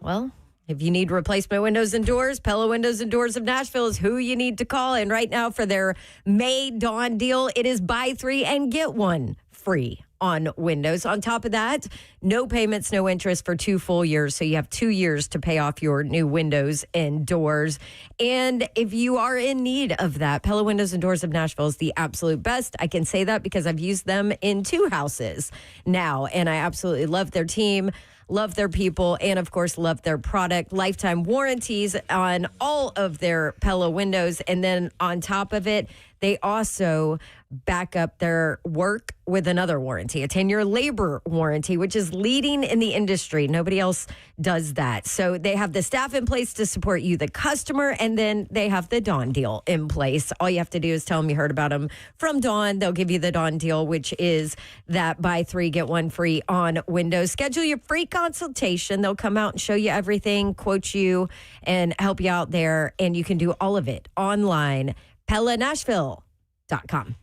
Well, If you need replacement windows and doors, Pella Windows and Doors of Nashville is who you need to call. And right now for their May Dawn deal, it is buy 3 and get 1 free on windows. On top of that, no payments, no interest for 2 full years. So you have 2 years to pay off your new windows and doors. And if you are in need of that, Pella Windows and Doors of Nashville is the absolute best. I can say that because I've used them in 2 houses now, and I absolutely love their team. Love their people, and of course, love their product. Lifetime warranties on all of their Pella windows. And then on top of it, they also back up their work with another warranty, a 10-year labor warranty, which is leading in the industry. Nobody else does that. So they have the staff in place to support you, the customer, and then they have the Dawn deal in place. All you have to do is tell them you heard about them from Dawn. They'll give you the Dawn deal, which is that buy 3, get 1 free on windows. Schedule your free consultation. They'll come out and show you everything, quote you, and help you out there. And you can do all of it online, PellaNashville.com.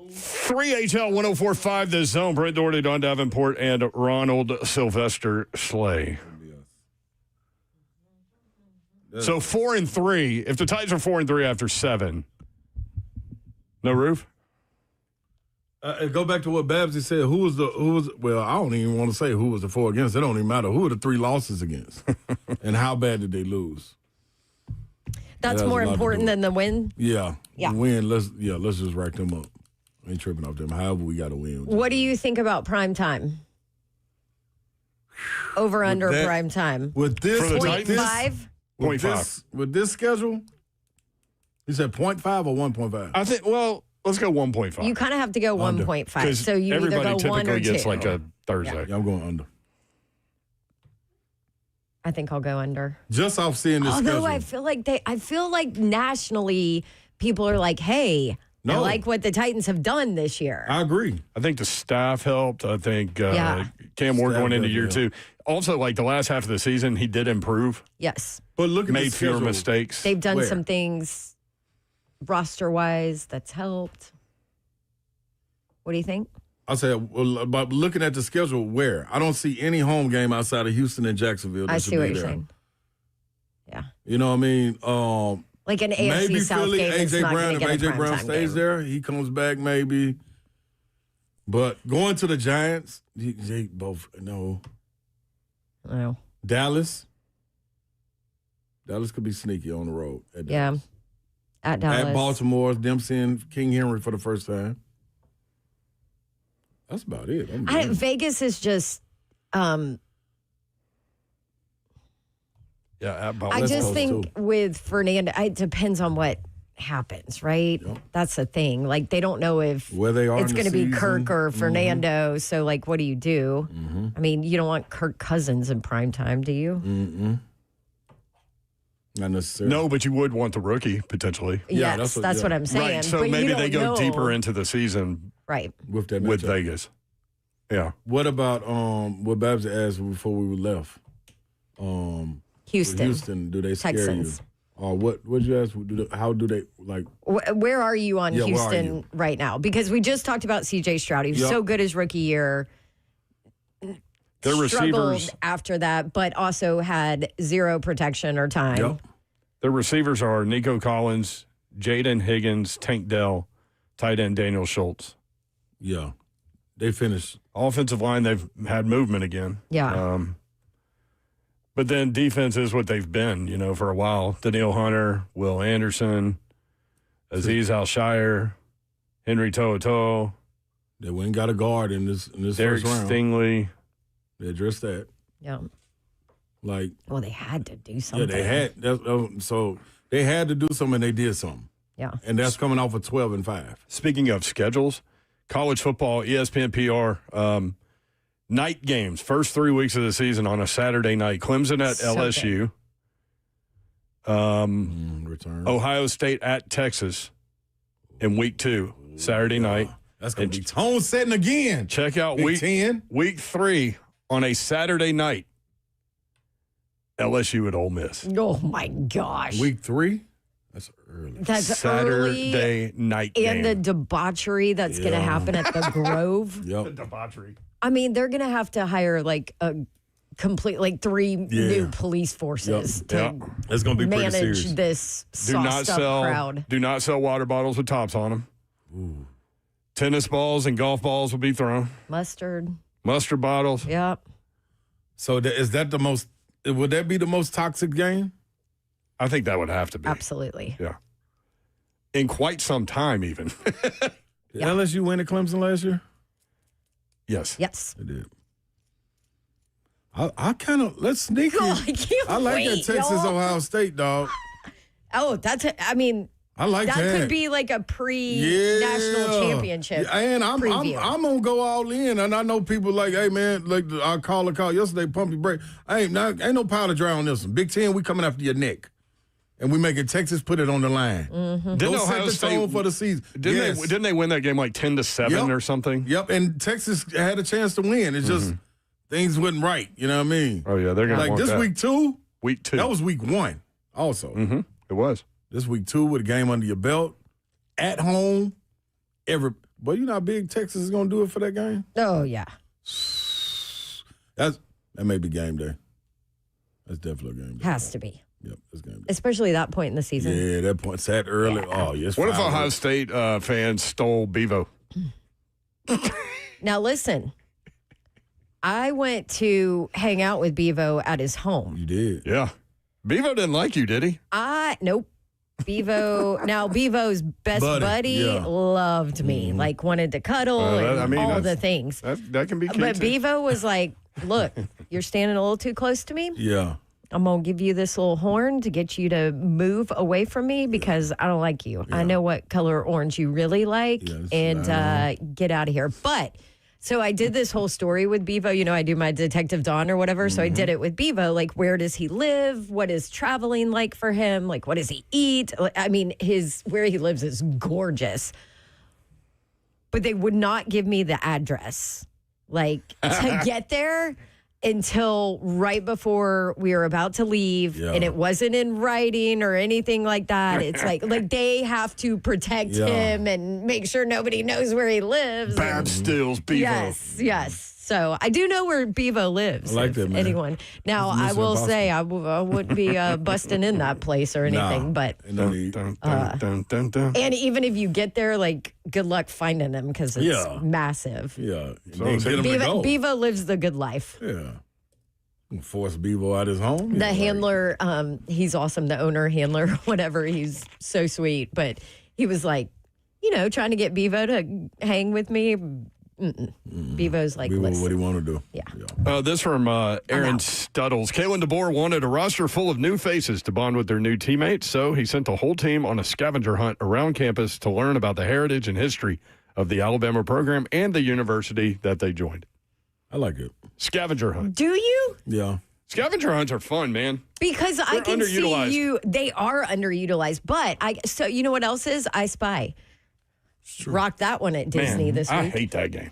3HL 104.5 The Zone. Brent Doherty, Don Davenport, and Ronald Sylvester Slay. So 4-3. If the Titans are 4-3 after 7, no roof. Go back to what Babsy said. Who was? Well, I don't even want to say who was the 4 against. It don't even matter. Who are the 3 losses against, and how bad did they lose? That's more important than the win. Yeah. Yeah. Win. Let's just rack them up. Ain't tripping off them. However, we got to win. What do you think about prime time? Over under prime time. With this For the 0.5? 0.5. With this schedule, you said 0.5 or 1.5? I think, well, let's go 1.5. You kind of have to go 1.5. So you either everybody go 1 or 2. typically gets like a Thursday. Yeah, I'm going under. I think I'll go under. Just off seeing this Although schedule. I feel like nationally people are like, hey, I like what the Titans have done this year. I agree. I think the staff helped. I think Yeah. Cam Ward Staff going into did, year yeah. 2. Also, like the last half of the season, he did improve. Yes. But look at Made the schedule. fewer mistakes. They've done Where? some things roster-wise that's helped. What do you think? I said, well, about looking at the schedule, where? I don't see any home game outside of Houston and Jacksonville. That I should see what be you're there. saying. Yeah. You know what I mean? Like an AFC Maybe South Philly, game is A.J. not Brown, going if to get a A.J. Brown primetime stays game. there, he comes back maybe. But going to the Giants, they both, no. Oh. Dallas could be sneaky on the road. At Yeah. Dallas. At Dallas. At Baltimore, them seeing King Henry for the first time. That's about it. Vegas is just. Yeah, at Baltimore. I just close, think with Fernando, it depends on what happens, right? Yep. That's the thing. Like they don't know if Where they are it's in the going to be season. Kirk or Fernando. So, like, what do you do? Mm-hmm. I mean, you don't want Kirk Cousins in prime time, do you? Mm-mm. Not necessarily. No, but you would want the rookie potentially. Yeah, Yes, that's that's what- what I'm saying. Right. So But you maybe they don't go know. deeper into the season Right. With that with matchup. Vegas. Yeah. What about what Babs asked before we left? Houston. Do they scare Texans. you? Or what? What'd you ask? How do they like? Where are you on Yeah, where are Houston you? right now? Because we just talked about C.J. Stroud. He was Yep. so good his rookie year. Their Struggled receivers, after that, but also had zero protection or time. Yep. their receivers are Nico Collins, Jaden Higgins, Tank Dell, tight end Daniel Schultz. Yeah, they finished. Offensive line, they've had movement again. Yeah. But then defense is what they've been, for a while. Daniil Hunter, Will Anderson, Azeez Al-Shire, Henry To'oTo'o, They went and got a guard in this Derek first round. Stingley. They addressed that. Yeah. Like, Well, they had to do yeah, something. they had. So they had to do something, and they did something. Yeah. And that's coming off of 12-5. Speaking of schedules, college football, ESPN PR, night games, first 3 weeks of the season on a Saturday night. Clemson at So LSU. Return. Ohio State at Texas in week 2, Saturday night. That's going to be tone setting again. Check out Big 10. week 3 on a Saturday night. LSU at Ole Miss. Oh my gosh. Week 3? That's early. That's Saturday early. night And game. the debauchery that's going to happen at the Grove. Yep. debauchery. I mean, they're going to have to hire like a complete, like 3 new police forces to It's going to be pretty manage serious. this Do not sauced up sell. crowd. Do not sell water bottles with tops on them. Tennis balls and golf balls will be thrown. Mustard. Mustard bottles. Yep. So is that the most? Would that be the most toxic game? I think that would have to be. Absolutely. Yeah. In quite some time, even. Did LSU win at Clemson last year? Yes. Yes. They did. I kind of let's sneak in. Oh, I can't I like wait, that Texas y'all. Ohio State dog. Oh, I mean, I like that. that could be like a pre-national championship. Yeah, and I'm gonna go all in. And I know people like, hey man, like I call yesterday, pump your brake. Ain't no powder dry on this one. Big Ten, we coming after your neck, and we making Texas put it on the line. Mm-hmm. Didn't Go Ohio set the tone State for the season. Didn't they win that game like 10-7 or something? Yep, and Texas had a chance to win. It's just things wasn't right. You know what I mean? Oh yeah, they're gonna like want this that. week 2. Week 2. That was week 1. Also, It was. this week 2 with a game under your belt, at home. But you know how big Texas is going to do it for that game? Oh, yeah. That may be game day. That's definitely a game day. Has to be. Yep, that's game day. Especially that point in the season. Yeah, that point sat early. Yeah. Oh, yes. What if Ohio State fans stole Bevo? Now, listen. I went to hang out with Bevo at his home. You did? Yeah. Bevo didn't like you, did he? Nope. Bevo's best buddy loved me, like wanted to cuddle and all the things. That can be cute. But Bevo was like, look, you're standing a little too close to me. Yeah. I'm going to give you this little horn to get you to move away from me because I don't like you. Yeah. I know what color orange you really like, and get out of here. But so I did this whole story with Bevo. You know, I do my Detective Dawn or whatever. So I did it with Bevo. Like, where does he live? What is traveling like for him? Like, what does he eat? I mean, where he lives is gorgeous. But they would not give me the address, like, to get there until right before we were about to leave. And it wasn't in writing or anything like that. It's like they have to protect him and make sure nobody knows where he lives. Bab steals Bevo. Yes. So I do know where Bevo lives. I like that, man. Anyone. Now, I will say I wouldn't be busting in that place or anything. But and even if you get there, like, good luck finding him because it's massive. Yeah. So Bevo lives the good life. Yeah. Force Bevo out his home. The handler, he's awesome. The owner, handler, whatever. He's so sweet. But he was like, trying to get Bevo to hang with me. Bevo's like, Bevo, listen. what do you want to do? Yeah. This from Aaron Studdles. Kalen DeBoer wanted a roster full of new faces to bond with their new teammates, so he sent the whole team on a scavenger hunt around campus to learn about the heritage and history of the Alabama program and the university that they joined. I like it. Scavenger hunt. Do you? Yeah. Scavenger hunts are fun, man. Because I can see you. They are underutilized. But so you know what else is? I Spy. Rocked that one at Disney this week. I hate that game.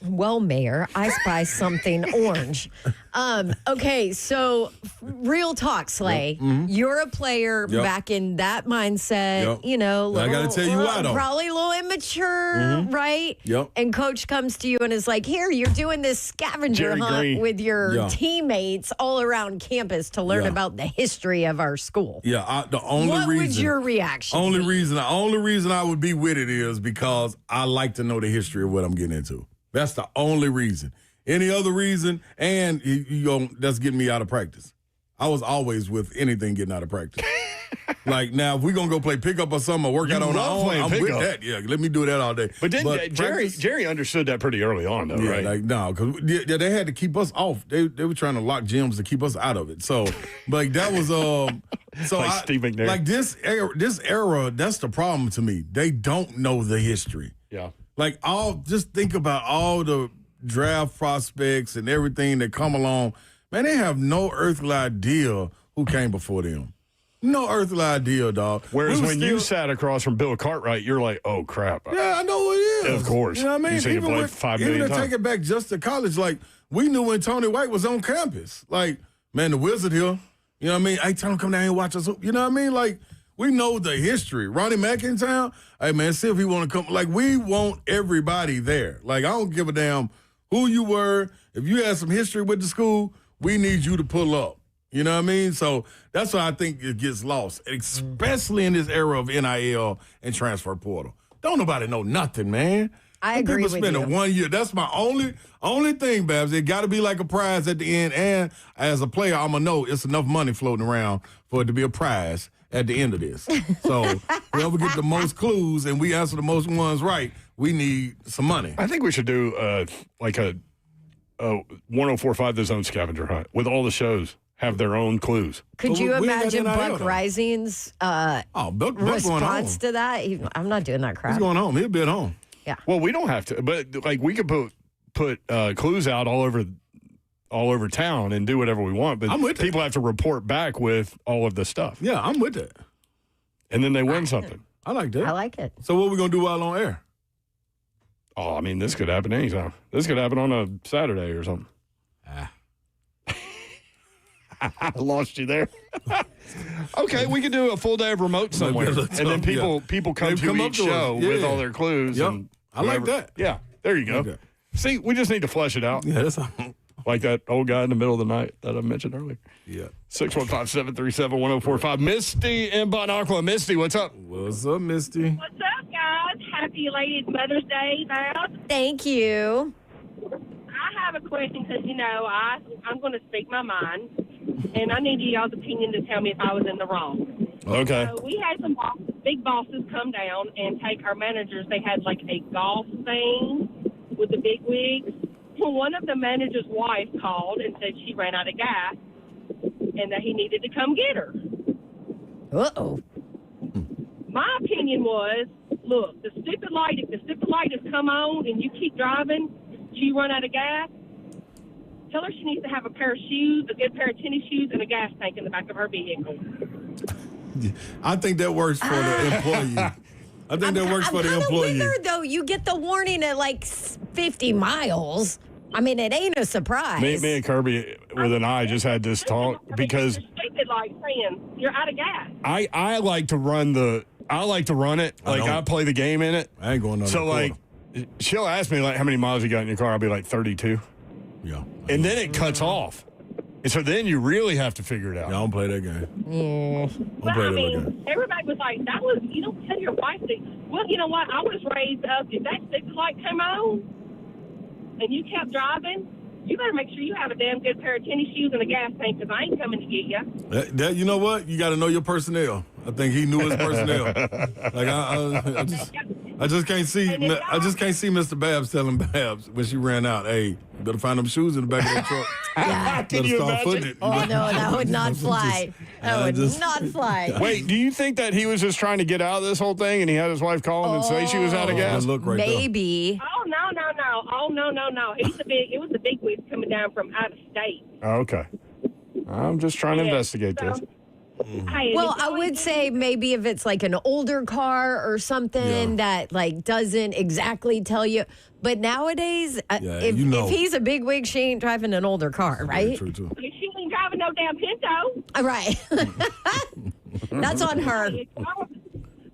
Well, Mayor, I spy something orange. Okay, so real talk, Slay. You're a player back in that mindset. I got to tell you why, though. Probably a little immature, right? Yep. And coach comes to you and is like, here, you're doing this scavenger hunt with your teammates all around campus to learn about the history of our school. Yeah, what would your reaction be? The only reason I would be with it is because I like to know the history of what I'm getting into. That's the only reason. Any other reason, and that's getting me out of practice. I was always with anything getting out of practice. Like, now, if we're going to go play pickup or something or work out on our own, I'm with that. Yeah, let me do that all day. But then Jerry understood that pretty early on, though, right? Like, no, because they had to keep us off. They were trying to lock gyms to keep us out of it. So, like, that was Steve McNair. Like, this era, that's the problem to me. They don't know the history. Yeah. Like, just think about all the draft prospects and everything that come along. Man, they have no earthly idea who came before them. No earthly idea, dog. Whereas when you sat across from Bill Cartwright, you're like, oh, crap. Yeah, I know who it is. Of course. You know what I mean? You've seen him play 5 million times. Even to take it back just to college, like, we knew when Tony White was on campus. Like, man, the Wizard here. You know what I mean? Hey, tell him come down here and watch us. You know what I mean? Like, we know the history. Ronnie Mack in town, hey, man, see if he want to come. Like, we want everybody there. Like, I don't give a damn who you were. If you had some history with the school, we need you to pull up. You know what I mean? So that's why I think it gets lost, especially in this era of NIL and transfer portal. Don't nobody know nothing, man. I agree with you. People spending 1 year. That's my only thing, Babs. It got to be like a prize at the end. And as a player, I'm going to know it's enough money floating around for it to be a prize at the end of this. So whoever get the most clues and we answer the most ones right, we need some money. I think we should do like a 104.5 The Zone scavenger hunt with all the shows have their own clues. Could you imagine Buck Rising's response to that? I'm not doing that crap. He's going home. He'll be at home. Yeah. Well, we don't have to, but like we could put clues out all over town and do whatever we want. But people have to report back with all of the stuff. Yeah, I'm with that. And then they win something. I like that. I like it. So what are we gonna do while on air? Oh, I mean, this could happen anytime. This could happen on a Saturday or something. I lost you there. Okay, we could do a full day of remote somewhere, and then people come to each show with all their clues. Yep. And I like that. Yeah, there you go. Okay. See, we just need to flesh it out. Yeah, that's Like that old guy in the middle of the night that I mentioned earlier. Yeah. 615-737-1045. Misty in Bonacqua. Misty, what's up? What's up, Misty? What's up, guys? Happy Ladies Mother's Day, Val. Thank you. I have a question because, I'm going to speak my mind, and I need y'all's opinion to tell me if I was in the wrong. Okay. So we had some big bosses come down and take our managers. They had like a golf thing with the big wigs. Well, one of the manager's wife called and said she ran out of gas and that he needed to come get her. Uh-oh. My opinion was, look, the stupid light has come on and you keep driving, she run out of gas, tell her she needs to have a pair of shoes, a good pair of tennis shoes, and a gas tank in the back of her vehicle. I think that works for the employee. I think that works for the employee. I'm with her, though. You get the warning at like 50 miles. I mean, it ain't a surprise. Me and Kirby with an eye just had this talk because Stupid like saying you're out of gas. I like to run it. Like I play the game in it. I ain't going on. So like she'll ask me like how many miles you got in your car. I'll be like 32. Yeah. And then it cuts off. And so then you really have to figure it out. Yeah, I don't play that game. Yeah. Everybody was like, you don't tell your wife that. Well, you know what? I was raised up. If that stupid light came on and you kept driving, you better make sure you have a damn good pair of tennis shoes and a gas tank because I ain't coming to get you. You know what? You got to know your personnel. I think he knew his personnel. Like I just can't see. I just can't see Mr. Babs telling Babs when she ran out. Hey, you better find them shoes in the back of that truck. Can you imagine? Oh, no, that would not fly. That would not fly. Wait, do you think that he was just trying to get out of this whole thing and he had his wife call him and say she was out of gas? Look right Maybe. Oh, no. Oh, no. It was the big wigs coming down from out of state. Oh, okay. I'm just trying to investigate this. Hey, Well, I would say maybe if it's like an older car or something that like doesn't exactly tell you. But nowadays, if he's a big wig, she ain't driving an older car, right? True too. she ain't driving no damn Pinto. Right. That's on her.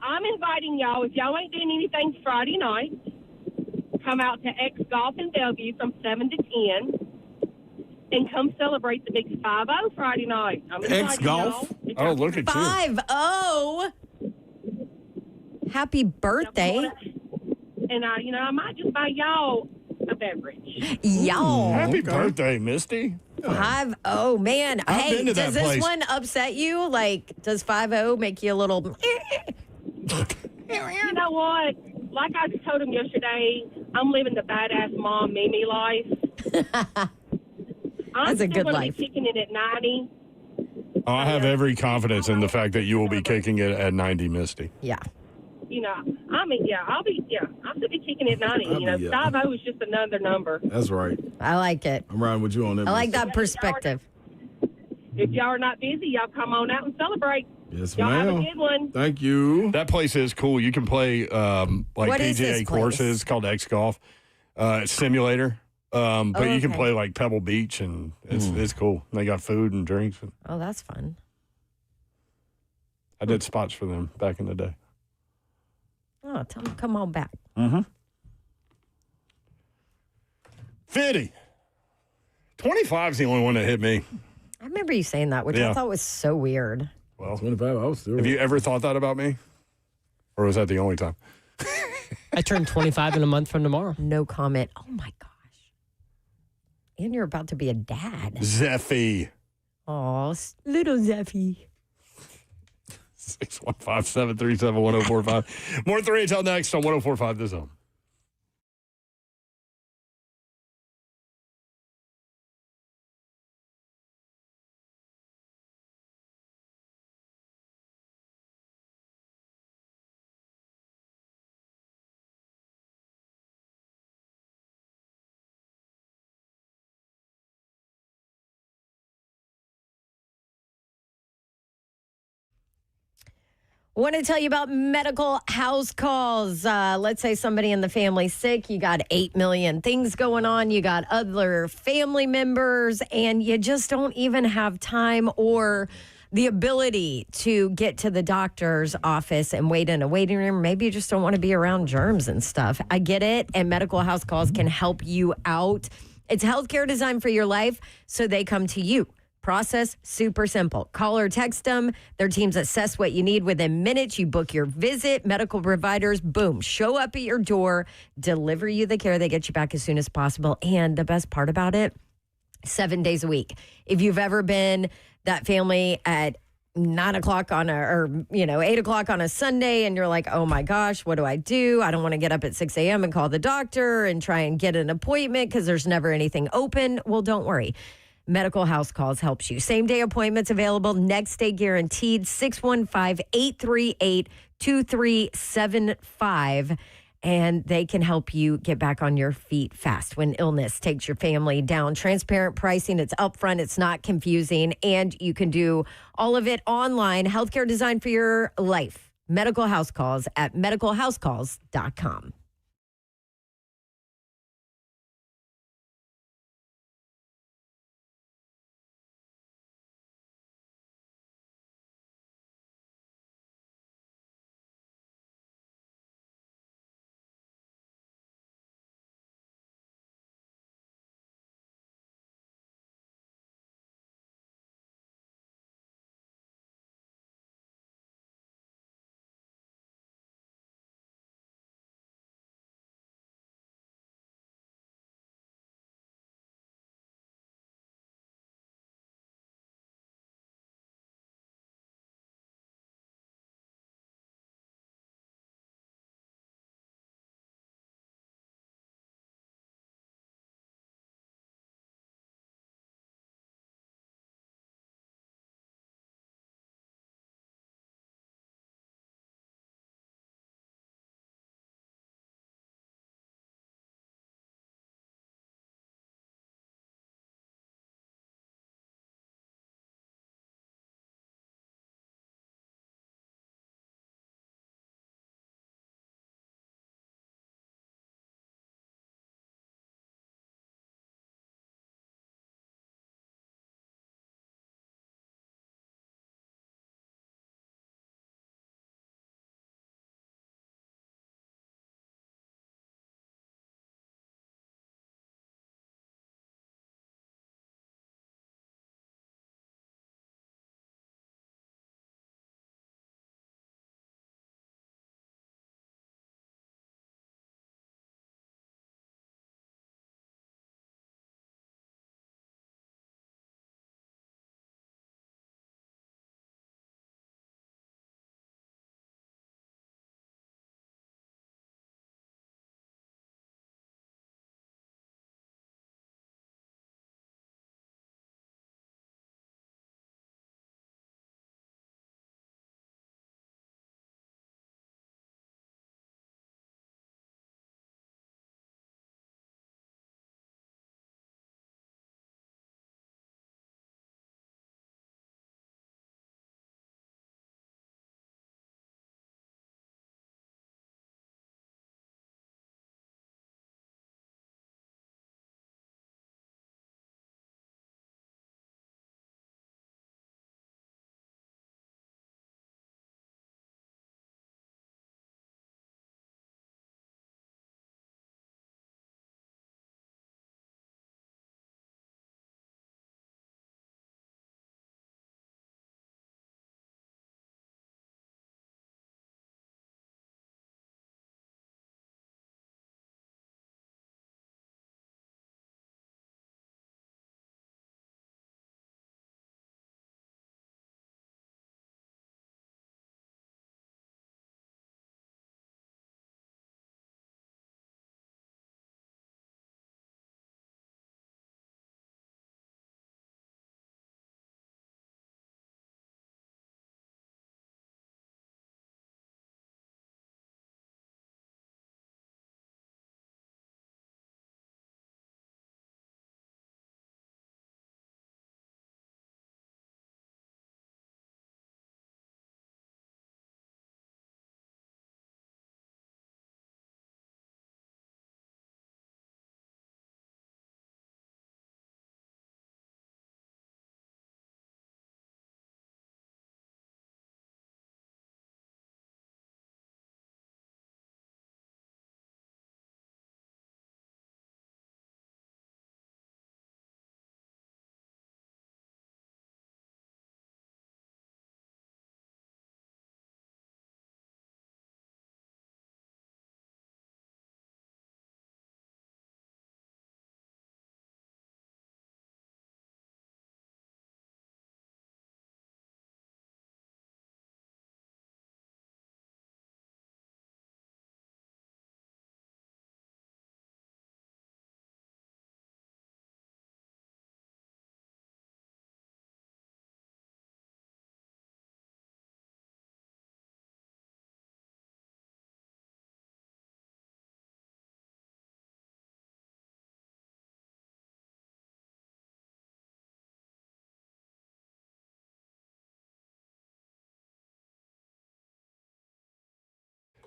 I'm inviting y'all. If y'all ain't doing anything Friday night, come out to X Golf in Bellevue from 7 to 10 and come celebrate the big 5-0 Friday night. X Golf? Oh, look at you. 5-0. Happy birthday. And I might just buy y'all a beverage. Y'all. Happy birthday, Misty. 5-0, man. I've been to that does this place. one upset you? Like, does 5-0 make you a little... You know what? Like I told him yesterday, I'm living the badass mom Mimi life. That's a good I'm life. still going to be kicking it at 90. Oh, I have every confidence in the fact that you will be kicking it at 90, Misty. Yeah. I'll still be kicking it at 90. 5-0 is just another number. That's right. I like it. I'm riding with you on that. I like that perspective. If y'all are not busy, y'all come on out and celebrate. Yes, Y'all have a ma'am. good one. Thank you. That place is cool. You can play What is this PGA place? courses called X Golf. It's simulator. But you can okay. play like Pebble Beach and it's cool. And they got food and drinks. Oh, that's fun. I did spots for them back in the day. Oh, tell them come on back. Mm-hmm. 50. 25 is the only one that hit me. I remember you saying that, which I thought was so weird. Well, 25, I was still. Have you ever thought that about me? Or was that the only time? I turned 25 in a month from tomorrow. No comment. Oh, my gosh. And you're about to be a dad. Zeffy. Oh, little Zeffy. 615-737-1045. More 3 until next on 1045 The Zone. Want to tell you about medical house calls. Let's say somebody in the family's sick. You got 8 million things going on. You got other family members, and you just don't even have time or the ability to get to the doctor's office and wait in a waiting room. Maybe you just don't want to be around germs and stuff. I get it, and medical house calls can help you out. It's healthcare designed for your life, so they come to you. Process, super simple. Call or text them. Their teams assess what you need within minutes. You book your visit. Medical providers, boom, show up at your door, deliver you the care. They get you back as soon as possible. And the best part about it, 7 days a week. If you've ever been that family at 9 o'clock on 8 o'clock on a Sunday, and you're like, oh my gosh, what do? I don't want to get up at 6 a.m. and call the doctor and try and get an appointment because there's never anything open. Well, don't worry. Medical House Calls helps you. Same day appointments available, next day guaranteed, 615-838-2375. And they can help you get back on your feet fast when illness takes your family down. Transparent pricing, it's upfront, it's not confusing, and you can do all of it online. Healthcare designed for your life. Medical House Calls at medicalhousecalls.com.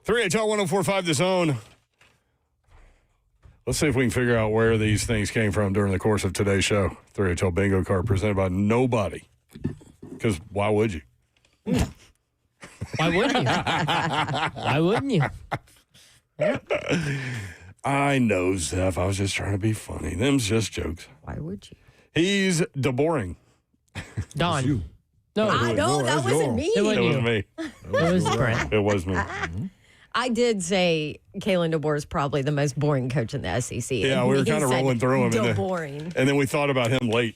3HL 104.5 The Zone. Let's see if we can figure out where these things came from during the course of today's show. 3HL Bingo Card presented by nobody. Because why would you? Why wouldn't you? Why wouldn't you? I know, Zeph. I was just trying to be funny. Them's just jokes. Why would you? He's deboring. Don. You. No, No, that wasn't me. It It wasn't was you. me. It was Brent. It was me. I did say Kalen DeBoer is probably the most boring coach in the SEC. Yeah, and we were he kind of said rolling through him. Boring. And then we thought about him late.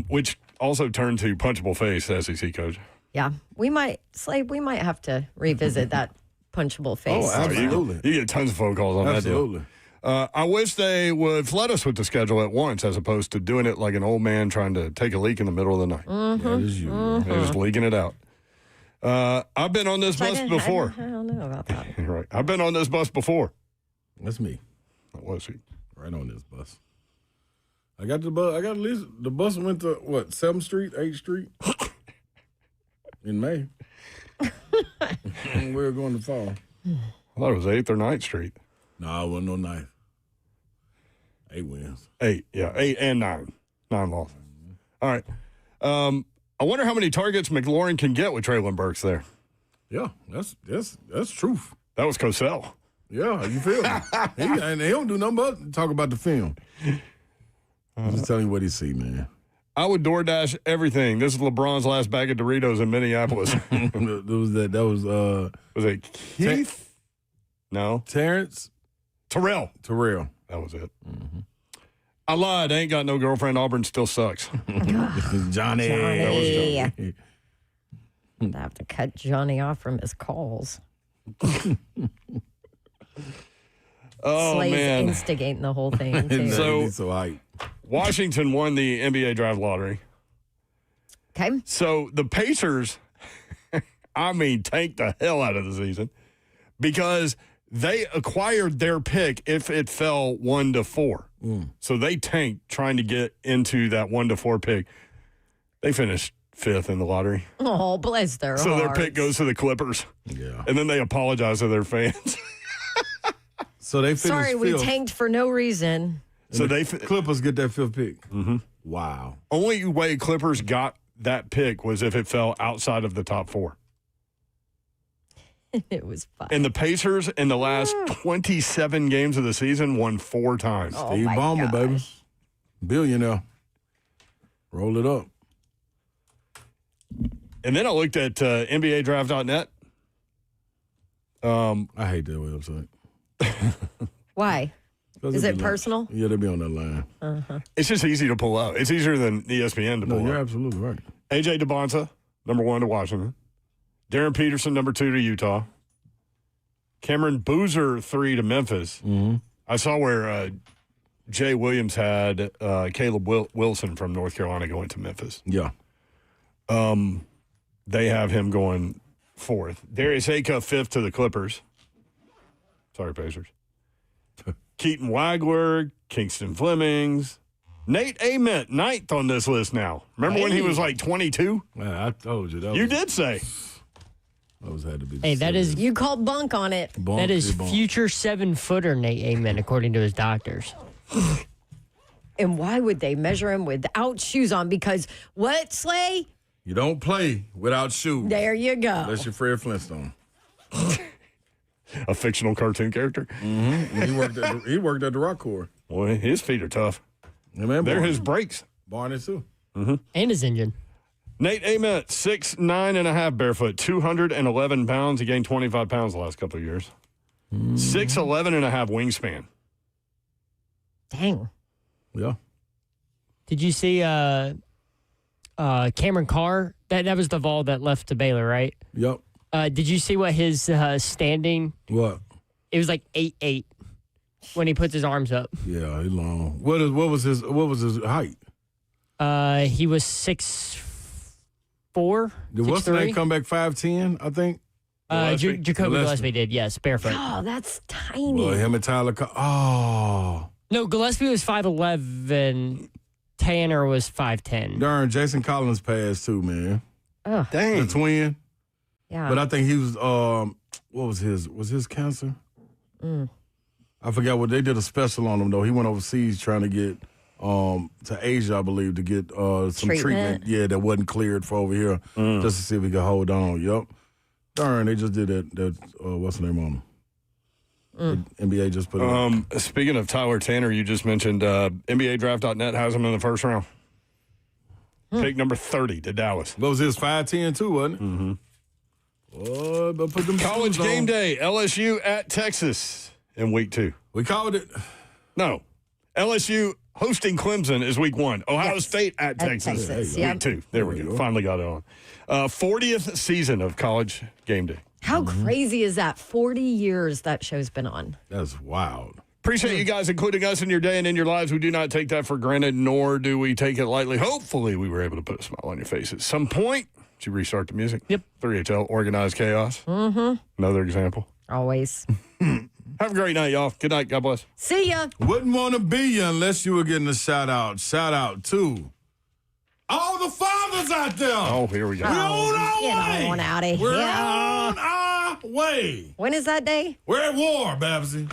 Which also turned to punchable face, SEC coach. Yeah, we might have to revisit that punchable face. Oh, absolutely. You get tons of phone calls on Absolutely. that deal. I wish they would flood us with the schedule at once as opposed to doing it like an old man trying to take a leak in the middle of the night. That is you. They're just leaking it out. I've been on this bus before. I don't know about that. Right. I've been on this bus before. That's me. That was he. Right on this bus. I got the bus. I got at least the bus went to what 7th Street, 8th Street in May. And we were going to fall. I thought it was 8th or 9th Street. No, it wasn't no 9th. 8 wins. 8, yeah, 8 and 9. 9 losses. All right. I wonder how many targets McLaurin can get with Traylon Burks there. Yeah, that's truth. That was Cosell. Yeah, you feel me? And he don't do nothing but talk about the film. Just tell you what he see, man. I would DoorDash everything. This is LeBron's last bag of Doritos in Minneapolis. Was it Keith? No. Terrence? Terrell. That was it. I lied. I ain't got no girlfriend. Auburn still sucks. Johnny. I have to cut Johnny off from his calls. Oh, Slay's man. instigating the whole thing, too. So hype. Washington won the NBA draft lottery. Okay. So the Pacers, tanked the hell out of the season because they acquired their pick if it fell 1 to 4. So they tanked trying to get into that 1 to 4 pick. They finished 5th in the lottery. Oh, bless their So their hearts. pick goes to the Clippers. Yeah. And then they apologize to their fans. So they finished Sorry, we 5th. tanked for no reason. So they Clippers get that 5th pick. Mm-hmm. Wow. Only way Clippers got that pick was if it fell outside of the top 4. It was fun. And the Pacers in the last 27 games of the season won 4 times. Oh, Steve my Ballmer, gosh. baby. Billionaire. Roll it up. And then I looked at NBADraft.net. I hate that website. Why? 'Cause Is they it be personal? Yeah, they be on that line. It's just easy to pull out. It's easier than ESPN to No, pull you're out. absolutely right. AJ DeBonta, number 1 to Washington. Darren Peterson, number 2 to Utah. Cameron Boozer, 3 to Memphis. Mm-hmm. I saw where Jay Williams had Caleb Wilson from North Carolina going to Memphis. Yeah. They have him going 4th. Darius Acuff, 5th to the Clippers. Sorry, Pacers. Keaton Wagler, Kingston Flemings. Nate Ament, 9th on this list now. Remember when he was like 22? Man, I told you. You did say. Those had to be. Hey, that is You called bunk on it. that is future 7-footer Nate Amen, according to his doctors. And why would they measure him without shoes on? Because what, Slay? You don't play without shoes. There you go. Unless you're Fred Flintstone. A fictional cartoon character. Mm-hmm. He worked at the Rock Corps. Boy, his feet are tough. Yeah, man, They're his brakes. Barney too. And his engine. Nate Ament, 6'9.5" barefoot, 211 pounds. He gained 25 pounds the last couple of years. 6'11.5" wingspan. Dang. Yeah. Did you see Cameron Carr? That was the Vol that left to Baylor, right? Yep. Did you see what his standing? What? It was like 8'8" when he puts his arms up. Yeah, he's long. What was his height? He was 6'4", Did what's the 6'3". name come back 5'10", I think? Jacoby Gillespie. Gillespie did, yes, barefoot. Oh, that's tiny. Well, him and Tyler. No, Gillespie was 5'11". Tanner was 5'10". Darn, Jason Collins passed too, man. Oh. Dang. The twin. Yeah. But I think he was, what was his? Was his cancer? I forgot what they did a special on him, though. He went overseas trying to get to Asia, I believe, to get some treatment. Yeah, that wasn't cleared for over here, just to see if he could hold on. Yep. Darn, they just did that what's the name on him? The NBA just put it up. Speaking of Tyler Tanner, you just mentioned NBADraft.net has him in the first round. Pick number 30 to Dallas. What was his 5'10", too, wasn't it? Mm-hmm. Oh, but put them College shoes game on. day, LSU at Texas in week 2. We called it. No. LSU hosting Clemson is week 1. Ohio State at Texas. Week 2. There we go. Finally got it on. 40th season of College game day. How crazy is that? 40 years that show's been on. That's wild. Appreciate you guys including us in your day and in your lives. We do not take that for granted, nor do we take it lightly. Hopefully, we were able to put a smile on your face at some point. Did you restart the music? Yep. 3HL, Organized Chaos. Another example. Always. Have a great night, y'all. Good night. God bless. See ya. Wouldn't want to be you unless you were getting a shout out. Shout out to all the fathers out there. Oh, here we go. We're on our Get way. on out of We're here. on our way. When is that day? We're at war, Babsy.